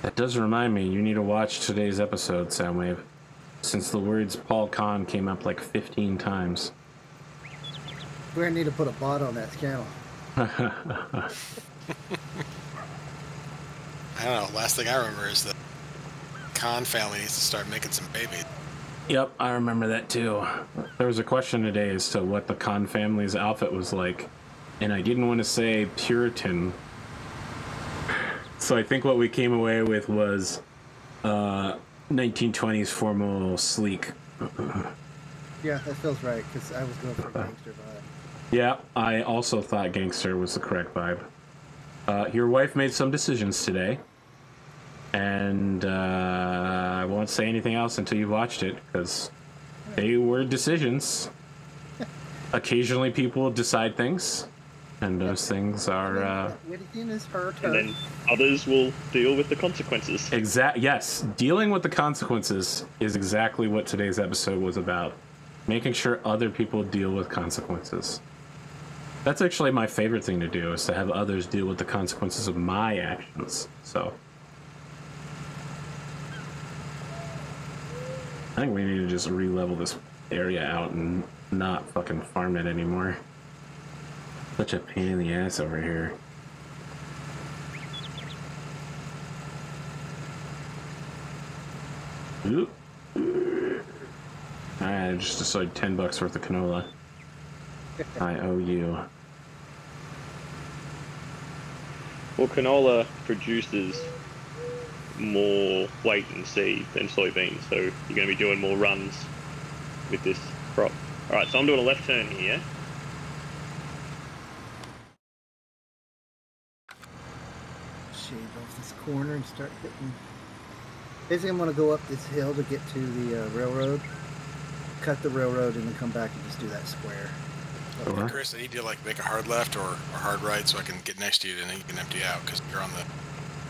Speaker 2: That does remind me, you need to watch today's episode, Soundwave. Since the words Paul Kahn came up like 15 times.
Speaker 5: We're gonna need to put a bot on that channel.
Speaker 1: I don't know. Last thing I remember is the Khan family needs to start making some babies.
Speaker 2: Yep, I remember that too. There was a question today as to what the Khan family's outfit was like, and I didn't want to say Puritan. So I think what we came away with was 1920s formal sleek.
Speaker 5: Yeah, that feels right, because I was going for gangster vibe.
Speaker 2: Yeah, I also thought gangster was the correct vibe. Your wife made some decisions today, and I won't say anything else until you've watched it, because they were decisions. Occasionally people decide things, and those things are...
Speaker 5: Everything is her
Speaker 3: And
Speaker 5: turn.
Speaker 3: then others will deal with the consequences.
Speaker 2: Yes, dealing with the consequences is exactly what today's episode was about. Making sure other people deal with consequences. That's actually my favorite thing to do, is to have others deal with the consequences of my actions. So I think we need to just re-level this area out and not fucking farm it anymore. Such a pain in the ass over here. Oop. Alright, I just decided $10 worth of canola. I owe you.
Speaker 3: Well, canola produces more weight in seed than soybeans, so you're going to be doing more runs with this crop. Alright, so I'm doing a left turn here.
Speaker 5: Shave off this corner and start hitting. Basically, I'm going to go up this hill to get to the railroad, cut the railroad, and then come back and just do that square.
Speaker 2: Sure.
Speaker 1: Chris, I need you to like make a hard left or a hard right so I can get next to you and then you can empty out because you're on the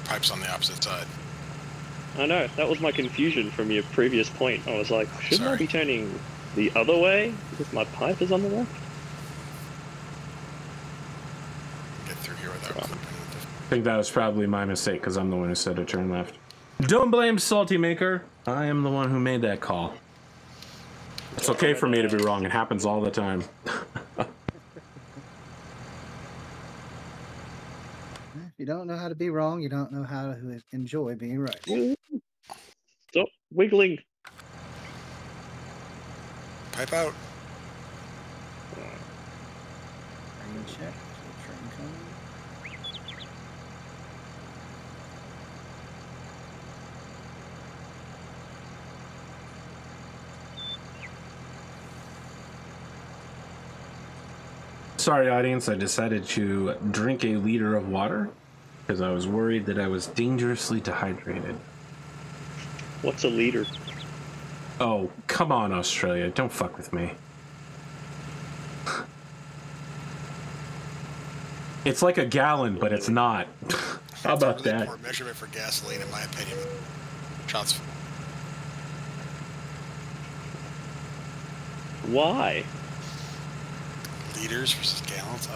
Speaker 1: pipes on the opposite side.
Speaker 3: I know, that was my confusion from your previous point. I was like, shouldn't I
Speaker 1: Sorry.
Speaker 3: be turning the other way because my pipe is on the left?
Speaker 1: Get through here without clipping.
Speaker 2: I think that was probably my mistake, because I'm the one who said to turn left. Don't blame Salty Maker. I am the one who made that call. It's okay for me to be wrong. It happens all the time.
Speaker 5: If you don't know how to be wrong, you don't know how to enjoy being right.
Speaker 3: Stop wiggling.
Speaker 1: Pipe out.
Speaker 5: Train check. Train coming.
Speaker 2: Sorry, audience. I decided to drink a liter of water because I was worried that I was dangerously dehydrated.
Speaker 3: What's a liter?
Speaker 2: Oh, come on, Australia. Don't fuck with me. It's like a gallon, but it's not. How about
Speaker 1: It's a really
Speaker 2: that?
Speaker 1: poor measurement for gasoline, in my opinion. Shots.
Speaker 3: Why?
Speaker 1: Liters versus gallons.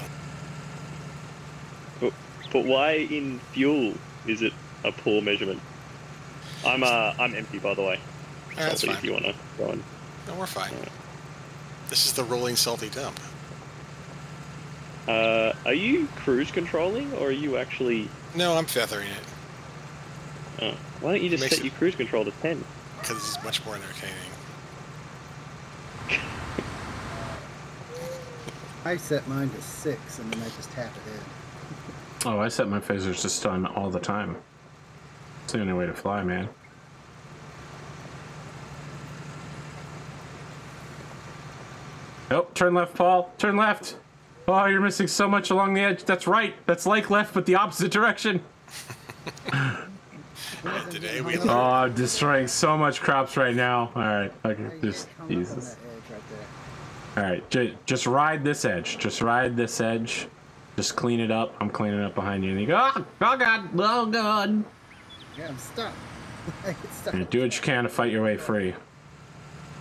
Speaker 3: But why in fuel is it a poor measurement? I'm empty, by the way.
Speaker 1: That's
Speaker 3: Salty,
Speaker 1: fine.
Speaker 3: if you want to go on.
Speaker 1: No, we're fine. This is the rolling salty dump.
Speaker 3: Are you cruise controlling, or are you actually...
Speaker 1: No, I'm feathering it
Speaker 3: Oh, why don't you just
Speaker 1: Makes
Speaker 3: set
Speaker 1: it-
Speaker 3: your cruise control to 10?
Speaker 1: because it's much more entertaining.
Speaker 5: I set mine to 6, and then I just tap it in.
Speaker 2: Oh, I set my phasers to stun all the time. It's the only way to fly, man. Oh, turn left, Paul. Turn left. Oh, you're missing so much along the edge. That's right. That's like left, but the opposite direction.
Speaker 1: Today we
Speaker 2: Oh,
Speaker 1: learned.
Speaker 2: I'm destroying so much crops right now. All right, okay,
Speaker 5: Right
Speaker 2: just
Speaker 5: here, come up on
Speaker 2: Jesus.
Speaker 5: that edge right there.
Speaker 2: All right, just ride this edge. Just ride this edge. Just clean it up. I'm cleaning up behind you, and you go, oh God, oh God.
Speaker 5: Yeah, I'm stuck. I get stuck.
Speaker 2: And do what you can to fight your way free.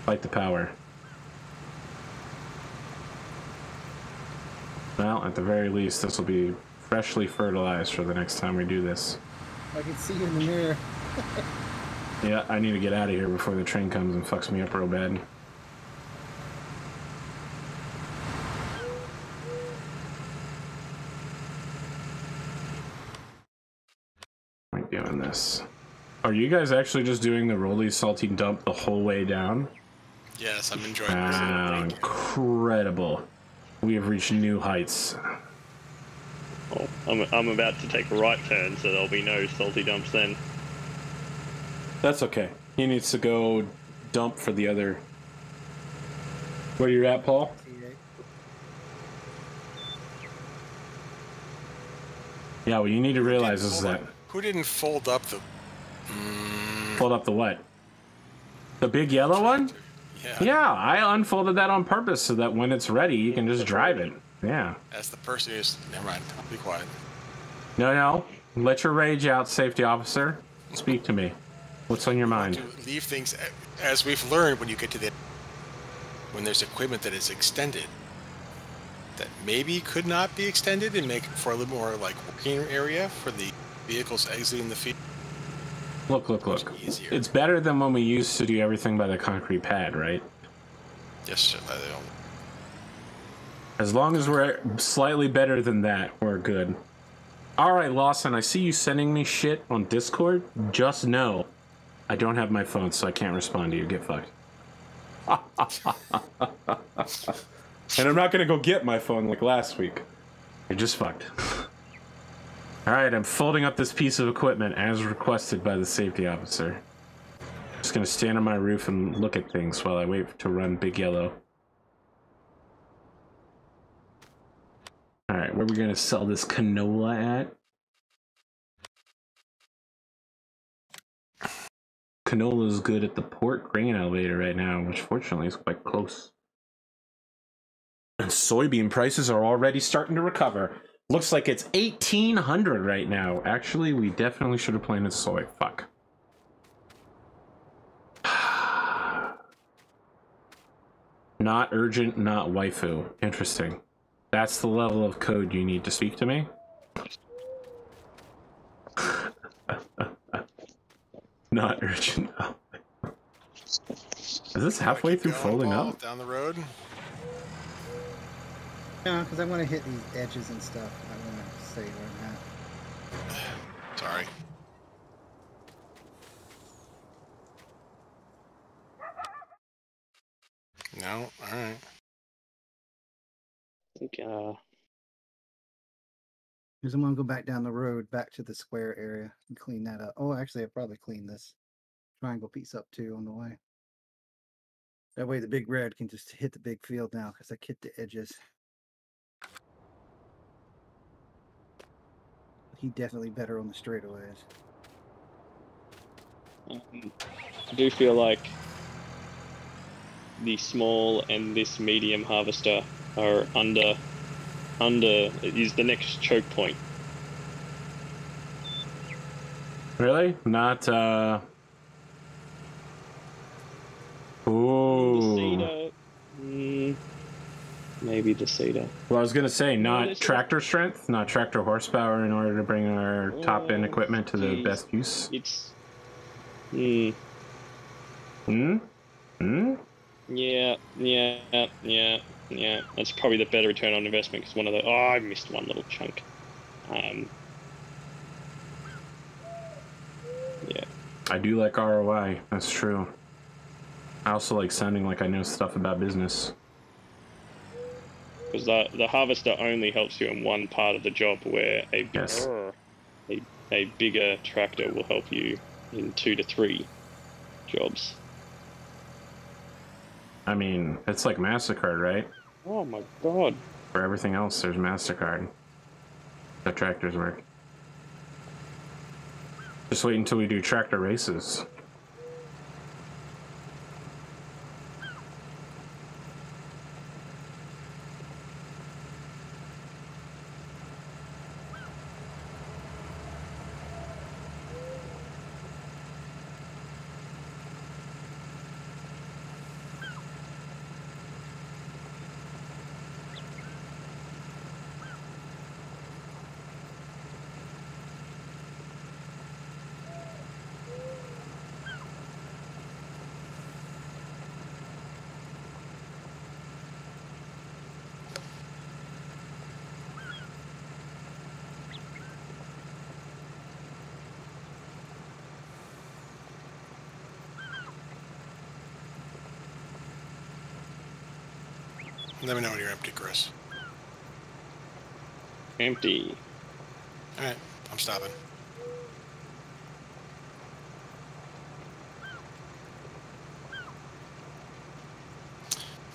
Speaker 2: Fight the power. Well, at the very least, this will be freshly fertilized for the next time we do this.
Speaker 5: I can see you in the mirror.
Speaker 2: Yeah, I need to get out of here before the train comes and fucks me up real bad. I'm doing this. Are you guys actually just doing the rolly salty dump the whole way down?
Speaker 1: Yes, I'm enjoying
Speaker 2: Wow,
Speaker 1: this.
Speaker 2: incredible. We have reached new heights.
Speaker 3: Oh, I'm about to take a right turn, so there'll be no salty dumps then.
Speaker 2: That's okay. He needs to go dump for the other. Where you at, Paul? Yeah, what you need to realize is that...
Speaker 1: Who didn't fold up the...
Speaker 2: Fold up the what? The big yellow one?
Speaker 1: Yeah.
Speaker 2: Yeah, I unfolded that on purpose so that when it's ready, you can just drive it. Yeah.
Speaker 1: That's the person who's... Never mind. I'll be quiet.
Speaker 2: No. Let your rage out, safety officer. Speak to me. What's on your mind?
Speaker 1: To leave things... As we've learned, when you get to the... When there's equipment that is extended, that maybe could not be extended and make for a little more, like, working area for the vehicles exiting the field.
Speaker 2: Look. It's better than when we used to do everything by the concrete pad, right?
Speaker 1: Yes, sir.
Speaker 2: As long as we're slightly better than that, we're good. Alright, Lawson, I see you sending me shit on Discord. Just know, I don't have my phone, so I can't respond to you. Get fucked. And I'm not gonna go get my phone like last week. You're just fucked. Alright, I'm folding up this piece of equipment as requested by the safety officer. Just gonna stand on my roof and look at things while I wait to run Big Yellow. Alright, where are we gonna sell this canola at? Canola is good at the port grain elevator right now, which fortunately is quite close. And soybean prices are already starting to recover. Looks like it's 1,800 right now. Actually, we definitely should have planted soy. Fuck. Not urgent, not waifu. Interesting. That's the level of code you need to speak to me? Not urgent. Is this halfway through folding up?
Speaker 1: Down the road.
Speaker 5: No, because I want to hit these edges and stuff. I want to say where I'm at.
Speaker 1: Sorry. No, all right.
Speaker 3: Okay.
Speaker 5: Because I'm going to go back down the road, back to the square area and clean that up. Oh, actually, I'll probably clean this triangle piece up too on the way. That way the big red can just hit the big field now because I hit the edges. He definitely better on the straightaways.
Speaker 3: I do feel like the small and this medium harvester are under is the next choke point.
Speaker 2: Really? Not Ooh.
Speaker 3: Maybe the cedar.
Speaker 2: Well, I was gonna say not tractor strength, not tractor horsepower in order to bring our top end equipment to the best use.
Speaker 3: It's Yeah. That's probably the better return on investment because one of the I missed one little chunk. Yeah.
Speaker 2: I do like ROI. That's true. I also like sounding like I know stuff about business.
Speaker 3: Because the harvester only helps you in one part of the job, where a bigger tractor will help you in 2 to 3 jobs.
Speaker 2: I mean, it's like MasterCard, right?
Speaker 3: Oh my god.
Speaker 2: For everything else, there's MasterCard. How tractors work. Just wait until we do tractor races.
Speaker 1: Let me know when you're empty, Chris.
Speaker 3: Empty.
Speaker 1: All right, I'm stopping.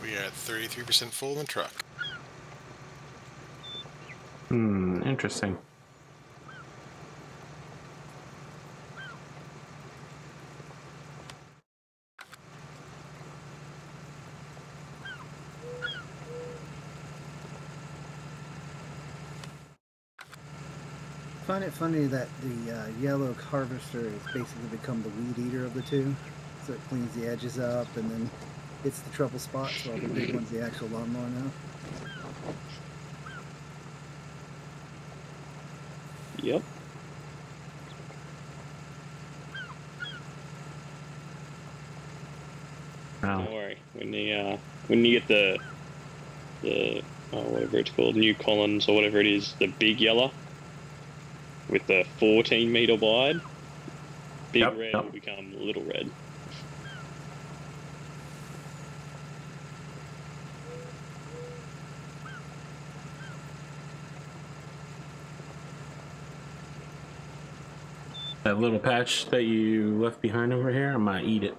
Speaker 1: We are at 33% full in the truck.
Speaker 2: Interesting.
Speaker 5: I find it funny that the yellow harvester has basically become the weed eater of the two. So it cleans the edges up and then hits the trouble spots while the big one's the actual lawnmower now.
Speaker 3: Yep. Don't worry. When you get the whatever it's called, New Collins or whatever it is, the big yellow with the 14-meter wide, big red will become little red.
Speaker 2: That little patch that you left behind over here, I'm gonna eat it.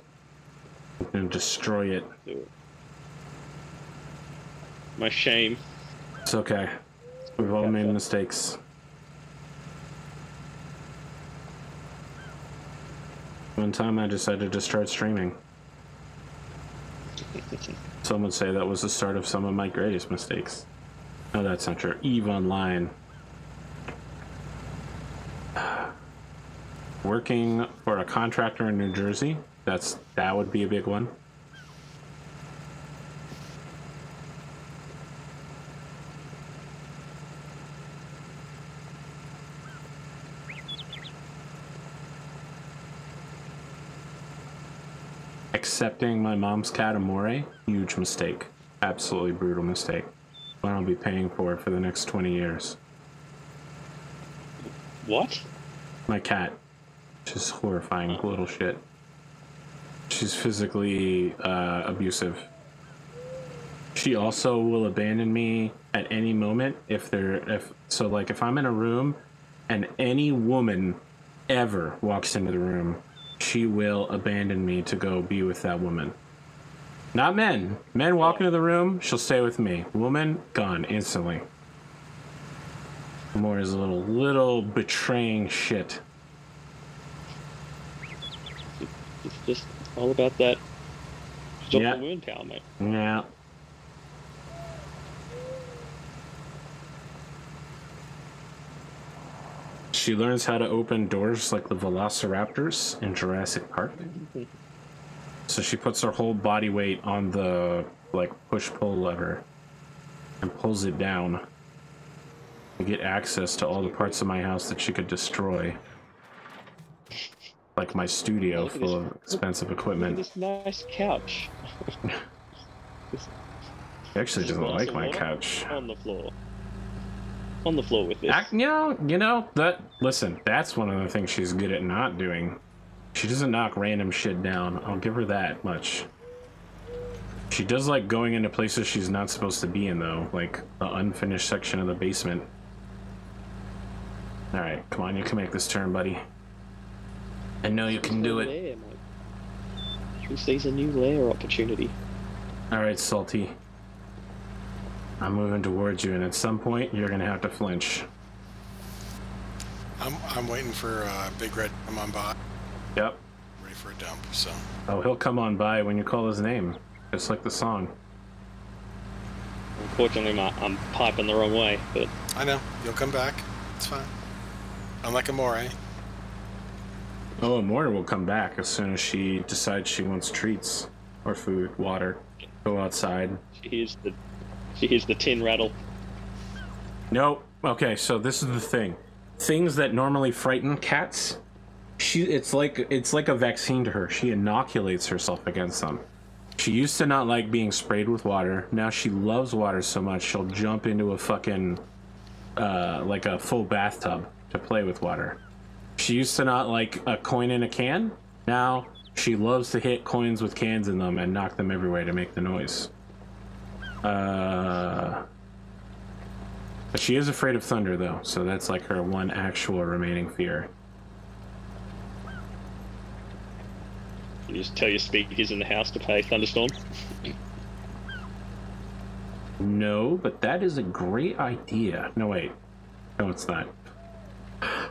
Speaker 2: I'm gonna destroy it.
Speaker 3: Do it. My shame.
Speaker 2: It's okay. We've all made mistakes. One time I decided to just start streaming. Some would say that was the start of some of my greatest mistakes. No, that's not true. EVE Online. Working for a contractor in New Jersey, that would be a big one. Accepting my mom's cat Amore, huge mistake. Absolutely brutal mistake. What I'll be paying for the next 20 years.
Speaker 3: What?
Speaker 2: My cat. She's horrifying little shit. She's physically abusive. She also will abandon me at any moment if I'm in a room and any woman ever walks into the room, she will abandon me to go be with that woman. Not men. Men walk into the room, she'll stay with me. Woman, gone instantly. More is a little betraying shit.
Speaker 3: It's just all about that wound power, mate.
Speaker 2: Yeah. She learns how to open doors like the velociraptors in Jurassic Park. So she puts her whole body weight on the push-pull lever and pulls it down to get access to all the parts of my house that she could destroy. Like my studio full of expensive equipment.
Speaker 3: Look at this nice couch.
Speaker 2: She actually doesn't like my couch.
Speaker 3: On the floor. On the floor with this.
Speaker 2: Listen, that's one of the things she's good at not doing. She doesn't knock random shit down. I'll give her that much. She does like going into places she's not supposed to be in, though, like the unfinished section of the basement. All right, come on, you can make this turn, buddy. I know you can do it.
Speaker 3: She sees a new lair opportunity.
Speaker 2: All right, Salty. I'm moving towards you, and at some point, you're gonna have to flinch.
Speaker 1: I'm waiting for Big Red to come on by.
Speaker 2: Yep.
Speaker 1: Ready for a dump, so.
Speaker 2: Oh, he'll come on by when you call his name, just like the song.
Speaker 3: Unfortunately, I'm piping the wrong way, but...
Speaker 1: I know. You'll come back. It's fine. Unlike Amore.
Speaker 2: Oh, Amore will come back as soon as she decides she wants treats or food, water. Go outside.
Speaker 3: She hears the tin rattle.
Speaker 2: Nope. Okay, so this is the thing. Things that normally frighten cats, it's like a vaccine to her. She inoculates herself against them. She used to not like being sprayed with water. Now she loves water so much she'll jump into a fucking like a full bathtub to play with water. She used to not like a coin in a can. Now she loves to hit coins with cans in them and knock them everywhere to make the noise. But she is afraid of thunder, though, so that's like her one actual remaining fear.
Speaker 3: You just tell your speakers in the house to play Thunderstorm.
Speaker 2: No, but that is a great idea. No, wait. No, it's not.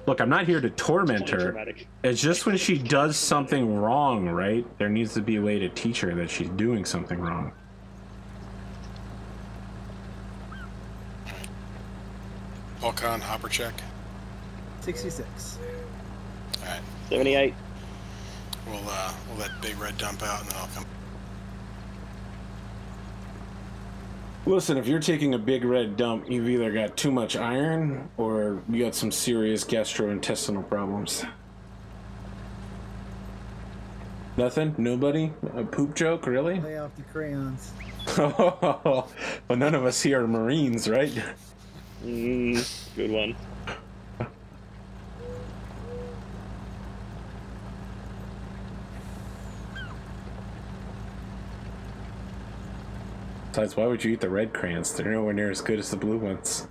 Speaker 2: Look, I'm not here to torment her.
Speaker 3: Dramatic.
Speaker 2: It's just when she does something wrong, right? There needs to be a way to teach her that she's doing something wrong.
Speaker 1: Volcon, hopper check.
Speaker 5: 66.
Speaker 1: All right.
Speaker 3: 78.
Speaker 1: We'll let Big Red dump out, and then I'll come.
Speaker 2: Listen, if you're taking a big red dump, you've either got too much iron or you got some serious gastrointestinal problems. Nothing? Nobody? A poop joke, really?
Speaker 5: Lay off the crayons.
Speaker 2: Well, none of us here are Marines, right?
Speaker 3: Good one.
Speaker 2: Besides, why would you eat the red crayons? They're nowhere near as good as the blue ones.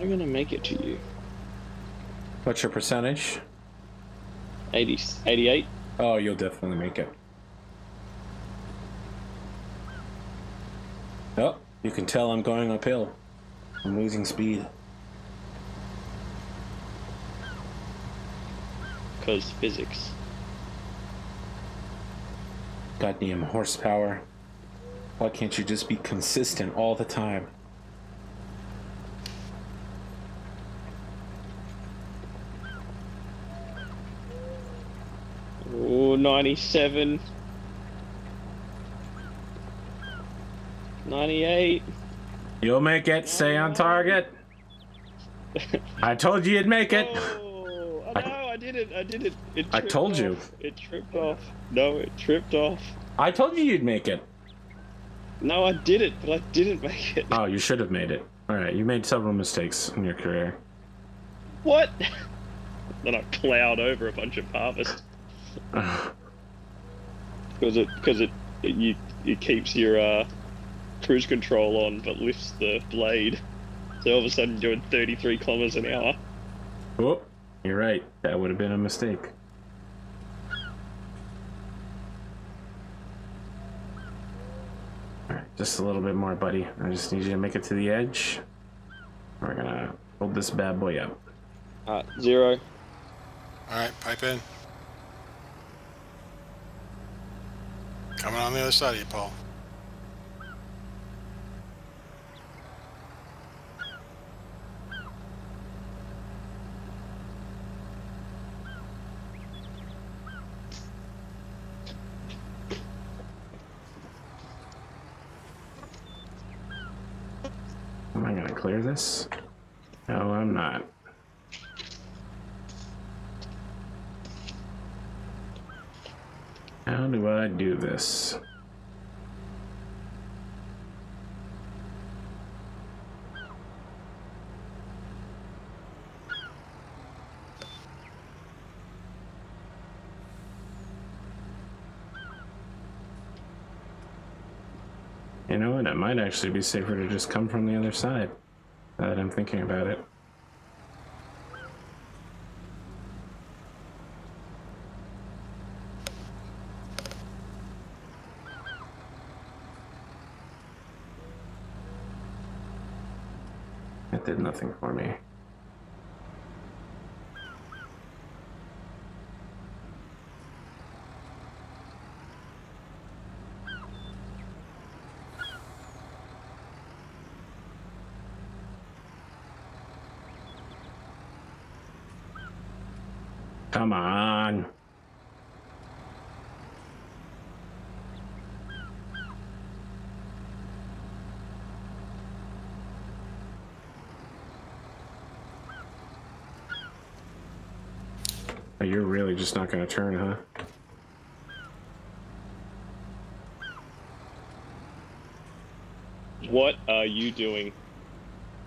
Speaker 3: I'm gonna make it to you.
Speaker 2: What's your percentage?
Speaker 3: 88.
Speaker 2: Oh, you'll definitely make it. Oh, you can tell I'm going uphill. I'm losing speed.
Speaker 3: Because physics.
Speaker 2: Goddamn horsepower. Why can't you just be consistent all the time?
Speaker 3: Oh, 97. 98.
Speaker 2: You'll make it. Stay on target. I told you you'd make it.
Speaker 3: Oh, no, I did it. I did it.
Speaker 2: I told you.
Speaker 3: It tripped off. No, it tripped off.
Speaker 2: I told you you'd make it.
Speaker 3: No, I did it, but I didn't make it.
Speaker 2: Oh, you should have made it. All right, you made several mistakes in your career.
Speaker 3: What? Then I plowed over a bunch of harvest. Because it keeps your cruise control on, but lifts the blade. So all of a sudden you're doing 33 kilometers an hour.
Speaker 2: Oh, you're right. That would have been a mistake. All right, just a little bit more, buddy. I just need you to make it to the edge. We're gonna hold this bad boy up.
Speaker 3: 0.
Speaker 1: All right, pipe in. Coming on the other side of you, Paul.
Speaker 2: Am I gonna clear this? No, I'm not. How do I do this? You know what? It might actually be safer to just come from the other side, now that I'm thinking about it. It did nothing for me. Come on. Oh, you're really just not going to turn, huh?
Speaker 3: What are you doing?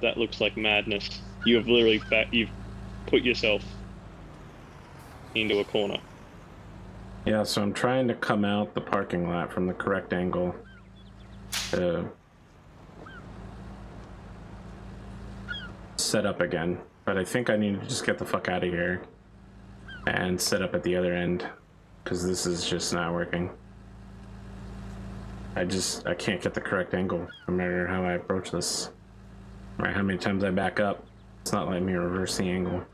Speaker 3: That looks like madness. You have literally you've put yourself into a corner.
Speaker 2: Yeah, so I'm trying to come out the parking lot from the correct angle. Set up again, but I think I need to just get the fuck out of here and set up at the other end, because this is just not working. I can't get the correct angle no matter how I approach this. No matter how many times I back up, it's not letting me reverse the angle.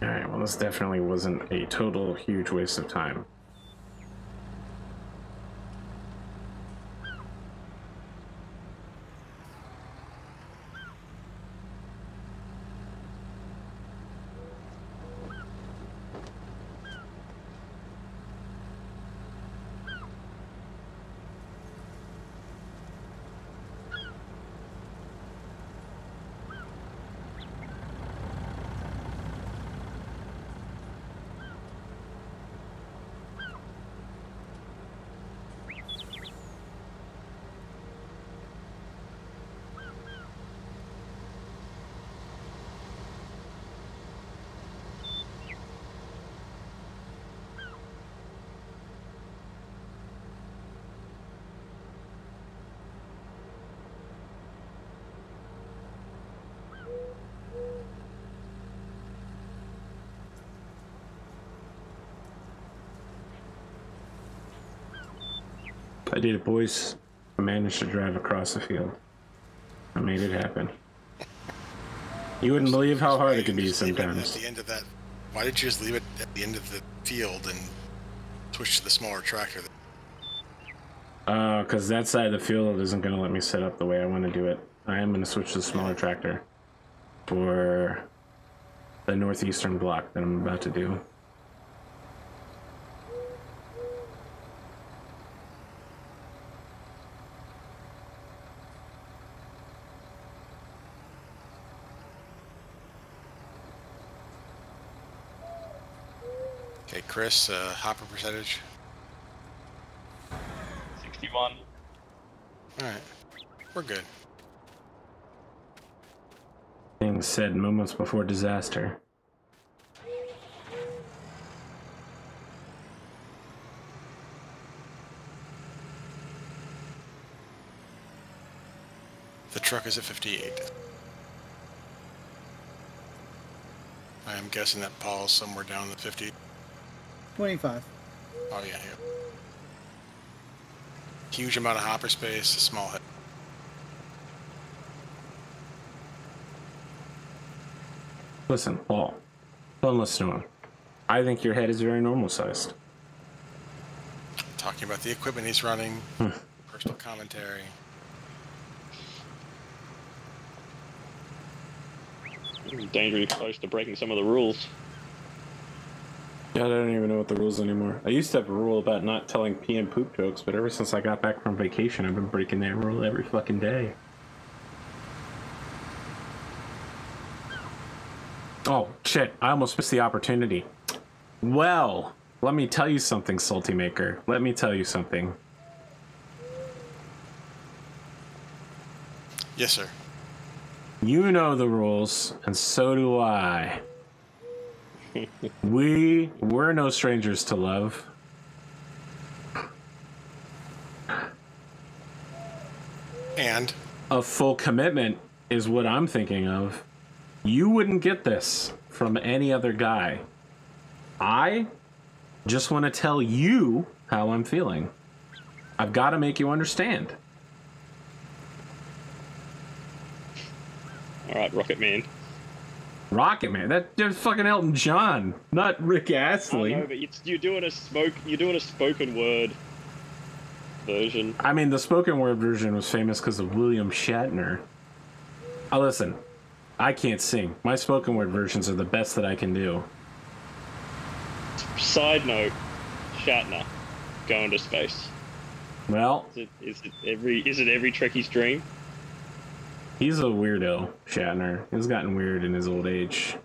Speaker 2: Alright, well, this definitely wasn't a total huge waste of time. I did it, boys. I managed to drive across the field. I made it happen. You wouldn't believe how hard it could be sometimes.
Speaker 1: At the end of that, why did you just leave it at the end of the field and switch to the smaller tractor?
Speaker 2: Because that side of the field isn't going to let me set up the way I want to do it. I am going to switch to the smaller tractor for the northeastern block that I'm about to do.
Speaker 1: Okay, Chris, hopper percentage.
Speaker 3: 61.
Speaker 1: Alright, we're good.
Speaker 2: Things said moments before disaster.
Speaker 1: The truck is at 58. I am guessing that Paul's somewhere down the 50.
Speaker 5: 25.
Speaker 1: Oh, yeah, yeah. Huge amount of hopper space, a small head.
Speaker 2: Listen, Paul, don't listen to him. I think your head is very normal sized.
Speaker 1: Talking about the equipment he's running, personal commentary.
Speaker 3: Dangerously close to breaking some of the rules.
Speaker 2: Yeah, I don't even know what the rules anymore. I used to have a rule about not telling PM poop jokes, but ever since I got back from vacation, I've been breaking that rule every fucking day. Oh, shit. I almost missed the opportunity. Well, let me tell you something, Salty Maker. Let me tell you something.
Speaker 1: Yes, sir.
Speaker 2: You know the rules, and so do I. We're no strangers to love.
Speaker 1: And
Speaker 2: A full commitment is what I'm thinking of. You wouldn't get this from any other guy. I just want to tell you how I'm feeling. I've got to make you understand.
Speaker 3: All right, Rocket Man.
Speaker 2: Rocket Man, that's fucking Elton John, not Rick Astley.
Speaker 3: I know, but you're doing a spoken word version.
Speaker 2: I mean, the spoken word version was famous because of William Shatner. Oh, listen, I can't sing. My spoken word versions are the best that I can do.
Speaker 3: Side note, Shatner going to space.
Speaker 2: Well,
Speaker 3: Is it every Trekkie's dream?
Speaker 2: He's a weirdo, Shatner. He's gotten weird in his old age.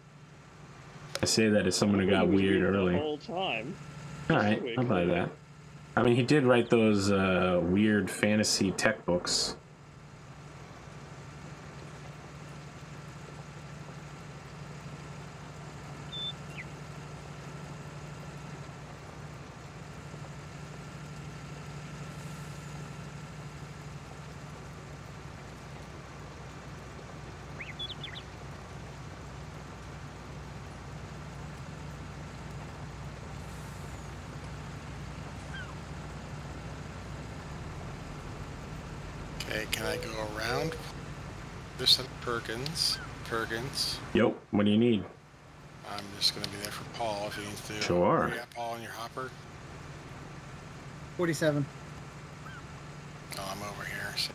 Speaker 2: I say that as someone who got weird early.
Speaker 3: The whole time.
Speaker 2: All right, I'll buy that. I mean, he did write those weird fantasy tech books.
Speaker 1: Okay, can I go around? This set of Perkins.
Speaker 2: Yep. What do you need?
Speaker 1: I'm just going to be there for Paul if he needs to.
Speaker 2: Sure.
Speaker 1: You got Paul in your hopper?
Speaker 5: 47.
Speaker 1: Oh, I'm over here. So.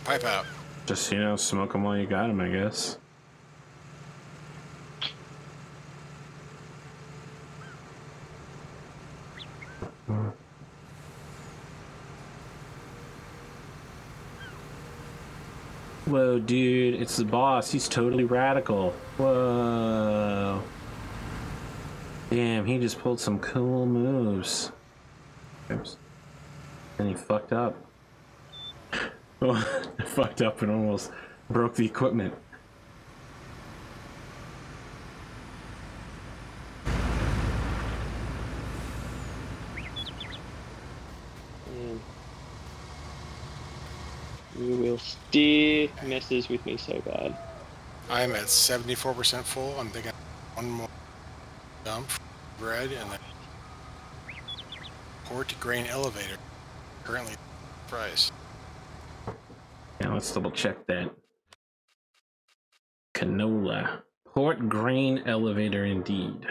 Speaker 1: Pipe out.
Speaker 2: Just, you know, smoke them while you got them, I guess. Whoa, dude, it's the boss. He's totally radical. Whoa. Damn, he just pulled some cool moves. Oops. And he fucked up. Oh, fucked up and almost broke the equipment.
Speaker 3: You will steer messes with me so bad.
Speaker 1: I'm at 74% full. I'm thinking one more dump, bread, and the port grain elevator. Currently, price.
Speaker 2: Yeah, let's double check that. Canola. Port grain elevator indeed.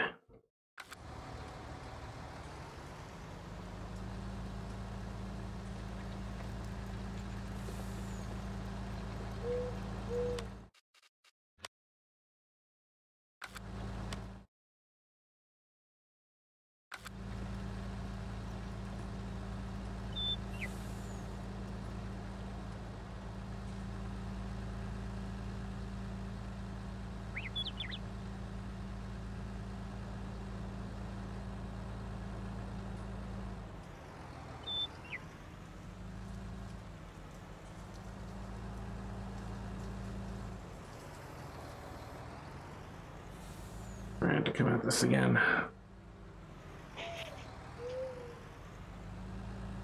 Speaker 2: I had to come at this again.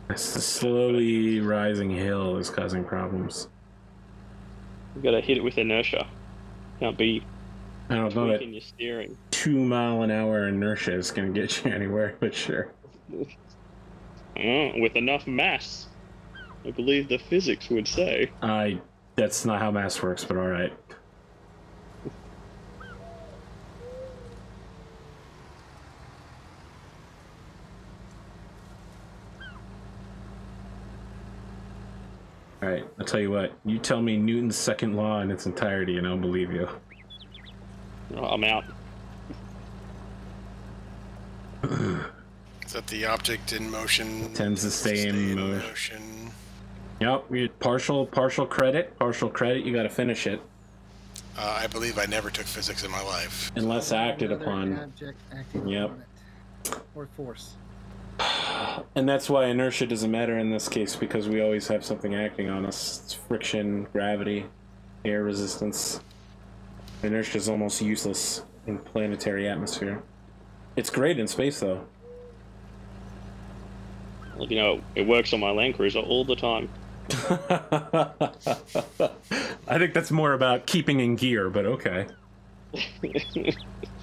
Speaker 2: It's the slowly rising hill is causing problems.
Speaker 3: You gotta hit it with inertia. Can't be
Speaker 2: I don't know that
Speaker 3: tweaking your steering.
Speaker 2: 2 mile an hour inertia is going to get you anywhere, but sure.
Speaker 3: With enough mass, I believe the physics would say.
Speaker 2: That's not how mass works, but all right. All right, I'll tell you what. You tell me Newton's second law in its entirety, and I'll believe you.
Speaker 3: I'm out.
Speaker 1: Is that the object in motion?
Speaker 2: Tends to stay in
Speaker 1: motion.
Speaker 2: Yep, you partial credit. You got to finish it.
Speaker 1: I believe I never took physics in my life.
Speaker 2: Unless acted upon.
Speaker 5: Object acting
Speaker 2: Yep.
Speaker 5: on it. Or force.
Speaker 2: And that's why inertia doesn't matter in this case, because we always have something acting on us. It's friction, gravity, air resistance. Inertia is almost useless in planetary atmosphere. It's great in space, though.
Speaker 3: Well, you know, it works on my Land Cruiser all the time.
Speaker 2: I think that's more about keeping in gear, but okay.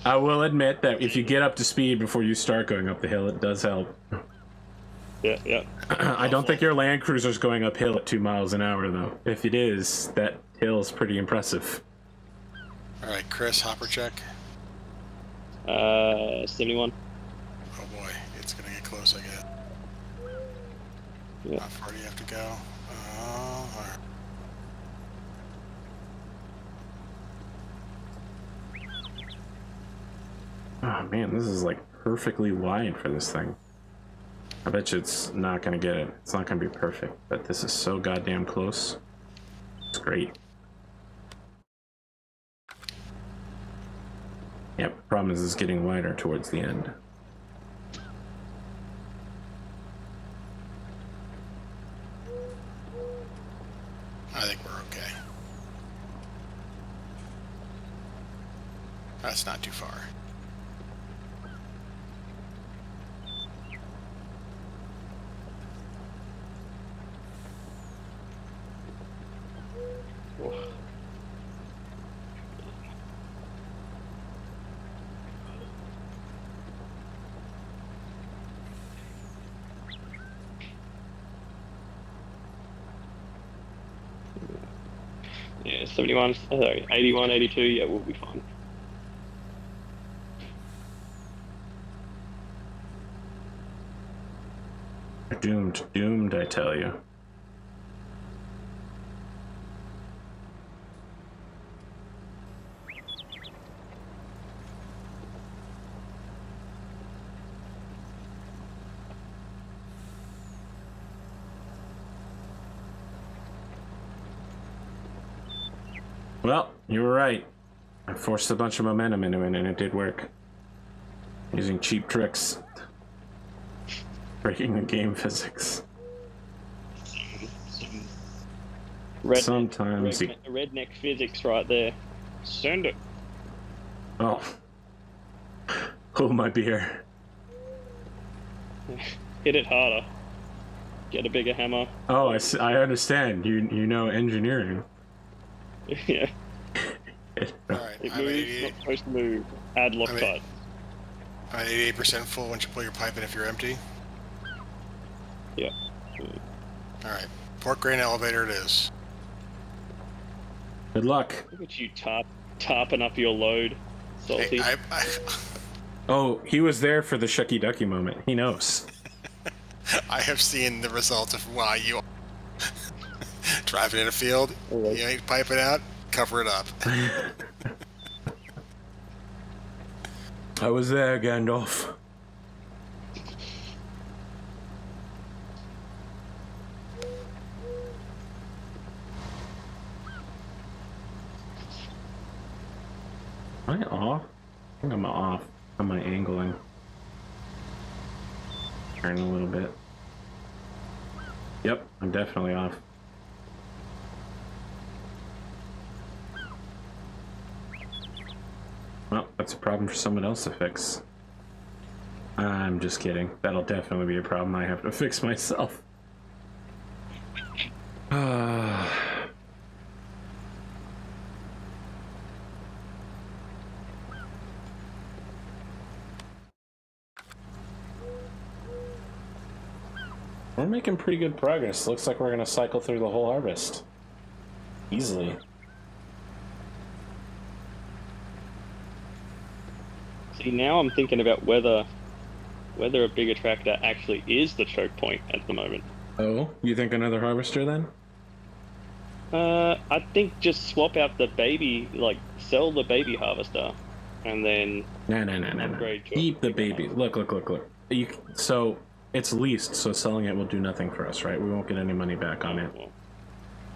Speaker 2: I will admit that if you get up to speed before you start going up the hill, it does help.
Speaker 3: Yeah.
Speaker 2: I don't think your Land Cruiser's going uphill at 2 miles an hour, though. If it is, that hill's pretty impressive.
Speaker 1: All right, Chris, hopper check.
Speaker 3: 71.
Speaker 1: Oh boy, it's gonna get close, I guess.
Speaker 3: Yeah.
Speaker 1: How far do you have to go? All right.
Speaker 2: Oh man, this is like perfectly wide for this thing. I bet you it's not gonna get it. It's not gonna be perfect, but this is so goddamn close. It's great. Yep, problem is it's getting wider towards the end.
Speaker 1: I think we're okay. That's not too far.
Speaker 3: Yeah, 71, sorry, 81, 82, yeah, we'll be fine.
Speaker 2: Doomed, doomed, I tell you. Well, you were right. I forced a bunch of momentum into it, and it did work. Using cheap tricks. Breaking the game physics. Sometimes
Speaker 3: redneck physics right there. Send it.
Speaker 2: Oh. Hold my beer.
Speaker 3: Hit it harder. Get a bigger hammer.
Speaker 2: Oh, I understand. You know engineering.
Speaker 3: Yeah.
Speaker 1: Alright,
Speaker 3: It moves, not supposed to move. Add Loctite.
Speaker 1: I'm at 88% full once you pull your pipe in if you're empty.
Speaker 3: Yeah.
Speaker 1: Alright, pork grain elevator it is.
Speaker 2: Good luck.
Speaker 3: Look at you tarping up your load, Salty.
Speaker 1: Hey,
Speaker 2: Oh, he was there for the shucky ducky moment. He knows.
Speaker 1: I have seen the results of why you driving in a field, you ain't piping out, cover it up.
Speaker 2: I was there, Gandalf. Am I off? I think I'm off on my angling. Turn a little bit. Yep, I'm definitely off. Well, that's a problem for someone else to fix. I'm just kidding. That'll definitely be a problem I have to fix myself. We're making pretty good progress. Looks like we're gonna cycle through the whole harvest. Easily.
Speaker 3: See, now I'm thinking about whether a bigger tractor actually is the choke point at the moment.
Speaker 2: Oh, you think another harvester then?
Speaker 3: I think just swap out the baby, like sell the baby harvester, and then
Speaker 2: No.
Speaker 3: upgrade to a
Speaker 2: Keep the
Speaker 3: bigger
Speaker 2: baby.
Speaker 3: harvester.
Speaker 2: Look. So it's leased, so selling it will do nothing for us, right? We won't get any money back on it.
Speaker 3: Well,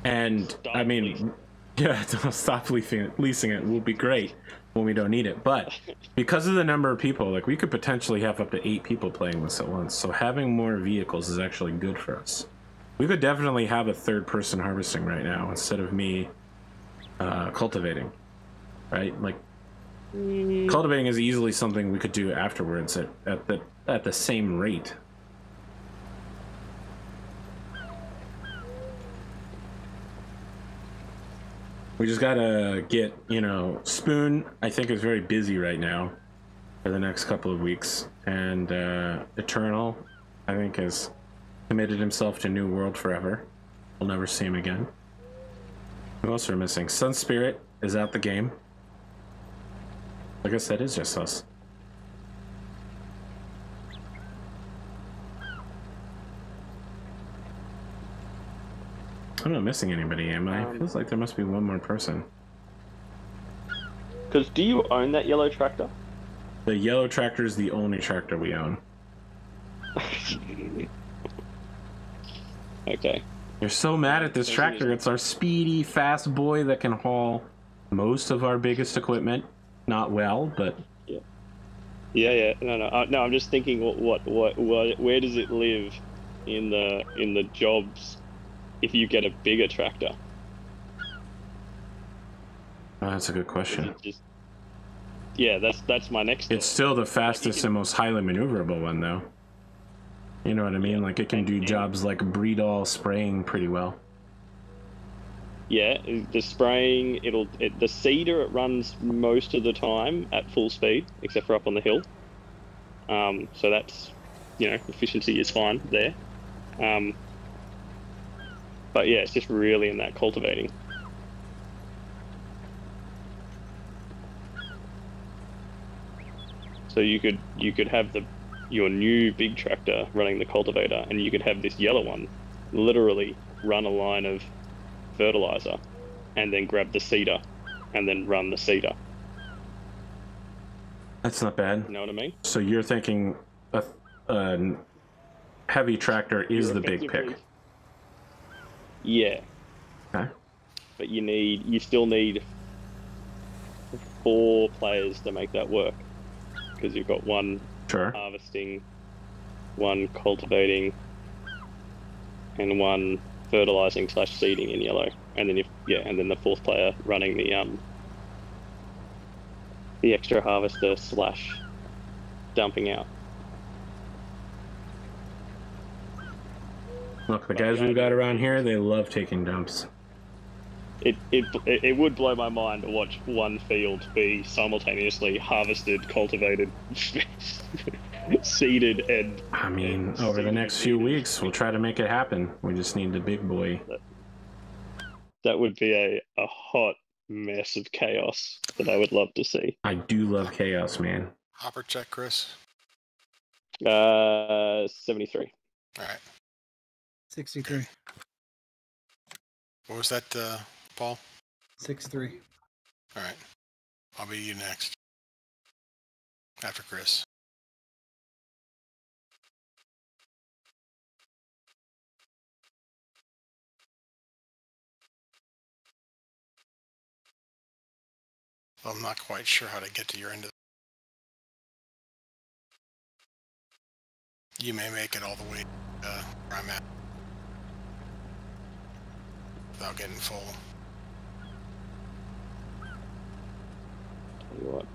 Speaker 2: And
Speaker 3: stop
Speaker 2: I mean,
Speaker 3: leasing.
Speaker 2: yeah, don't stop leasing it. Will be great when we don't need it. But because of the number of people, like we could potentially have up to 8 people playing this at once. So having more vehicles is actually good for us. We could definitely have a third person harvesting right now instead of me cultivating, right? Like cultivating is easily something we could do afterwards at the same rate. We just gotta get, Spoon, I think, is very busy right now for the next couple of weeks. And Eternal, I think, has committed himself to New World forever. We'll never see him again. Who else are we missing? Sun Spirit is out the game. I guess that is just us. I'm not missing anybody, am I? Feels like there must be one more person.
Speaker 3: Because do you own that yellow tractor?
Speaker 2: The yellow tractor is the only tractor we own.
Speaker 3: Okay.
Speaker 2: You're so mad at this tractor. It's our speedy, fast boy that can haul most of our biggest equipment. Not well, but
Speaker 3: Yeah. No. I'm just thinking, what, where does it live in the jobs if you get a bigger tractor?
Speaker 2: that's a good question.
Speaker 3: Yeah, that's my next thought.
Speaker 2: It's still the fastest and most highly maneuverable one, though. You know what I mean?
Speaker 3: Yeah.
Speaker 2: Like, it can do jobs like breed all spraying pretty well.
Speaker 3: Yeah, the spraying, the seeder, it runs most of the time at full speed, except for up on the hill. So that's, efficiency is fine there. But yeah, it's just really in that cultivating. So you could have your new big tractor running the cultivator, and you could have this yellow one literally run a line of fertilizer and then grab the seeder and then run the seeder.
Speaker 2: That's not bad.
Speaker 3: You know what I mean?
Speaker 2: So you're thinking a heavy tractor is the big pick.
Speaker 3: Yeah.
Speaker 2: Okay.
Speaker 3: But you still need 4 players to make that work, because you've got one harvesting, one cultivating, and one fertilizing / seeding in yellow, and then and then the 4th player running the extra harvester / dumping out.
Speaker 2: Look, the guys we've got around here, they love taking dumps.
Speaker 3: It would blow my mind to watch one field be simultaneously harvested, cultivated, seeded, and...
Speaker 2: I mean, over the next few weeks, we'll try to make it happen. We just need the big boy.
Speaker 3: That would be a hot mess of chaos that I would love to see.
Speaker 2: I do love chaos, man.
Speaker 1: Hopper check, Chris.
Speaker 3: 73.
Speaker 1: All right.
Speaker 5: 63.
Speaker 1: What was that, Paul?
Speaker 5: 63.
Speaker 1: All right. I'll be you next. After Chris. Well, I'm not quite sure how to get to your end of You may make it all the way where I'm at without getting full.
Speaker 3: Tell you what.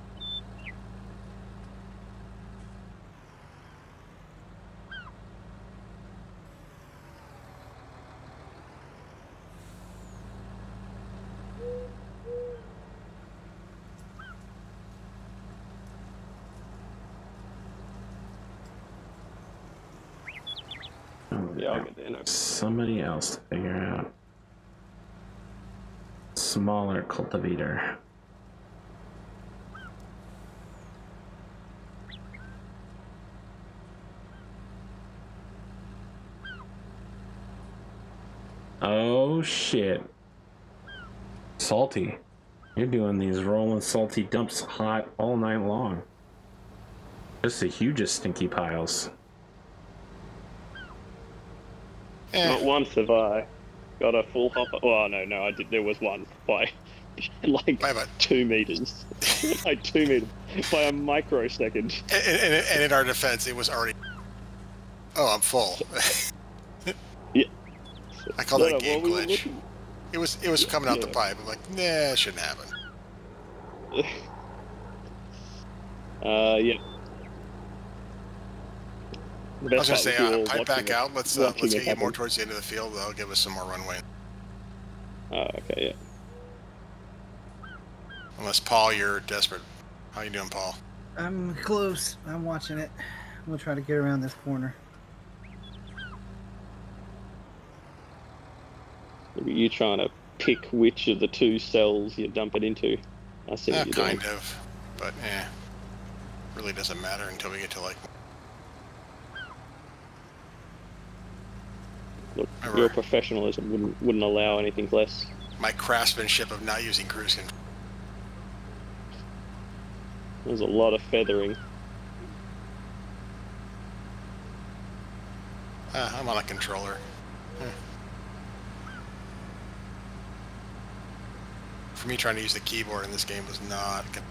Speaker 3: Yeah, I'll get there. No.
Speaker 2: Somebody else to figure out. Smaller cultivator. Oh shit. Salty. You're doing these rolling salty dumps hot all night long. Just the hugest stinky piles.
Speaker 3: Not once have I got a full hopper. Oh no, I did. There was one by like
Speaker 1: By about
Speaker 3: 2 meters, like 2 meters by a microsecond.
Speaker 1: And in our defense, it was already. Oh, I'm full.
Speaker 3: Yeah.
Speaker 1: I call that a game glitch. It was coming out the pipe. I'm like, nah, it shouldn't happen.
Speaker 3: Yeah.
Speaker 1: I was gonna say, pipe back out. Let's get you more towards the end of the field. That'll give us some more runway.
Speaker 3: Okay, yeah.
Speaker 1: Unless Paul, you're desperate. How you doing, Paul?
Speaker 5: I'm close. I'm watching it. We'll try to get around this corner.
Speaker 3: Are you trying to pick which of the 2 cells you dump it into? I see what you're doing.
Speaker 1: Kind of, but really doesn't matter until we get to like.
Speaker 3: Look, your professionalism wouldn't allow anything less.
Speaker 1: My craftsmanship of not using cruise control.
Speaker 3: There's a lot of feathering.
Speaker 1: I'm on a controller. For me, trying to use the keyboard in this game was not good.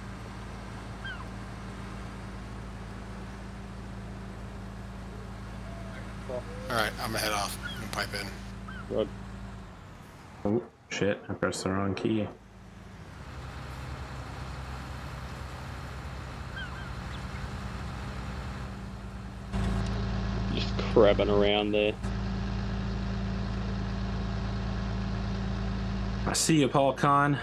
Speaker 1: Alright, I'm gonna head off and pipe in.
Speaker 3: Right.
Speaker 2: Oh, shit. I pressed the wrong key.
Speaker 3: Just crabbing around there.
Speaker 2: I see you, Paul Con.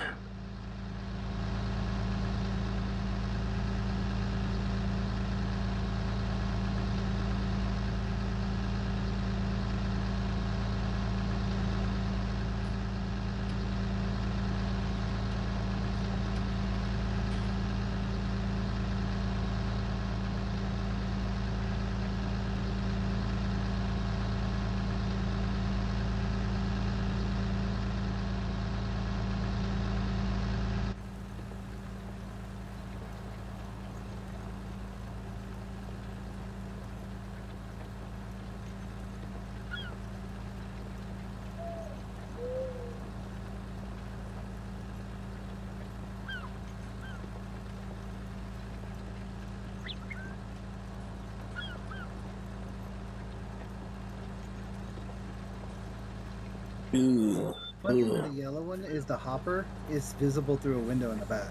Speaker 5: One thing with the yellow one is the hopper is visible through a window in the back.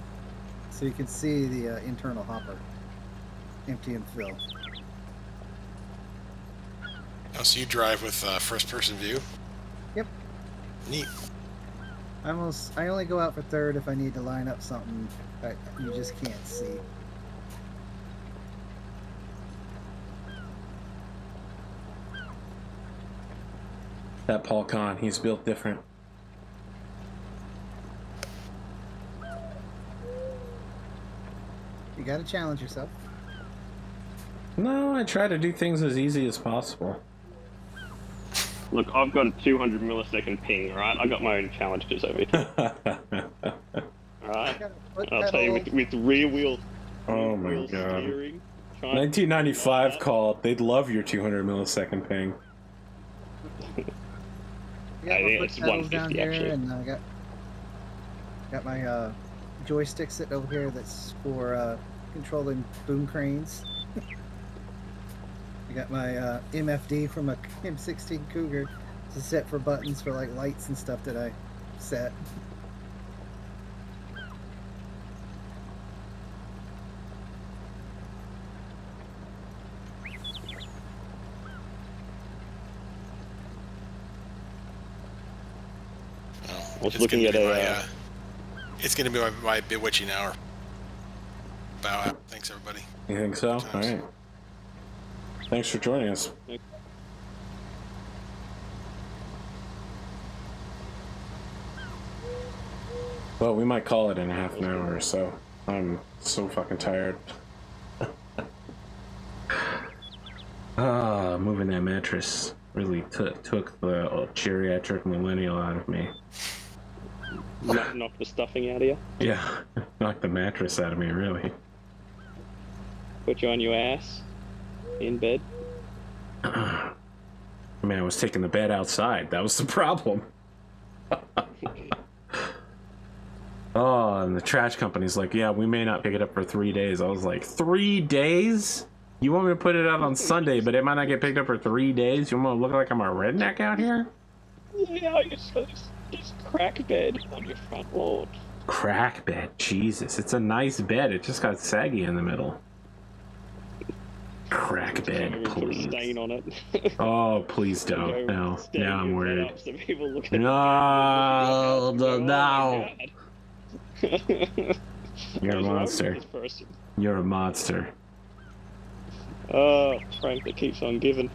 Speaker 5: So you can see the internal hopper. Empty and fill.
Speaker 1: Oh, so you drive with first-person view?
Speaker 5: Yep.
Speaker 1: Neat.
Speaker 5: I only go out for third if I need to line up something that you just can't see.
Speaker 2: That Paul Con, he's built different.
Speaker 5: You gotta challenge yourself.
Speaker 2: No, I try to do things as easy as possible.
Speaker 3: Look, I've got a 200 millisecond ping, right? I got my own challenges over here. Alright? I'll tell you, with rear wheel,
Speaker 2: Oh my
Speaker 3: wheel
Speaker 2: god.
Speaker 3: steering,
Speaker 2: 1995 called. They'd love your 200 millisecond ping.
Speaker 3: I think it's 150 actually.
Speaker 5: And I got my joystick sitting over here that's for controlling boom cranes. I got my MFD from a M16 Cougar. It's set for buttons for like lights and stuff that I set.
Speaker 3: I was looking at a.
Speaker 1: It's going to be my bewitching hour. Bow out. Thanks, everybody.
Speaker 2: You think so? All right. Thanks for joining us. Well, we might call it in a half an hour or so. I'm so fucking tired. Moving that mattress really took the geriatric millennial out of me.
Speaker 3: Knock the stuffing out of you?
Speaker 2: Yeah, knocked the mattress out of me, really.
Speaker 3: Put you on your ass? In bed?
Speaker 2: I mean, I was taking the bed outside. That was the problem. Oh, and the trash company's like, yeah, we may not pick it up for 3 days. I was like, 3 days? You want me to put it out on Sunday, but it might not get picked up for 3 days? You want me to look like I'm a redneck out here?
Speaker 3: Yeah, just crack bed on your front lawn.
Speaker 2: Crack bed? Jesus, it's a nice bed. It just got saggy in the middle. Crack bed, please.
Speaker 3: Stain on it.
Speaker 2: Oh, please don't. No, now I'm worried.
Speaker 3: So people look at
Speaker 2: No,
Speaker 3: it,
Speaker 2: no. You're a
Speaker 3: What's wrong with
Speaker 2: monster.
Speaker 3: this person?
Speaker 2: You're a monster.
Speaker 3: Oh, Frank that keeps on giving.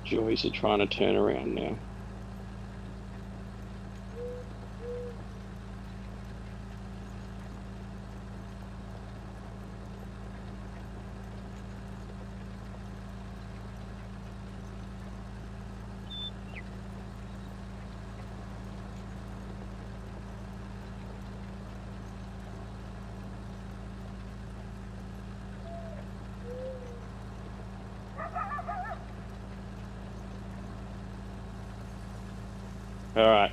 Speaker 3: Joys are trying to turn around now. Alright,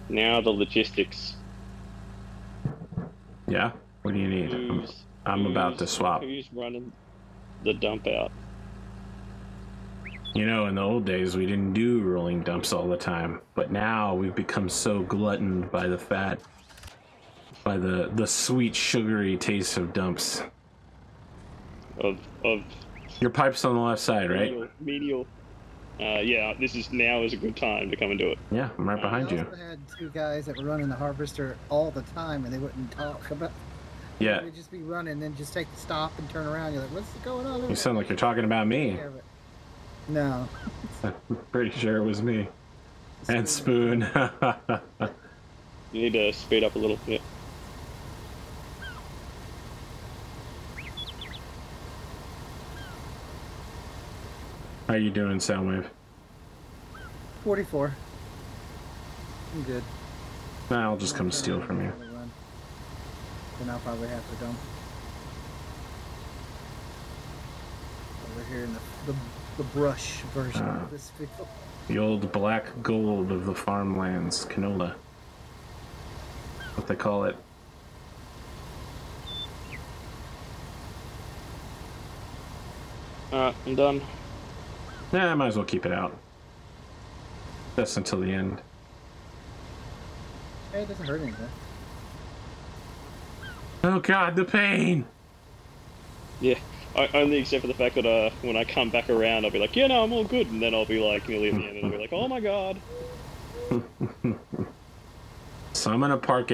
Speaker 3: now the logistics.
Speaker 2: Yeah? What do you need? I'm about to swap.
Speaker 3: Who's running the dump out?
Speaker 2: You know, in the old days, we didn't do rolling dumps all the time, but now we've become so gluttoned by the fat, by the sweet, sugary taste of dumps.
Speaker 3: Of
Speaker 2: Your pipe's on the left side, right?
Speaker 3: Medial. Yeah, now is a good time to come and do it.
Speaker 2: Yeah, I'm right behind you.
Speaker 5: I also had two guys that were running the harvester all the time, and they wouldn't talk about.
Speaker 2: Yeah.
Speaker 5: They'd just be running, then just take the stop and turn around. You're like, what's going on?
Speaker 2: You sound like you're talking about me.
Speaker 5: No.
Speaker 2: I'm pretty sure it was me. And Spoon.
Speaker 3: You need to speed up a little bit.
Speaker 2: How you doing, Soundwave?
Speaker 5: 44. I'm good.
Speaker 2: Nah, I'll just come steal from you.
Speaker 5: Then I'll probably have to dump. Over here in the brush version of this field.
Speaker 2: The old black gold of the farmlands, canola. What they call it.
Speaker 3: Alright, I'm done.
Speaker 2: Nah, I might as well keep it out. Just until the end.
Speaker 5: Hey, it doesn't hurt anything.
Speaker 2: Oh god, the pain!
Speaker 3: Yeah, only except for the fact that when I come back around, I'll be like, yeah, no, I'm all good, and then I'll be like, nearly at the end, and I'll be like, oh my god.
Speaker 2: So I'm gonna park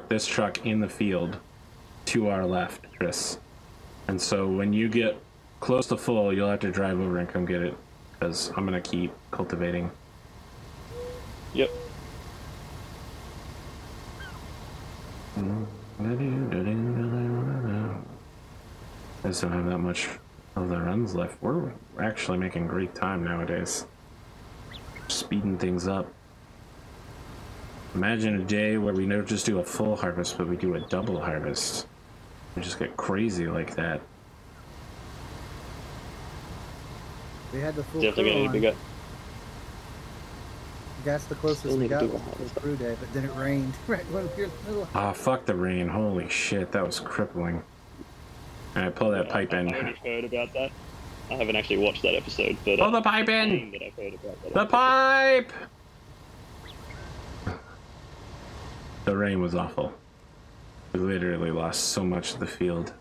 Speaker 2: this truck in the field to our left, Chris. And so when you get close to full, you'll have to drive over and come get it, because I'm gonna keep cultivating.
Speaker 3: Yep.
Speaker 2: I just don't have that much of the runs left. We're actually making great time nowadays. Speeding things up. Imagine a day where we never just do a full harvest, but we do a double harvest. We just get crazy like that.
Speaker 5: We had the full
Speaker 3: Definitely
Speaker 5: crew
Speaker 3: gonna
Speaker 5: on.
Speaker 3: need to go.
Speaker 5: That's the closest
Speaker 3: Still
Speaker 5: we
Speaker 3: need to
Speaker 5: got
Speaker 3: do
Speaker 5: was
Speaker 3: a
Speaker 5: the full crew day, but then it rained right when we were in the middle.
Speaker 2: Ah, fuck the rain. Holy shit, that was crippling. Alright, pull that pipe in.
Speaker 3: I've already heard about that. I haven't actually watched that episode, but
Speaker 2: Pull the pipe in!
Speaker 3: that I've heard about that
Speaker 2: The pipe! The rain was awful. We literally lost so much of the field.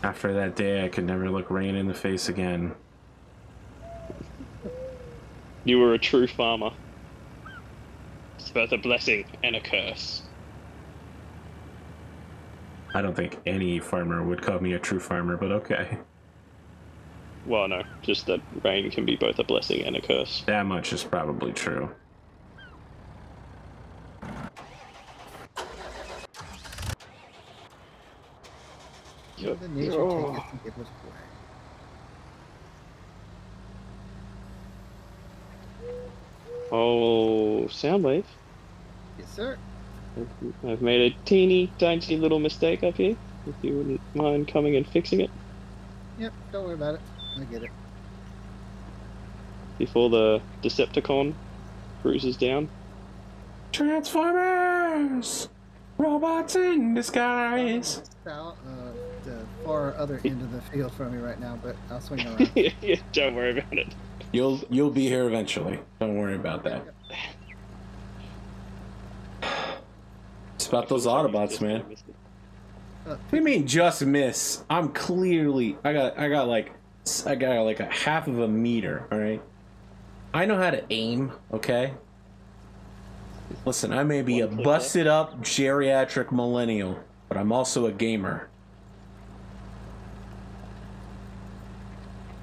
Speaker 2: After that day, I could never look rain in the face again.
Speaker 3: You were a true farmer. It's both a blessing and a curse.
Speaker 2: I don't think any farmer would call me a true farmer, but okay.
Speaker 3: Well, no, just that rain can be both a blessing and a curse.
Speaker 2: That much is probably true.
Speaker 5: The nature taketh and giveth away.
Speaker 3: Oh, Soundwave.
Speaker 5: Yes, sir.
Speaker 3: I've made a teeny tiny little mistake up here. If you wouldn't mind coming and fixing it
Speaker 5: Yep, don't worry about it. I get it.
Speaker 3: before the Decepticon cruises down.
Speaker 2: Transformers! Robots in disguise!
Speaker 5: Out the far other end of the field from me right now, but I'll swing around.
Speaker 3: Yeah, don't worry about it.
Speaker 2: You'll be here eventually. Don't worry about that. It's about those Autobots, man. What do you mean just miss? I'm clearly I got like a half of a meter, all right? I know how to aim, okay? Listen, I may be a busted up geriatric millennial, but I'm also a gamer.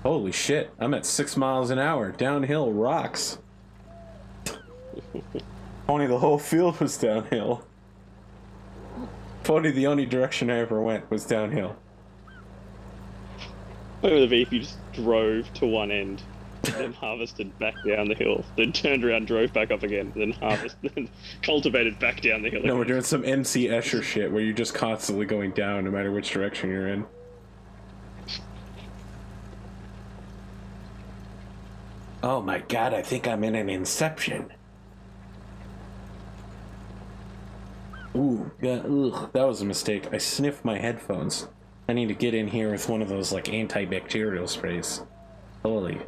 Speaker 2: Holy shit, I'm at 6 miles an hour. Downhill rocks. Only the whole field was downhill. Only the only direction I ever went was downhill.
Speaker 3: What would it be if you just drove to one end, then harvested back down the hill, then turned around, drove back up again, then harvested, then cultivated back down the hill again?
Speaker 2: No, we're doing some MC Escher shit where you're just constantly going down no matter which direction you're in. Oh my god, I think I'm in an Inception. Ooh, yeah, ugh, that was a mistake. I sniffed my headphones. I need to get in here with one of those, like, antibacterial sprays. Holy.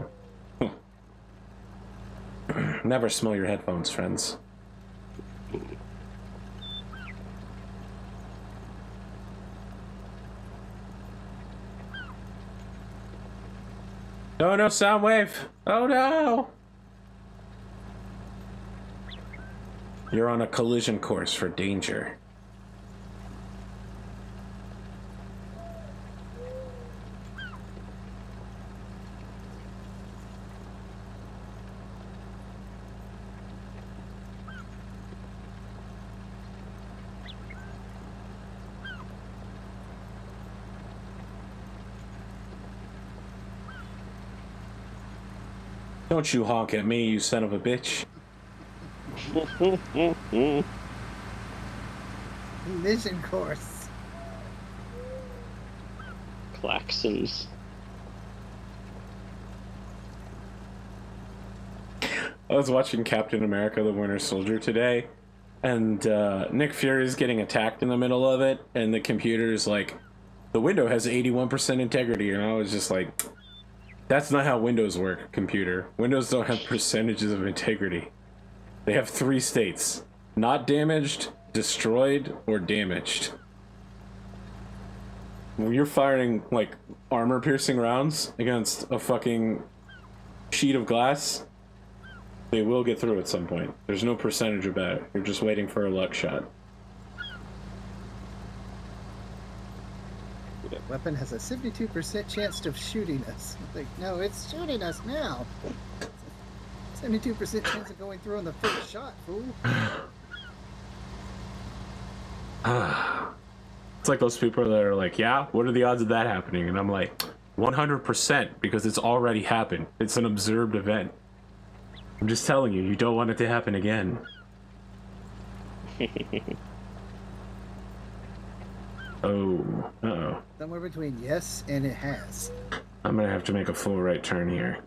Speaker 2: Never smell your headphones, friends. Oh no, sound wave! Oh no! You're on a collision course for danger. Don't you honk at me, you son of a bitch.
Speaker 5: Collision course.
Speaker 3: Klaxons.
Speaker 2: I was watching Captain America: The Winter Soldier today, and Nick Fury's getting attacked in the middle of it, and the computer's like, the window has 81% integrity, and I was just like, that's not how Windows work, computer. Windows don't have percentages of integrity. They have 3 states: not damaged, destroyed, or damaged. When you're firing, like, armor-piercing rounds against a fucking sheet of glass, they will get through at some point. There's no percentage about it. You're just waiting for a luck shot.
Speaker 5: That weapon has a 72% chance of shooting us. Like, no, it's shooting us now. 72% chance of going through on the first shot, fool.
Speaker 2: It's like those people that are like, yeah, what are the odds of that happening? And I'm like, 100%, because it's already happened. It's an observed event. I'm just telling you, you don't want it to happen again. Oh, uh-oh.
Speaker 5: Somewhere between yes and it has.
Speaker 2: I'm gonna have to make a full right turn here.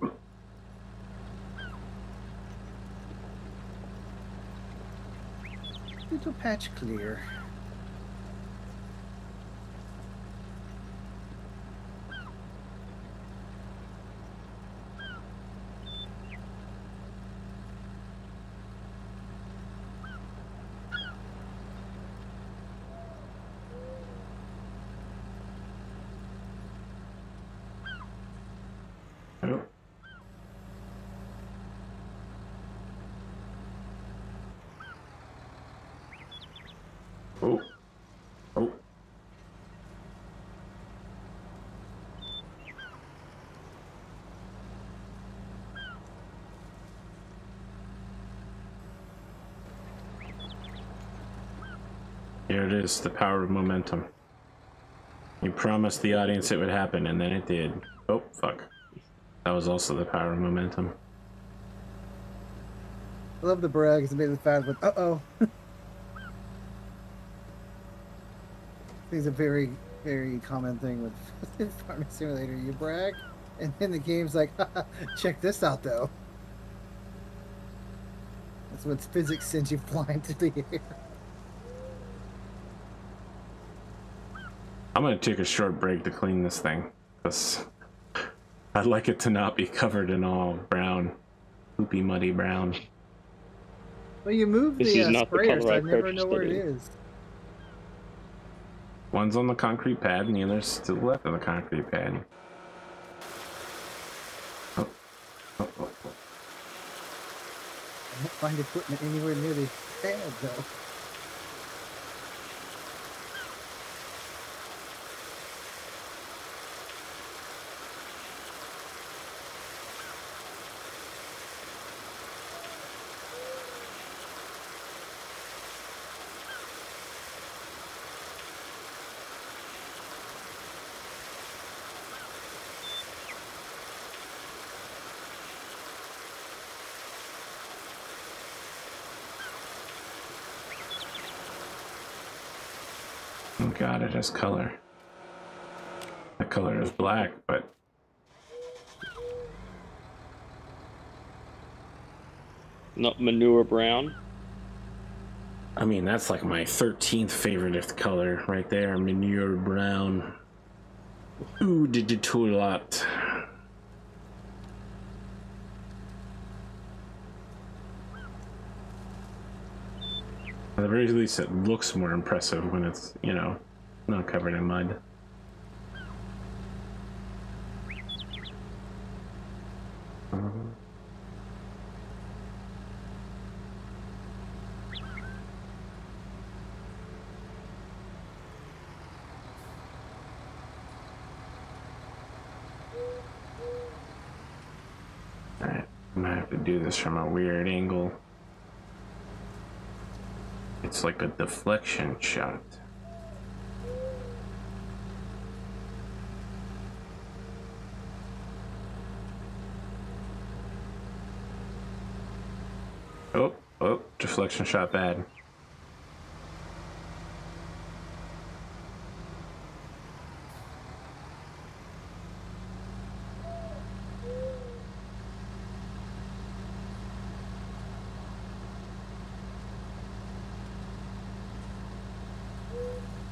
Speaker 5: Little patch clear.
Speaker 2: Oh. Oh. Oh. Here it is, the power of momentum. You promised the audience it would happen, and then it did. Oh, fuck. That was also the power of momentum.
Speaker 5: I love the brag. It's made the fact with uh-oh. I think it's a very, very common thing with Farming Simulator. You brag, and then the game's like, haha, check this out, though. That's when physics sends you flying to the air.
Speaker 2: I'm gonna take a short break to clean this thing, because I'd like it to not be covered in all brown, poopy, muddy brown.
Speaker 5: Well, you move
Speaker 3: This
Speaker 5: the
Speaker 3: is not the
Speaker 5: sprayer, so
Speaker 3: color
Speaker 5: I
Speaker 3: I
Speaker 5: never know
Speaker 3: purchased
Speaker 5: where
Speaker 3: it
Speaker 5: it
Speaker 3: in.
Speaker 5: is.
Speaker 2: One's on the concrete pad, and the other's to the left of the concrete pad. Oh. Oh, oh, oh.
Speaker 5: I can't find equipment anywhere near the pad, though.
Speaker 2: Oh god, it has color. The color is black, but
Speaker 3: Not manure brown.
Speaker 2: I mean, that's like my 13th favorite color right there, manure brown. Ooh, did you do a lot? At the very least, it looks more impressive when it's, you know, not covered in mud. Alright, I'm gonna have to do this from a weird angle. It's like a deflection shot. Oh, deflection shot bad.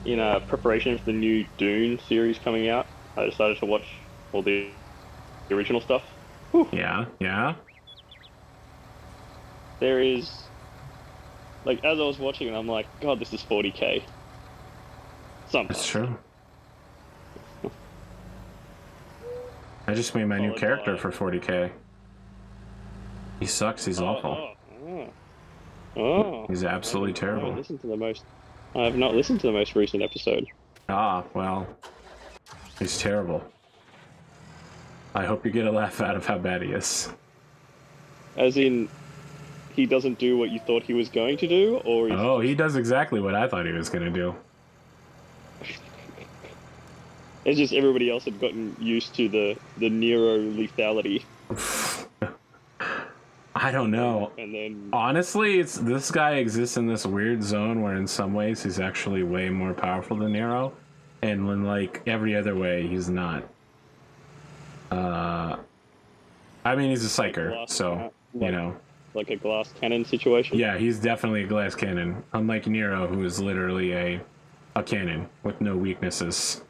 Speaker 3: In preparation for the new Dune series coming out, I decided to watch all the original stuff. Whew.
Speaker 2: Yeah, yeah.
Speaker 3: There is, like, as I was watching it, I'm like, God, this is 40k. Sometimes.
Speaker 2: That's true. I just made my new
Speaker 3: Followed
Speaker 2: character
Speaker 3: by-
Speaker 2: for 40k. He sucks, he's awful. He's absolutely terrible.
Speaker 3: I have not listened to the most recent episode.
Speaker 2: Ah, well, he's terrible. I hope you get a laugh out of how bad he is.
Speaker 3: As in, he doesn't do what you thought he was going to do, or he's...
Speaker 2: Oh, he does exactly what I thought he was gonna do.
Speaker 3: It's just everybody else had gotten used to the Nero lethality.
Speaker 2: I don't know.
Speaker 3: And then
Speaker 2: Honestly, this guy exists in this weird zone where in some ways he's actually way more powerful than Nero, and in like every other way he's not. I mean, he's a psyker, so you know.
Speaker 3: Like a glass cannon situation.
Speaker 2: Yeah, he's definitely a glass cannon, unlike Nero, who is literally a cannon with no weaknesses.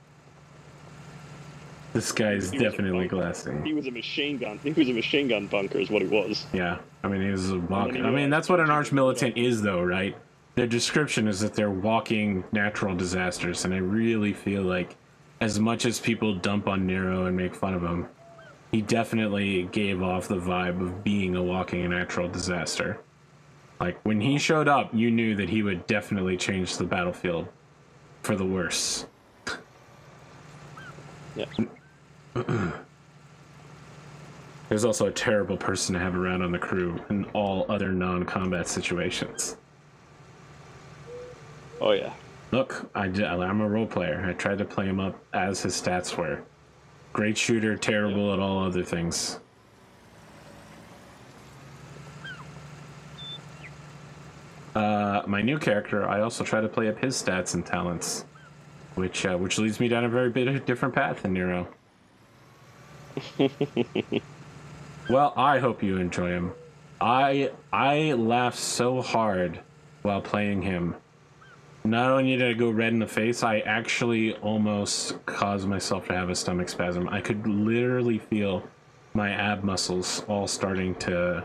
Speaker 2: This guy's definitely glassy.
Speaker 3: He was a machine gun. He was a machine gun bunker, is what he was.
Speaker 2: Yeah, I mean, he was a walk. I mean, that's what an arch militant is, though, right? Their description is that they're walking natural disasters, and I really feel like, as much as people dump on Nero and make fun of him, he definitely gave off the vibe of being a walking natural disaster. Like, when he showed up, you knew that he would definitely change the battlefield for the worse.
Speaker 3: Yeah.
Speaker 2: There's also a terrible person to have around on the crew in all other non-combat situations.
Speaker 3: Oh yeah.
Speaker 2: Look, I'm a role player. I tried to play him up as his stats were. Great shooter, terrible at all other things. My new character, I also try to play up his stats and talents, which leads me down a very bit of a different path than Nero. Well, I hope you enjoy him. I laughed so hard while playing him. Not only did I go red in the face, I actually almost caused myself to have a stomach spasm. I could literally feel my ab muscles all starting to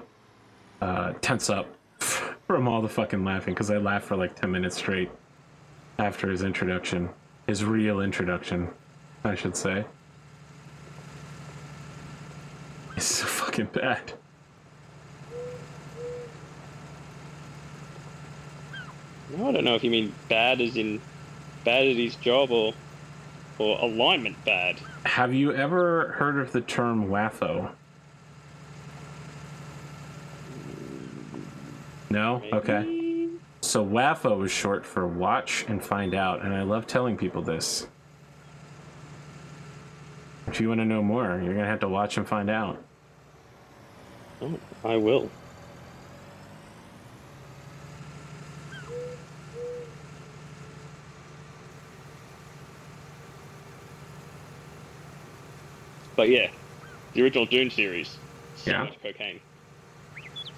Speaker 2: tense up from all the fucking laughing, because I laughed for like 10 minutes straight after his introduction. His real introduction, I should say. It's so fucking bad.
Speaker 3: No, I don't know if you mean bad as in bad at his job or alignment bad.
Speaker 2: Have you ever heard of the term WAFO? No?
Speaker 3: Maybe.
Speaker 2: Okay. So WAFO is short for watch and find out, and I love telling people this. If you want to know more, you're gonna have to watch and find out.
Speaker 3: Oh, I will. But yeah, the original Dune series, so
Speaker 2: Yeah.
Speaker 3: much cocaine.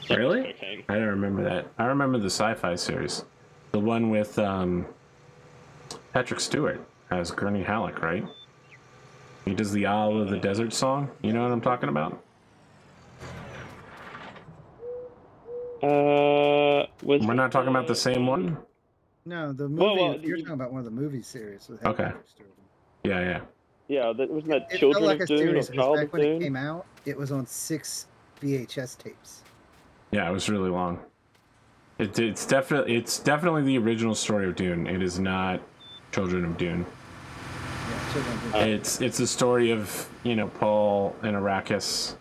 Speaker 3: So
Speaker 2: Really?
Speaker 3: much cocaine.
Speaker 2: I don't remember that. I remember the sci-fi series, the one with Patrick Stewart as Gurney Halleck, right? He does the Isle of the Desert song. You know what I'm talking about? We're not talking about the same one?
Speaker 5: No, the movie.
Speaker 3: Well,
Speaker 5: You're talking about one of the movie series with
Speaker 2: Okay.
Speaker 5: Patrick Stewart.
Speaker 2: Yeah, yeah.
Speaker 3: Yeah, wasn't that
Speaker 5: It felt
Speaker 3: Children
Speaker 5: like
Speaker 3: of
Speaker 5: a
Speaker 3: Dune or
Speaker 5: series because
Speaker 3: Child
Speaker 5: back
Speaker 3: of
Speaker 5: when it
Speaker 3: Dune?
Speaker 5: came out, it was on 6 VHS tapes.
Speaker 2: Yeah, it was really long. It's definitely the original story of Dune. It is not Children of Dune.
Speaker 5: Yeah, Children of Dune.
Speaker 2: It's the story of, you know, Paul and Arrakis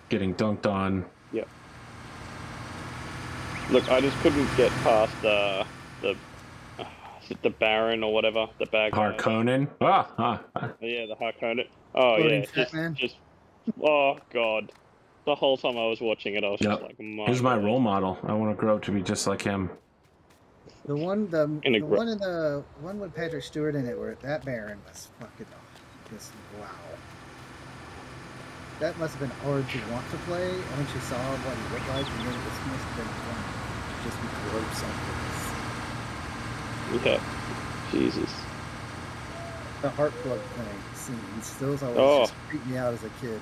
Speaker 2: getting dunked on.
Speaker 3: Yeah. Look, I just couldn't get past is it the Baron or whatever, the bad guy.
Speaker 2: Harkonnen.
Speaker 3: Yeah, the Harkonnen. Oh
Speaker 5: Floating
Speaker 3: yeah,
Speaker 5: Fat Man.
Speaker 3: just oh god. The whole time I was watching it, I was just
Speaker 2: Yep.
Speaker 3: like,
Speaker 2: Here's my
Speaker 3: God.
Speaker 2: role model. I want to grow up to be just like him.
Speaker 5: The one with Patrick Stewart in it, where that Baron was fucking just wow. That must have been hard to want to play once you saw what he looked like, and then it must have been fun to just be gross on this.
Speaker 3: Yeah. Jesus.
Speaker 5: The heart plug thing scenes, those always just creeped me out as a kid.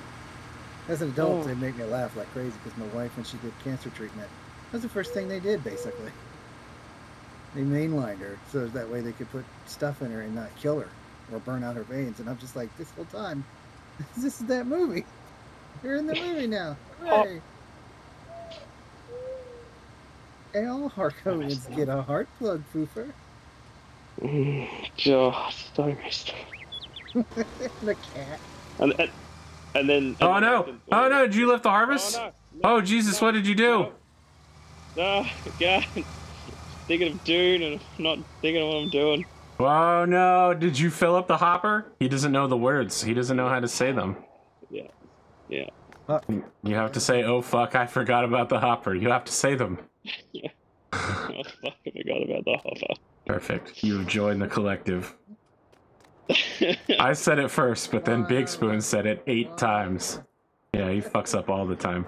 Speaker 5: As an adult, they make me laugh like crazy because my wife, when she did cancer treatment, that's the first thing they did, basically. They mainlined her so that way they could put stuff in her and not kill her or burn out her veins. And I'm just like, this whole time, this is that movie. You're in the movie now. Hooray! Hey, all Harkonnens get a heart plug, Foofer.
Speaker 3: Just so missed.
Speaker 5: The cat.
Speaker 3: And then.
Speaker 2: Oh no! Oh no! Did you lift the harvest? Oh Jesus! What did you do?
Speaker 3: No, God. Thinking of Dune and not thinking of what I'm doing.
Speaker 2: Oh no! Did you fill up the hopper? He doesn't know the words. He doesn't know how to say them.
Speaker 3: Yeah. Yeah.
Speaker 2: You have to say, "Oh fuck! I forgot about the hopper." You have to say them.
Speaker 3: Yeah. Oh fuck! I forgot about the hopper.
Speaker 2: Perfect. You have joined the collective. I said it first, but then Big Spoon said it 8 times. Yeah, he fucks up all the time.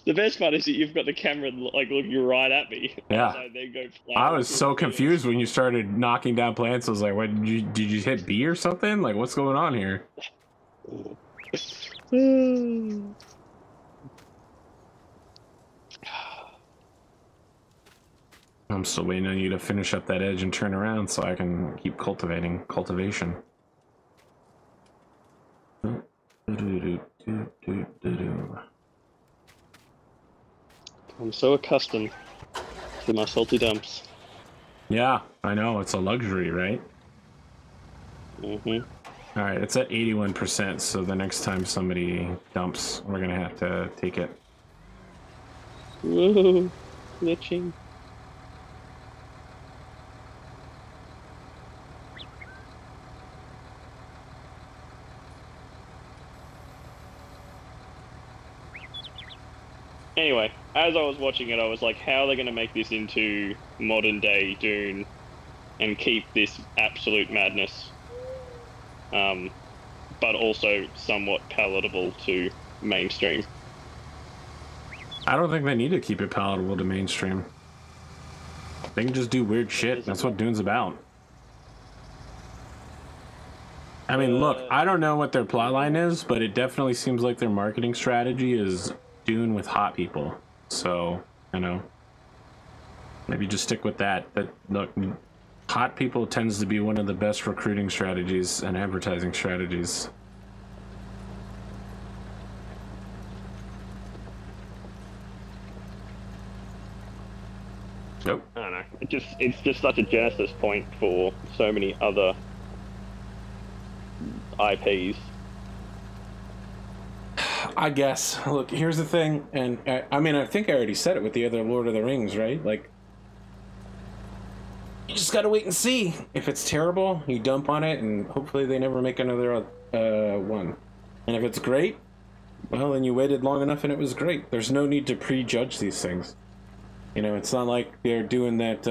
Speaker 3: The best part is that you've got the camera like looking right at me.
Speaker 2: Yeah.
Speaker 3: So they go flat.
Speaker 2: I was so confused when you started knocking down plants. I was like, "What? Did you hit B or something? Like, what's going on here?" I'm still waiting on you to finish up that edge and turn around so I can keep cultivation.
Speaker 3: I'm so accustomed to my salty dumps.
Speaker 2: Yeah, I know, it's a luxury, right?
Speaker 3: Mm-hmm.
Speaker 2: Alright, it's at 81%, so the next time somebody dumps, we're gonna have to take it.
Speaker 3: Whoa, glitching. Anyway, as I was watching it, I was like, how are they going to make this into modern day Dune and keep this absolute madness, but also somewhat palatable to mainstream?
Speaker 2: I don't think they need to keep it palatable to mainstream. They can just do weird shit. That's what Dune's about. I mean, look, I don't know what their plotline is, but it definitely seems like their marketing strategy is Dune with hot people. So, you know, maybe just stick with that. But look, hot people tends to be one of the best recruiting strategies and advertising strategies. Nope.
Speaker 3: I don't know. It's just such a genesis point for so many other IPs.
Speaker 2: I guess. Look, here's the thing, and I mean, I think I already said it with the other Lord of the Rings, right? Like, you just gotta wait and see. If it's terrible, you dump on it, and hopefully they never make another one. And if it's great, well, then you waited long enough and it was great. There's no need to prejudge these things. You know, it's not like they're doing that,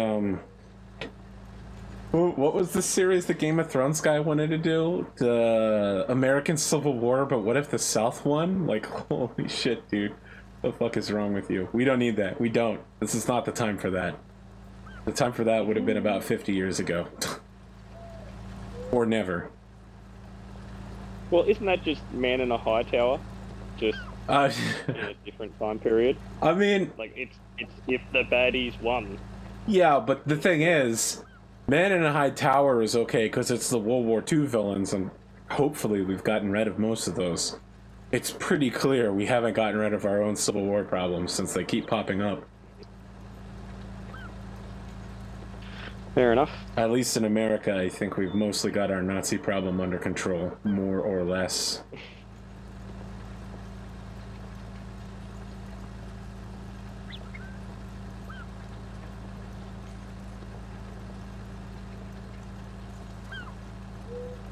Speaker 2: what What was the series the Game of Thrones guy wanted to do? The American Civil War, but what if the South won? Like, holy shit, dude. What the fuck is wrong with you? We don't need that. We don't. This is not the time for that. The time for that would have been about 50 years ago. Or never.
Speaker 3: Well, isn't that just Man in a High Tower? Just in a different time period?
Speaker 2: I mean...
Speaker 3: Like, it's if the baddies won.
Speaker 2: Yeah, but the thing is... Man in a High Tower is okay because it's the World War II villains, and hopefully we've gotten rid of most of those. It's pretty clear we haven't gotten rid of our own Civil War problems since they keep popping up.
Speaker 3: Fair enough.
Speaker 2: At least in America, I think we've mostly got our Nazi problem under control, more or less.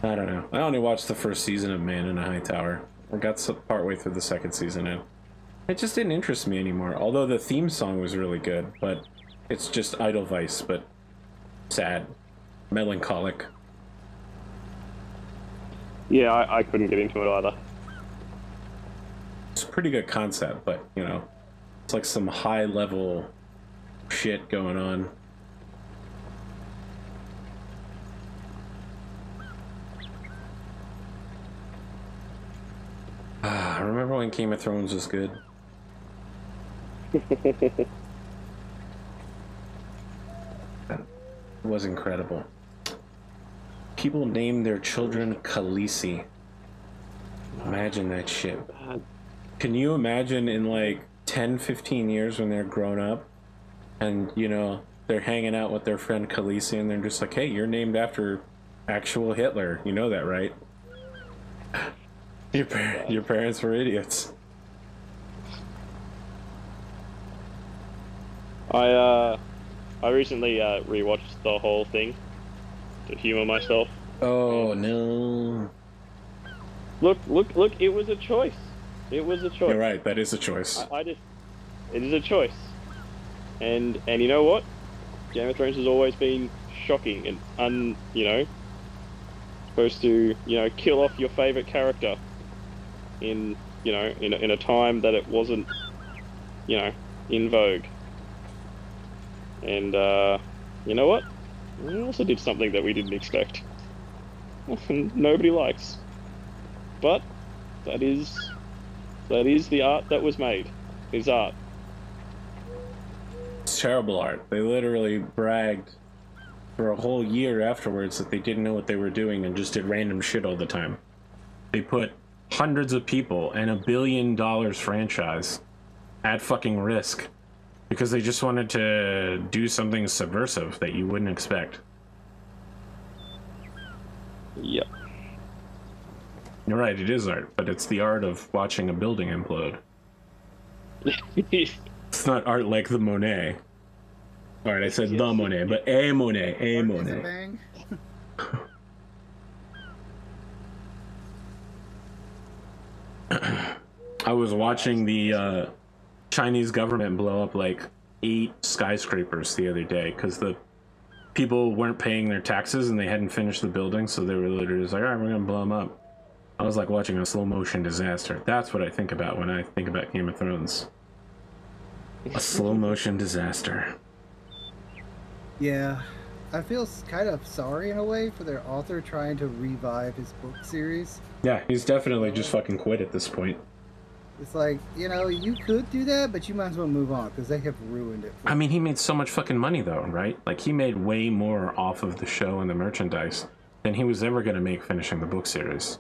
Speaker 2: I don't know. I only watched the first season of Man in a High Tower. I got partway through the second season in. It just didn't interest me anymore, although the theme song was really good, but it's just Edelweiss, but sad. Melancholic.
Speaker 3: Yeah, I couldn't get into it either.
Speaker 2: It's a pretty good concept, but, you know, it's like some high-level shit going on. I remember when Game of Thrones was good. It was incredible. People named their children Khaleesi. Imagine that shit. Can you imagine in like 10, 15 years when they're grown up and, you know, they're hanging out with their friend Khaleesi and they're just like, hey, you're named after actual Hitler. You know that, right? Your parents were idiots.
Speaker 3: I recently rewatched the whole thing to humor myself.
Speaker 2: Oh no!
Speaker 3: Look! It was a choice. It was a choice.
Speaker 2: You're right. That is a choice.
Speaker 3: It is a choice. And you know what? Game of Thrones has always been shocking and supposed to kill off your favorite character in a time that it wasn't in vogue. And you know what? We also did something that we didn't expect. Nobody likes. But that is the art that was made. Is art.
Speaker 2: It's terrible art. They literally bragged for a whole year afterwards that they didn't know what they were doing and just did random shit all the time. They put hundreds of people and $1 billion franchise at fucking risk because they just wanted to do something subversive that you wouldn't expect.
Speaker 3: Yep.
Speaker 2: You're right, it is art, but it's the art of watching a building implode. It's not art like the Monet. Alright, I said the Monet, but a Monet, a Monet.
Speaker 5: Bang.
Speaker 2: I was watching the Chinese government blow up like 8 skyscrapers the other day because the people weren't paying their taxes and they hadn't finished the building, so they were literally just like, alright, we're gonna blow them up. I was like watching a slow motion disaster. That's what I think about when I think about Game of Thrones. A slow motion disaster.
Speaker 5: Yeah, I feel kind of sorry in a way for their author trying to revive his book series.
Speaker 2: Yeah, he's definitely just fucking quit at this point.
Speaker 5: It's like, you could do that, but you might as well move on because they have ruined it.
Speaker 2: I mean, he made so much fucking money though, right? Like, he made way more off of the show and the merchandise than he was ever going to make finishing the book series.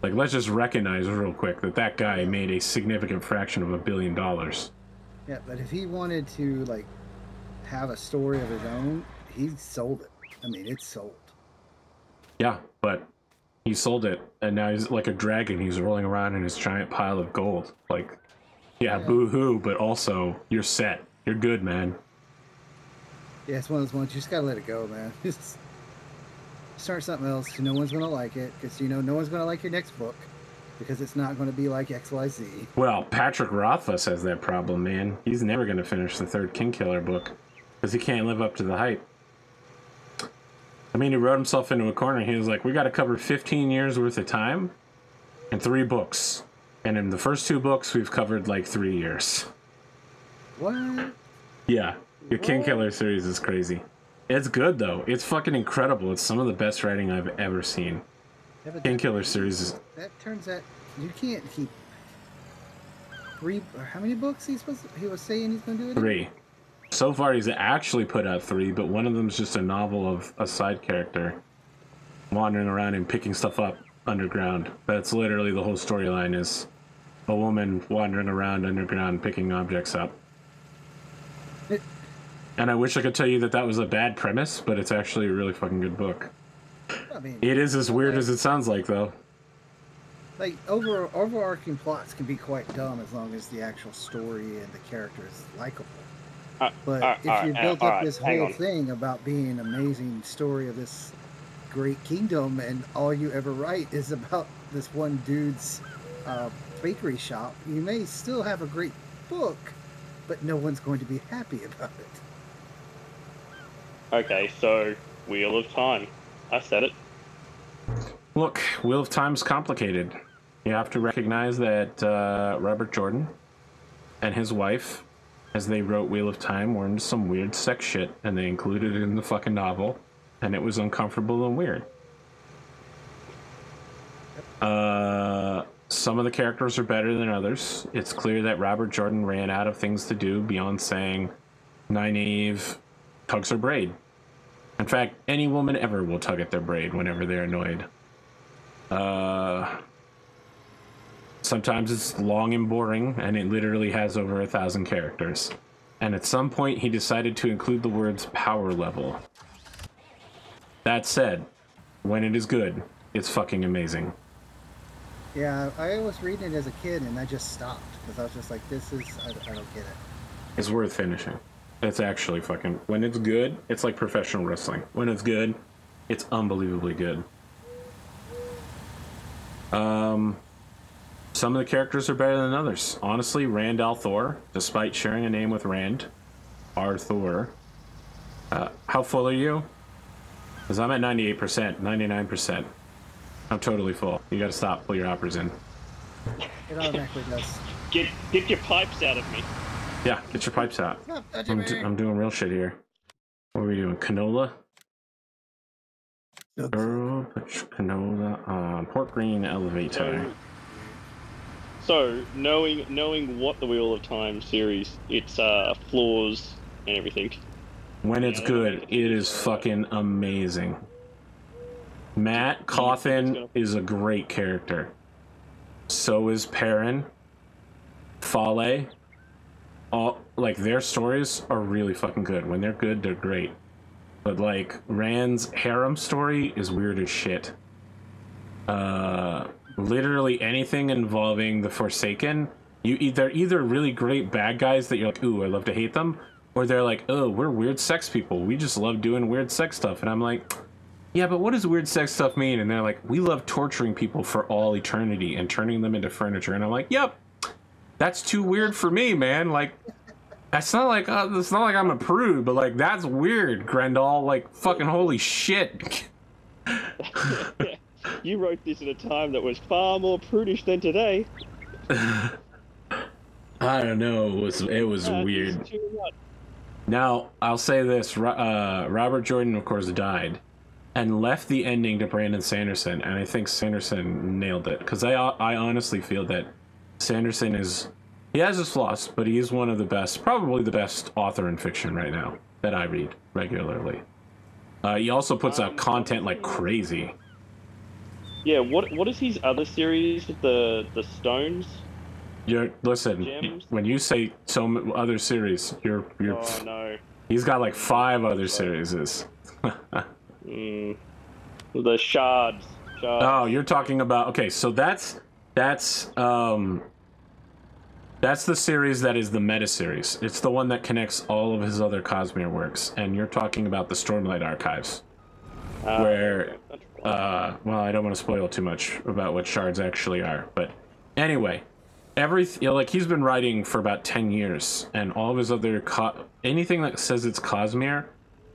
Speaker 2: Like, let's just recognize real quick that that guy made a significant fraction of $1 billion.
Speaker 5: Yeah, but if he wanted to, like, have a story of his own, he sold it. I mean, it's sold.
Speaker 2: Yeah, but he sold it, and now he's like a dragon. He's rolling around in his giant pile of gold. Like, yeah. Boo-hoo, but also, you're set. You're good, man.
Speaker 5: Yeah, it's one of those ones, you just gotta let it go, man. Just start something else. No one's gonna like it, because, no one's gonna like your next book, because it's not gonna be like XYZ.
Speaker 2: Well, Patrick Rothfuss has that problem, man. He's never gonna finish the 3rd Kingkiller book, because he can't live up to the hype. I mean, he wrote himself into a corner. He was like, we got to cover 15 years worth of time in 3 books. And in the first 2 books, we've covered like 3 years.
Speaker 5: What?
Speaker 2: Yeah. The King Killer series is crazy. It's good, though. It's fucking incredible. It's some of the best writing I've ever seen.
Speaker 5: Yeah,
Speaker 2: King Killer series is...
Speaker 5: That turns out you can't keep 3... How many books he was saying he's going to do it?
Speaker 2: 3. So far, he's actually put out 3, but one of them's just a novel of a side character wandering around and picking stuff up underground. That's literally the whole storyline, is a woman wandering around underground picking objects up. And I wish I could tell you that that was a bad premise, but it's actually a really fucking good book.
Speaker 5: I mean,
Speaker 2: It is as weird as it sounds like, though.
Speaker 5: like overarching plots can be quite dumb as long as the actual story and the character is likable. But if you built up this whole thing about being an amazing story of this great kingdom, and all you ever write is about this one dude's bakery shop, you may still have a great book, but no one's going to be happy about it.
Speaker 3: Okay, so Wheel of Time. I said it.
Speaker 2: Look, Wheel of Time's complicated. You have to recognize that Robert Jordan and his wife, as they wrote Wheel of Time, were into some weird sex shit, and they included it in the fucking novel, and it was uncomfortable and weird. Some of the characters are better than others. It's clear that Robert Jordan ran out of things to do beyond saying, Nynaeve tugs her braid. In fact, any woman ever will tug at their braid whenever they're annoyed. Sometimes it's long and boring, and it literally has over 1,000 characters. And at some point, he decided to include the words power level. That said, when it is good, it's fucking amazing.
Speaker 5: Yeah, I was reading it as a kid, and I just stopped, because I was just like, I don't get it.
Speaker 2: It's worth finishing. It's actually fucking... When it's good, it's like professional wrestling. When it's good, it's unbelievably good. Some of the characters are better than others. Honestly, Rand al'Thor, despite sharing a name with Rand, Arthur. How full are you? Because I'm at 98%, 99%. I'm totally full. You gotta stop. Pull your hoppers in.
Speaker 5: It automatically does.
Speaker 3: Get your pipes out of me.
Speaker 2: Yeah, get your pipes out. I'm doing real shit here. What are we doing? Canola? Girl, put your canola on. Pork green elevator.
Speaker 3: So, knowing what the Wheel of Time series, its flaws and everything.
Speaker 2: When it's good, it is fucking amazing. Matt Cawthon is a great character. So is Perrin. Fale. All, like, their stories are really fucking good. When they're good, they're great. But, like, Rand's harem story is weird as shit. Literally anything involving the Forsaken, they're either really great bad guys that you're like, ooh, I love to hate them, or they're like, oh, we're weird sex people. We just love doing weird sex stuff. And I'm like, yeah, but what does weird sex stuff mean? And they're like, we love torturing people for all eternity and turning them into furniture. And I'm like, yep, that's too weird for me, man. Like, it's not like I'm a prude, but like, that's weird, Grendel. Like, fucking holy shit.
Speaker 3: You wrote this at a time that was far more prudish than today.
Speaker 2: I don't know. It was weird. Now, I'll say this. Robert Jordan, of course, died and left the ending to Brandon Sanderson, and I think Sanderson nailed it. Because I honestly feel that Sanderson he has his flaws, but he is one of the best, probably the best author in fiction right now that I read regularly. He also puts out content like crazy.
Speaker 3: Yeah, what is his other series? The Stones?
Speaker 2: Listen,
Speaker 3: Gems?
Speaker 2: when you say other series, you're
Speaker 3: Oh no.
Speaker 2: He's got like 5 other series.
Speaker 3: The Shards.
Speaker 2: Oh, you're talking about, okay, so that's the series that is the meta series. It's the one that connects all of his other Cosmere works, and you're talking about the Stormlight Archives, where well, I don't want to spoil too much about what shards actually are, but anyway, like, he's been writing for about 10 years, and all of his other anything that says it's Cosmere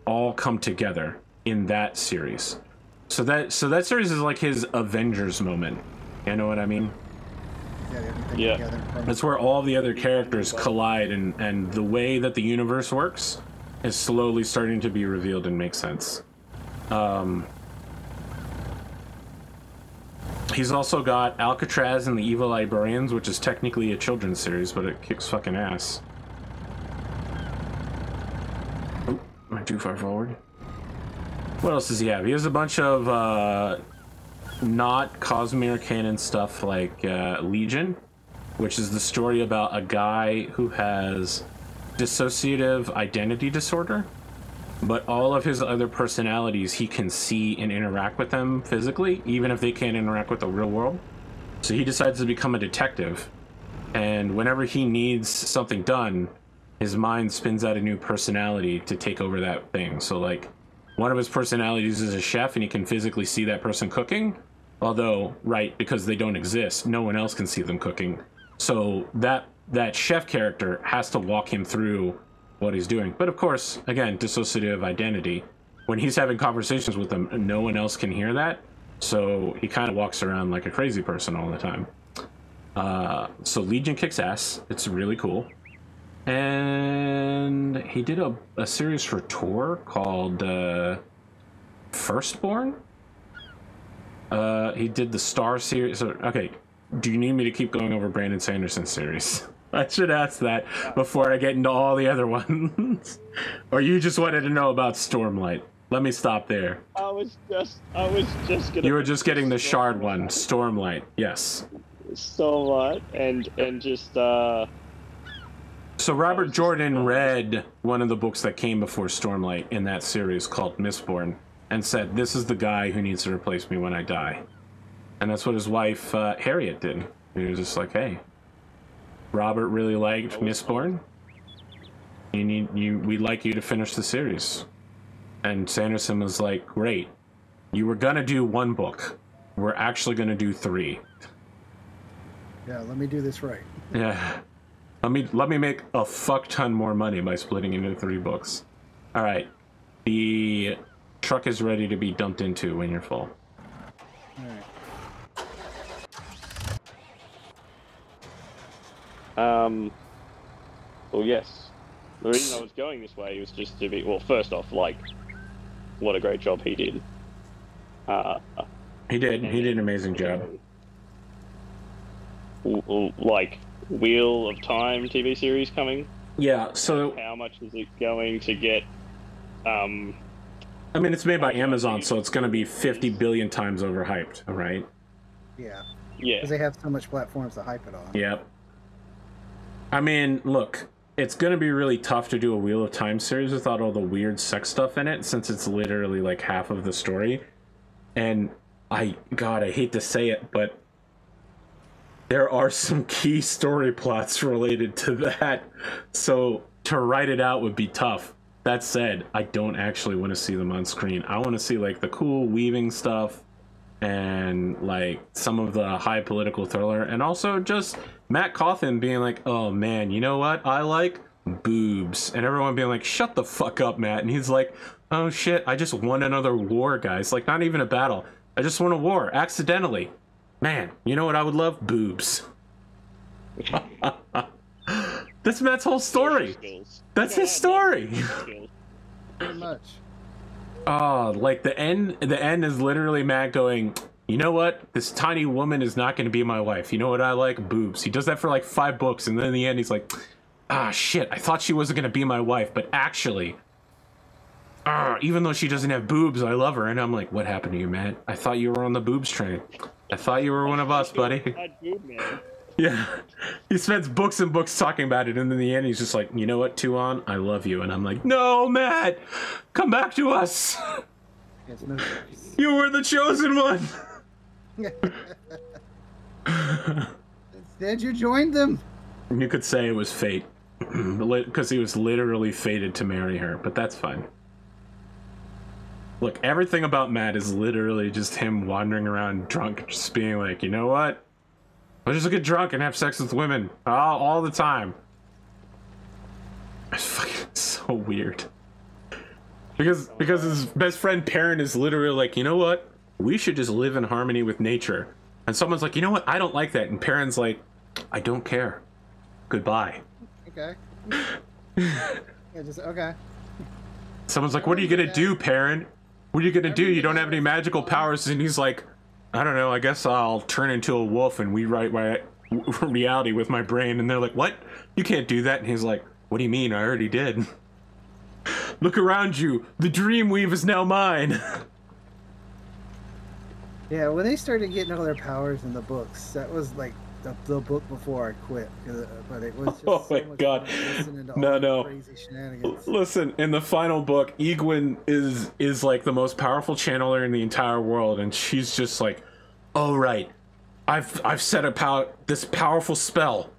Speaker 2: all come together in that series. So that series is like his Avengers moment. You know what I mean?
Speaker 3: Yeah.
Speaker 2: That's where all the other characters collide, and the way that the universe works is slowly starting to be revealed and make sense. He's also got Alcatraz and the Evil Librarians, which is technically a children's series, but it kicks fucking ass. Oh, am I too far forward? What else does he have? He has a bunch of not Cosmere canon stuff like Legion, which is the story about a guy who has dissociative identity disorder, but all of his other personalities he can see and interact with them physically, even if they can't interact with the real world. So he decides to become a detective, and whenever he needs something done, his mind spins out a new personality to take over that thing. So like, one of his personalities is a chef, and he can physically see that person cooking, although, right, because they don't exist, no one else can see them cooking. So that chef character has to walk him through what he's doing. But of course, again, dissociative identity. When he's having conversations with them, no one else can hear that. So he kind of walks around like a crazy person all the time. So Legion kicks ass. It's really cool. And he did a series for Tor called Firstborn. He did the Star series. So, okay, do you need me to keep going over Brandon Sanderson's series? I should ask that before I get into all the other ones. Or you just wanted to know about Stormlight? Let me stop there.
Speaker 3: I was just gonna.
Speaker 2: You were just getting the Shard one, Stormlight. Yes.
Speaker 3: Stormlight and just. So
Speaker 2: Robert Jordan read one of the books that came before Stormlight in that series called Mistborn, and said, "This is the guy who needs to replace me when I die." And that's what his wife Harriet did. He was just like, "Hey, Robert really liked Mistborn. We'd like you to finish the series." And Sanderson was like, "Great. You were gonna do one book. We're actually gonna do 3.
Speaker 5: Yeah, let me do this right.
Speaker 2: Yeah. Let me make a fuck ton more money by splitting into 3 books. All right. The truck is ready to be dumped into when you're full.
Speaker 5: All right.
Speaker 3: Well, yes. The reason I was going this way was just to be, well, first off, like, what a great job he did.
Speaker 2: He did an amazing job.
Speaker 3: Like, Wheel of Time TV series coming.
Speaker 2: Yeah, so...
Speaker 3: How much is it going to get,
Speaker 2: I mean, it's made by Amazon, so it's going to be 50 billion times overhyped, right?
Speaker 5: Yeah.
Speaker 3: Yeah.
Speaker 5: Because they have so much platforms to hype it on.
Speaker 2: Yep. I mean, look, it's going to be really tough to do a Wheel of Time series without all the weird sex stuff in it, since it's literally like half of the story. And God, I hate to say it, but there are some key story plots related to that. So to write it out would be tough. That said, I don't actually want to see them on screen. I want to see like the cool weaving stuff and like some of the high political thriller, and also just Matt Cawthon being like, "Oh man, you know what I like? Boobs." And everyone being like, "Shut the fuck up, Matt." And he's like, "Oh shit, I just won another war, guys. Like, not even a battle. I just won a war accidentally. Man, you know what I would love? Boobs." That's Matt's whole story. That's his story.
Speaker 5: Pretty much.
Speaker 2: Oh, like the end is literally Matt going, "You know what? This tiny woman is not going to be my wife. You know what I like? Boobs." He does that for like 5 books, and then in the end he's like, "Ah, shit, I thought she wasn't going to be my wife, but actually, even though she doesn't have boobs, I love her." And I'm like, "What happened to you, Matt? I thought you were on the boobs train. I thought you were one of us, buddy." Yeah. He spends books and books talking about it, and in the end he's just like, "You know what, Tuan? I love you." And I'm like, "No, Matt! Come back to us!
Speaker 5: It's no choice.
Speaker 2: You were the chosen one!"
Speaker 5: Instead, you joined them.
Speaker 2: You could say it was fate, because he was literally fated to marry her, but that's fine. Look, everything about Matt is literally just him wandering around drunk, just being like, "You know what? I'll just get drunk and have sex with women all the time." It's fucking so weird. Because his best friend Perrin is literally like, you know what? We should just live in harmony with nature. And someone's like, you know what? I don't like that. And Perrin's like, I don't care. Goodbye.
Speaker 5: Okay. Yeah, just okay.
Speaker 2: Someone's like, what are you gonna do, Perrin? What are you gonna do? You don't have any magical powers. And he's like, I don't know. I guess I'll turn into a wolf and rewrite my reality with my brain. And they're like, what? You can't do that. And he's like, what do you mean? I already did. Look around you. The Dreamweave is now mine.
Speaker 5: Yeah, when they started getting all their powers in the books, that was like the book before I quit. But it was just
Speaker 2: Oh my
Speaker 5: much
Speaker 2: God.
Speaker 5: fun listening to all
Speaker 2: No,
Speaker 5: the
Speaker 2: no.
Speaker 5: crazy shenanigans.
Speaker 2: Listen, in the final book, Egwene is like the most powerful channeler in the entire world, and she's just like, oh right, I've set about this powerful spell.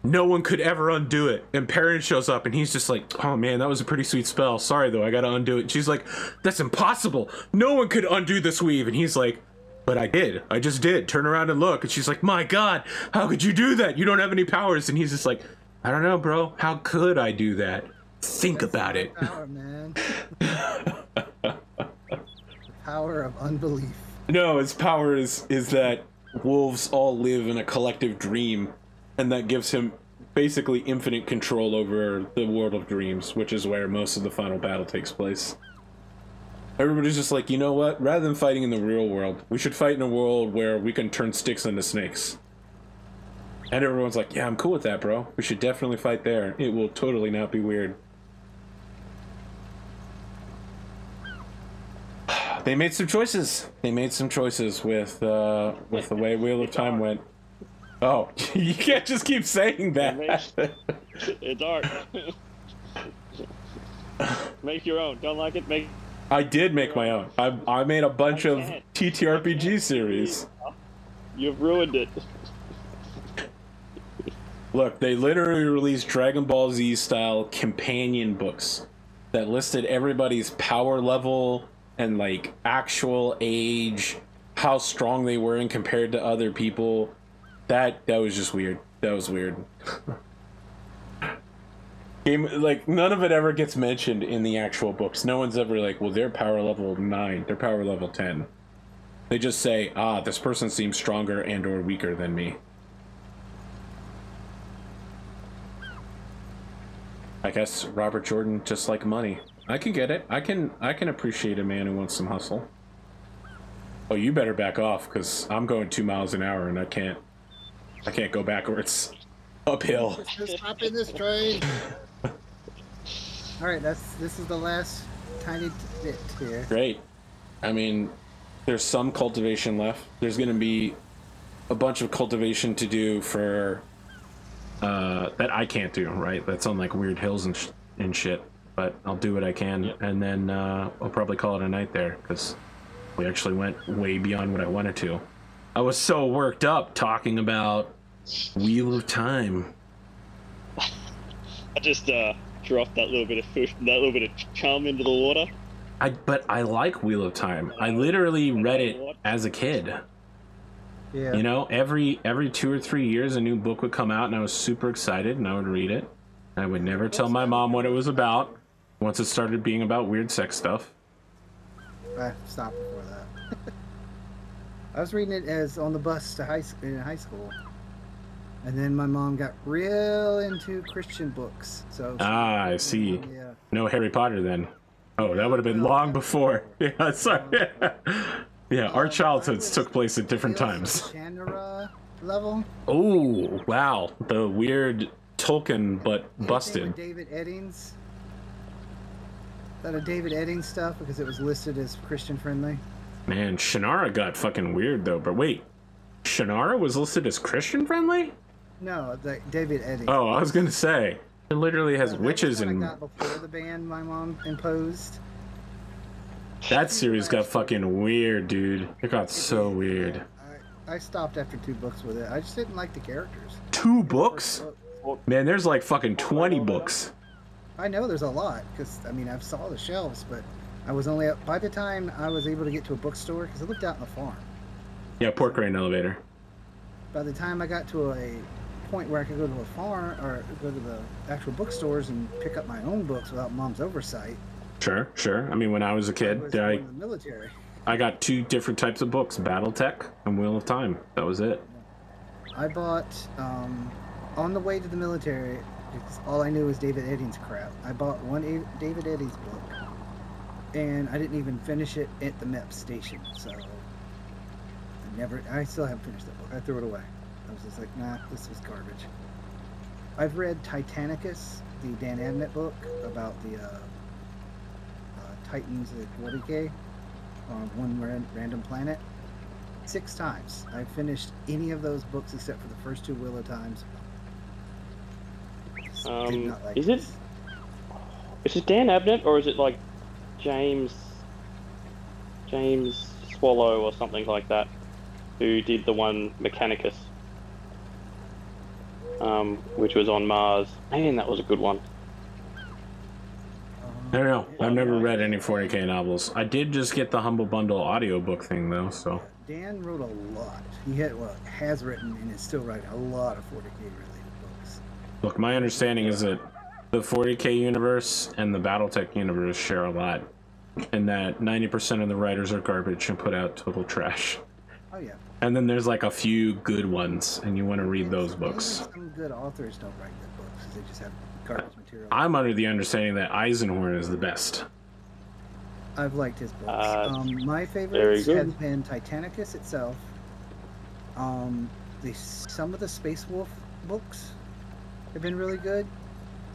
Speaker 2: No one could ever undo it. And Perrin shows up and he's just like, oh man, that was a pretty sweet spell. Sorry though, I gotta undo it. And she's like, that's impossible. No one could undo this weave. And he's like, but I did. I just did. Turn around and look. And she's like, my God, how could you do that? You don't have any powers. And he's just like, I don't know, bro. How could I do that? Think about it.
Speaker 5: Power, man. The power of unbelief.
Speaker 2: No, his power is that wolves all live in a collective dream, and that gives him basically infinite control over the world of dreams, which is where most of the final battle takes place. Everybody's just like, you know what? Rather than fighting in the real world, we should fight in a world where we can turn sticks into snakes. And everyone's like, yeah, I'm cool with that, bro. We should definitely fight there. It will totally not be weird. They made some choices. They made some choices with the way Wheel of Time went. Oh, you can't just keep saying that.
Speaker 3: It's art. Make your own. Don't like it? Make.
Speaker 2: I did make my own. I made a bunch of TTRPG series.
Speaker 3: You've ruined it.
Speaker 2: Look, they literally released Dragon Ball Z style companion books that listed everybody's power level and like actual age, how strong they were in compared to other people. That was just weird. That was weird. Game, like, none of it ever gets mentioned in the actual books. No one's ever like, well, they're power level 9, they're power level 10. They just say, ah, this person seems stronger and or weaker than me. I guess Robert Jordan just like money. I can get it. I can appreciate a man who wants some hustle. Oh, you better back off, because I'm going 2 miles an hour and I can't go backwards. Uphill.
Speaker 5: Just hop in this train. All right, this is the last tiny bit here.
Speaker 2: Great. I mean, there's some cultivation left. There's going to be a bunch of cultivation to do for that I can't do, right? That's on like weird hills and shit. But I'll do what I can, yep. And then I'll probably call it a night there, because we actually went way beyond what I wanted to. I was so worked up talking about Wheel of Time.
Speaker 3: I just dropped that little bit of food, that little bit of chum into the water.
Speaker 2: But I like Wheel of Time. I literally read it as a kid.
Speaker 5: Yeah.
Speaker 2: You know, every 2 or 3 years a new book would come out, and I was super excited, and I would read it. I would never tell my mom what it was about once it started being about weird sex stuff.
Speaker 5: I stopped before that. I was reading it as on the bus to high school. And then my mom got real into Christian books. So
Speaker 2: I see.
Speaker 5: Yeah.
Speaker 2: No Harry Potter then. Oh, that would have been long before. Yeah, sorry. Yeah, our childhoods took place at different times.
Speaker 5: Shannara level.
Speaker 2: Oh, wow. The weird Tolkien, but busted.
Speaker 5: David Eddings. Is that a David Eddings stuff because it was listed as Christian friendly?
Speaker 2: Man, Shannara got fucking weird though. But wait, Shannara was listed as Christian friendly?
Speaker 5: No, the David Eddings.
Speaker 2: Oh, I was gonna say it literally has witches and.
Speaker 5: I got before the ban my mom imposed.
Speaker 2: That series got fucking weird, dude. It got so weird.
Speaker 5: I stopped after 2 books with it. I just didn't like the characters.
Speaker 2: 2 books? Man, there's like fucking 20 books.
Speaker 5: I know there's a lot, because, I mean, I've saw the shelves, but I was only up, by the time I was able to get to a bookstore, because I lived out in the farm.
Speaker 2: Yeah, pork grain elevator.
Speaker 5: By the time I got to a point where I could go to a farm, or go to the actual bookstores and pick up my own books without mom's oversight,
Speaker 2: Sure, sure. I mean, when I was a
Speaker 5: I
Speaker 2: kid,
Speaker 5: was going to the military.
Speaker 2: I got 2 different types of books: BattleTech and Wheel of Time. That was it.
Speaker 5: I bought on the way to the military. Because all I knew was David Eddings crap. I bought one David Eddings book, and I didn't even finish it at the MEP station. So I still haven't finished that book. I threw it away. I was just like, nah, this was garbage. I've read Titanicus, the Dan Abnett book about the Titans at 40K on one random planet. 6 times. I've finished any of those books except for the first 2 Wheel of Times.
Speaker 3: Is it Dan Abnett, or is it like James Swallow or something like that, who did the one Mechanicus, which was on Mars? Man, that was a good one.
Speaker 2: I don't know. I've never read any 40K novels. I did just get the Humble Bundle audiobook thing though, so.
Speaker 5: Dan wrote a lot. He has written and is still writing a lot of 40K related books.
Speaker 2: Look, my understanding is that the 40K universe and the BattleTech universe share a lot, and that 90% of the writers are garbage and put out total trash.
Speaker 5: Oh yeah.
Speaker 2: And then there's like a few good ones, and you want to read those books.
Speaker 5: Even some good authors don't write good books because they just have garbage material.
Speaker 2: I'm under the understanding that Eisenhorn is the best.
Speaker 5: I've liked his books. My favorites have been Titanicus itself. Some of the Space Wolf books have been really good.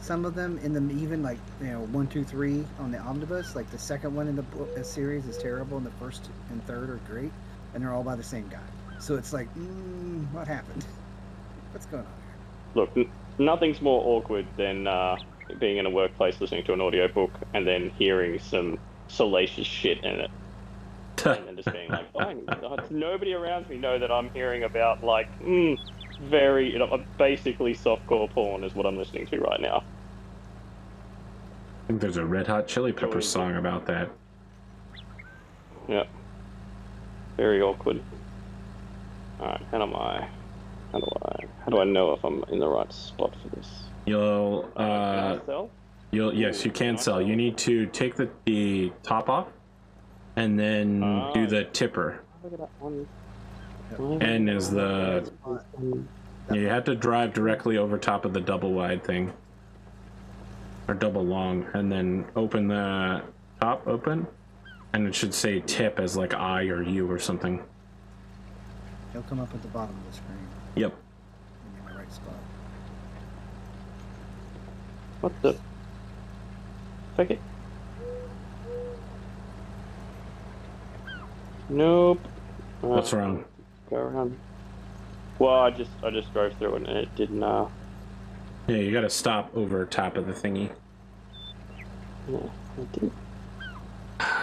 Speaker 5: Some of them in the even 1, 2, 3 on the omnibus. Like the second one in the book series is terrible, and the first and third are great, and they're all by the same guy. So it's like, what happened? What's going on here?
Speaker 3: Look, nothing's more awkward than being in a workplace listening to an audiobook and then hearing some salacious shit in it. And then just being like, oh, nobody around me know that I'm hearing about very, basically softcore porn is what I'm listening to right now.
Speaker 2: I think there's a Red Hot Chili Peppers song about that.
Speaker 3: Yeah. Very awkward. Alright, how do I know if I'm in the right spot for this?
Speaker 2: You'll
Speaker 3: Can I sell?
Speaker 2: Yes, you can sell. You need to take the top off and then do the tipper.
Speaker 3: Look at that one.
Speaker 2: N is the... You have to drive directly over top of the double wide thing. Or double long. And then open the top open. And it should say tip as like I or you or something.
Speaker 5: He'll come up at the bottom of the screen.
Speaker 2: Yep.
Speaker 5: In the right spot.
Speaker 3: What the? Fuck it. Nope.
Speaker 2: What's wrong?
Speaker 3: Go around. Well, I just drove through it and it didn't. Yeah,
Speaker 2: you gotta stop over top of the thingy.
Speaker 3: Yeah, I did.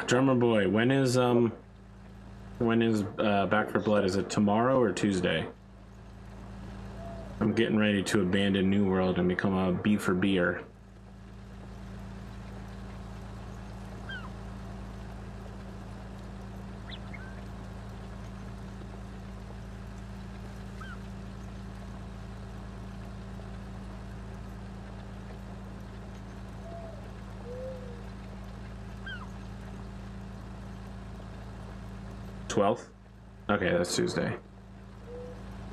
Speaker 2: Drummer boy, when is Back for Blood? Is it tomorrow or Tuesday? I'm getting ready to abandon New World and become a B for beer. Okay, that's Tuesday.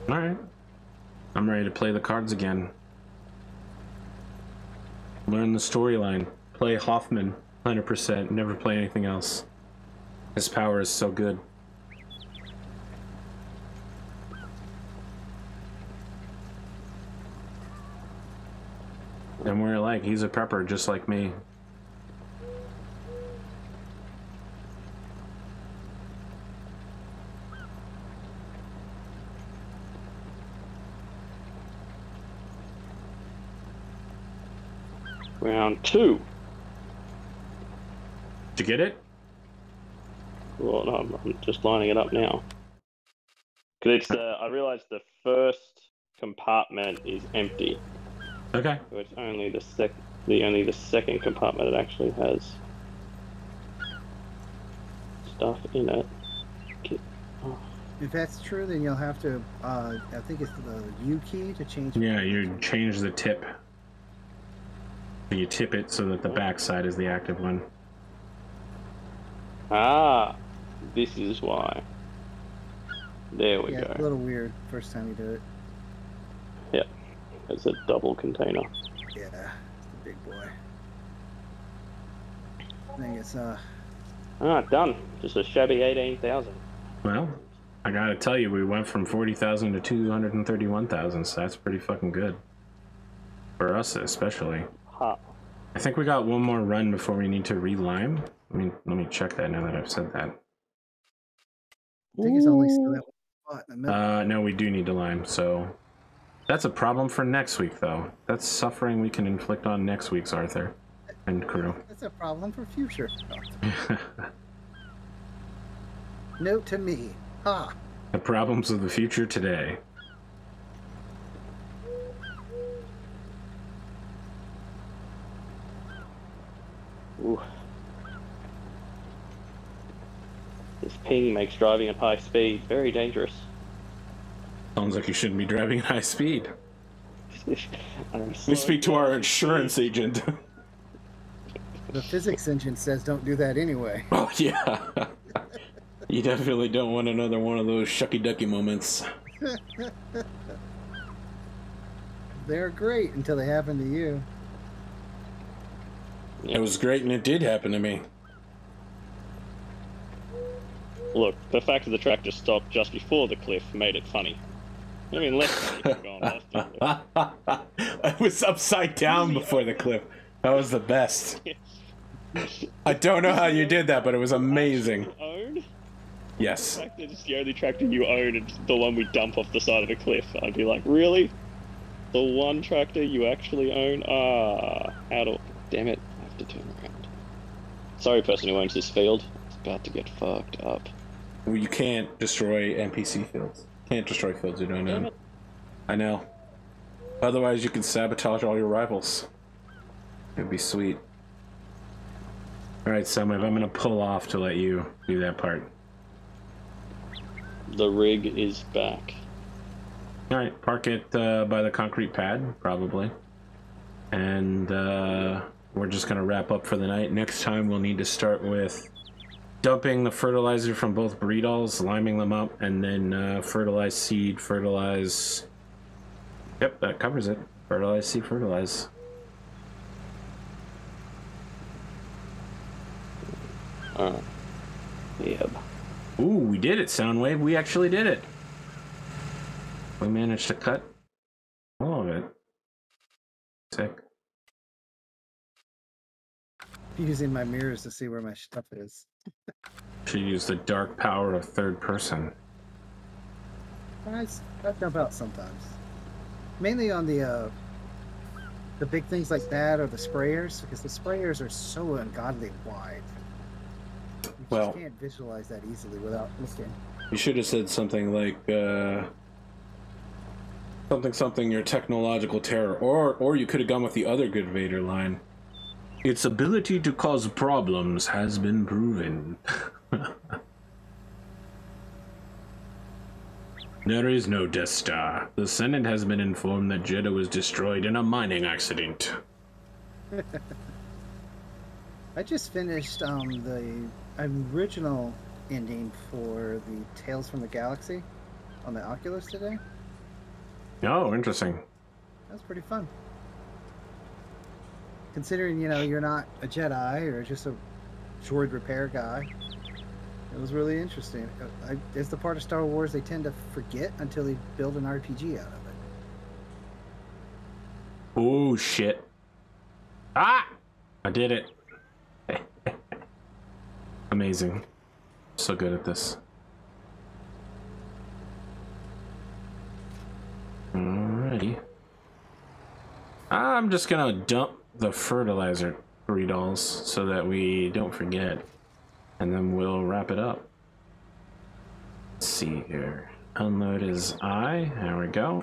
Speaker 2: Alright. I'm ready to play the cards again. Learn the storyline. Play Hoffman 100%. Never play anything else. His power is so good. And we're like, he's a prepper just like me.
Speaker 3: Round 2.
Speaker 2: Did you get it?
Speaker 3: Well, no, I'm just lining it up now. Because it's I realized the first compartment is empty.
Speaker 2: Okay.
Speaker 3: So it's only the second compartment that actually has stuff in it. Oh.
Speaker 5: If that's true, then you'll have to. I think it's the U key to change.
Speaker 2: Yeah, you change the tip. You tip it so that the back side is the active one.
Speaker 3: Ah, this is why. There we
Speaker 5: Yeah,
Speaker 3: go.
Speaker 5: it's a little weird first time you do it.
Speaker 3: Yep, it's a double container.
Speaker 5: Yeah, it's a big boy. I think it's
Speaker 3: Ah, done. Just a shabby 18,000.
Speaker 2: Well, I gotta tell you, we went from 40,000 to 231,000, so that's pretty fucking good. For us, especially.
Speaker 3: Ha.
Speaker 2: I think we got one more run before we need to re-lime. Let me check that now that I've said that.
Speaker 5: I think it's only still that one spot in the middle.
Speaker 2: No, we do need to lime, so that's a problem for next week, though. That's suffering we can inflict on next week's Arthur and crew.
Speaker 5: That's a problem for future. Note to me. Ha!
Speaker 2: The problems of the future today.
Speaker 3: Ooh. This ping makes driving at high speed very dangerous.
Speaker 2: Sounds like you shouldn't be driving at high speed.
Speaker 3: So
Speaker 2: We speak to our insurance agent.
Speaker 5: The physics engine says don't do that anyway.
Speaker 2: Oh, yeah. You definitely don't want another one of those shucky-ducky moments.
Speaker 5: They're great until they happen to you.
Speaker 2: It was great, and it did happen to me.
Speaker 3: Look, the fact that the tractor stopped just before the cliff made it funny. I mean, less funny if going off the cliff.
Speaker 2: I was upside down before the cliff. That was the best. I don't know how you did that, but it was amazing.
Speaker 3: Own?
Speaker 2: Yes.
Speaker 3: The fact that it's the only tractor you own and the one we dump off the side of a cliff. I'd be like, really? The one tractor you actually own? Ah, how do... Damn it, I have to turn around. Sorry, person who owns this field. It's about to get fucked up.
Speaker 2: Well, you can't destroy NPC fields. Can't destroy fields you don't own. I know. Otherwise, you can sabotage all your rivals. It'd be sweet. Alright, Soundwave, I'm gonna pull off to let you do that part.
Speaker 3: The rig is back.
Speaker 2: Alright, park it by the concrete pad, probably. And we're just gonna wrap up for the night. Next time we'll need to start with dumping the fertilizer from both breedalls, liming them up, and then fertilize seed, fertilize... Yep, that covers it. Fertilize seed, fertilize.
Speaker 3: Yep.
Speaker 2: Ooh, we did it, Soundwave. We actually did it. We managed to cut all of it. Sick.
Speaker 5: Using my mirrors to see where my stuff is.
Speaker 2: Should use the dark power of third person.
Speaker 5: I jump out sometimes. Mainly on the big things like that or the sprayers, because the sprayers are so ungodly wide. You
Speaker 2: Well,
Speaker 5: just can't visualize that easily without looking.
Speaker 2: you should have said something like something your technological terror, or you could have gone with the other good Vader line. Its ability to cause problems has been proven. There is no Death Star. The Senate has been informed that Jeddah was destroyed in a mining accident.
Speaker 5: I just finished the original ending for the Tales from the Galaxy on the Oculus today.
Speaker 2: Oh, interesting.
Speaker 5: That was pretty fun. Considering, you know, you're not a Jedi or just a droid repair guy. It was really interesting. It's the part of Star Wars they tend to forget until they build an RPG out of it.
Speaker 2: Oh, shit. Ah! I did it. Amazing. So good at this. Alrighty. I'm just gonna dump the fertilizer breedalls so that we don't forget. And then we'll wrap it up. Let's see here. Unload is I. There we go.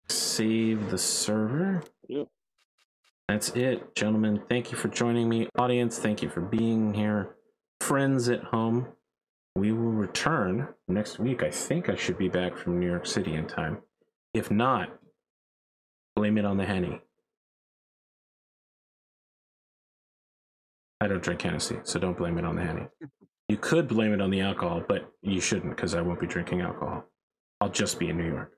Speaker 2: Save the server.
Speaker 3: Yep.
Speaker 2: That's it, gentlemen. Thank you for joining me. Audience, thank you for being here. Friends at home, we will return next week. I think I should be back from New York City in time. If not, blame it on the Henny. I don't drink Hennessy, so don't blame it on the Henny. You could blame it on the alcohol, but you shouldn't, because I won't be drinking alcohol. I'll just be in New York.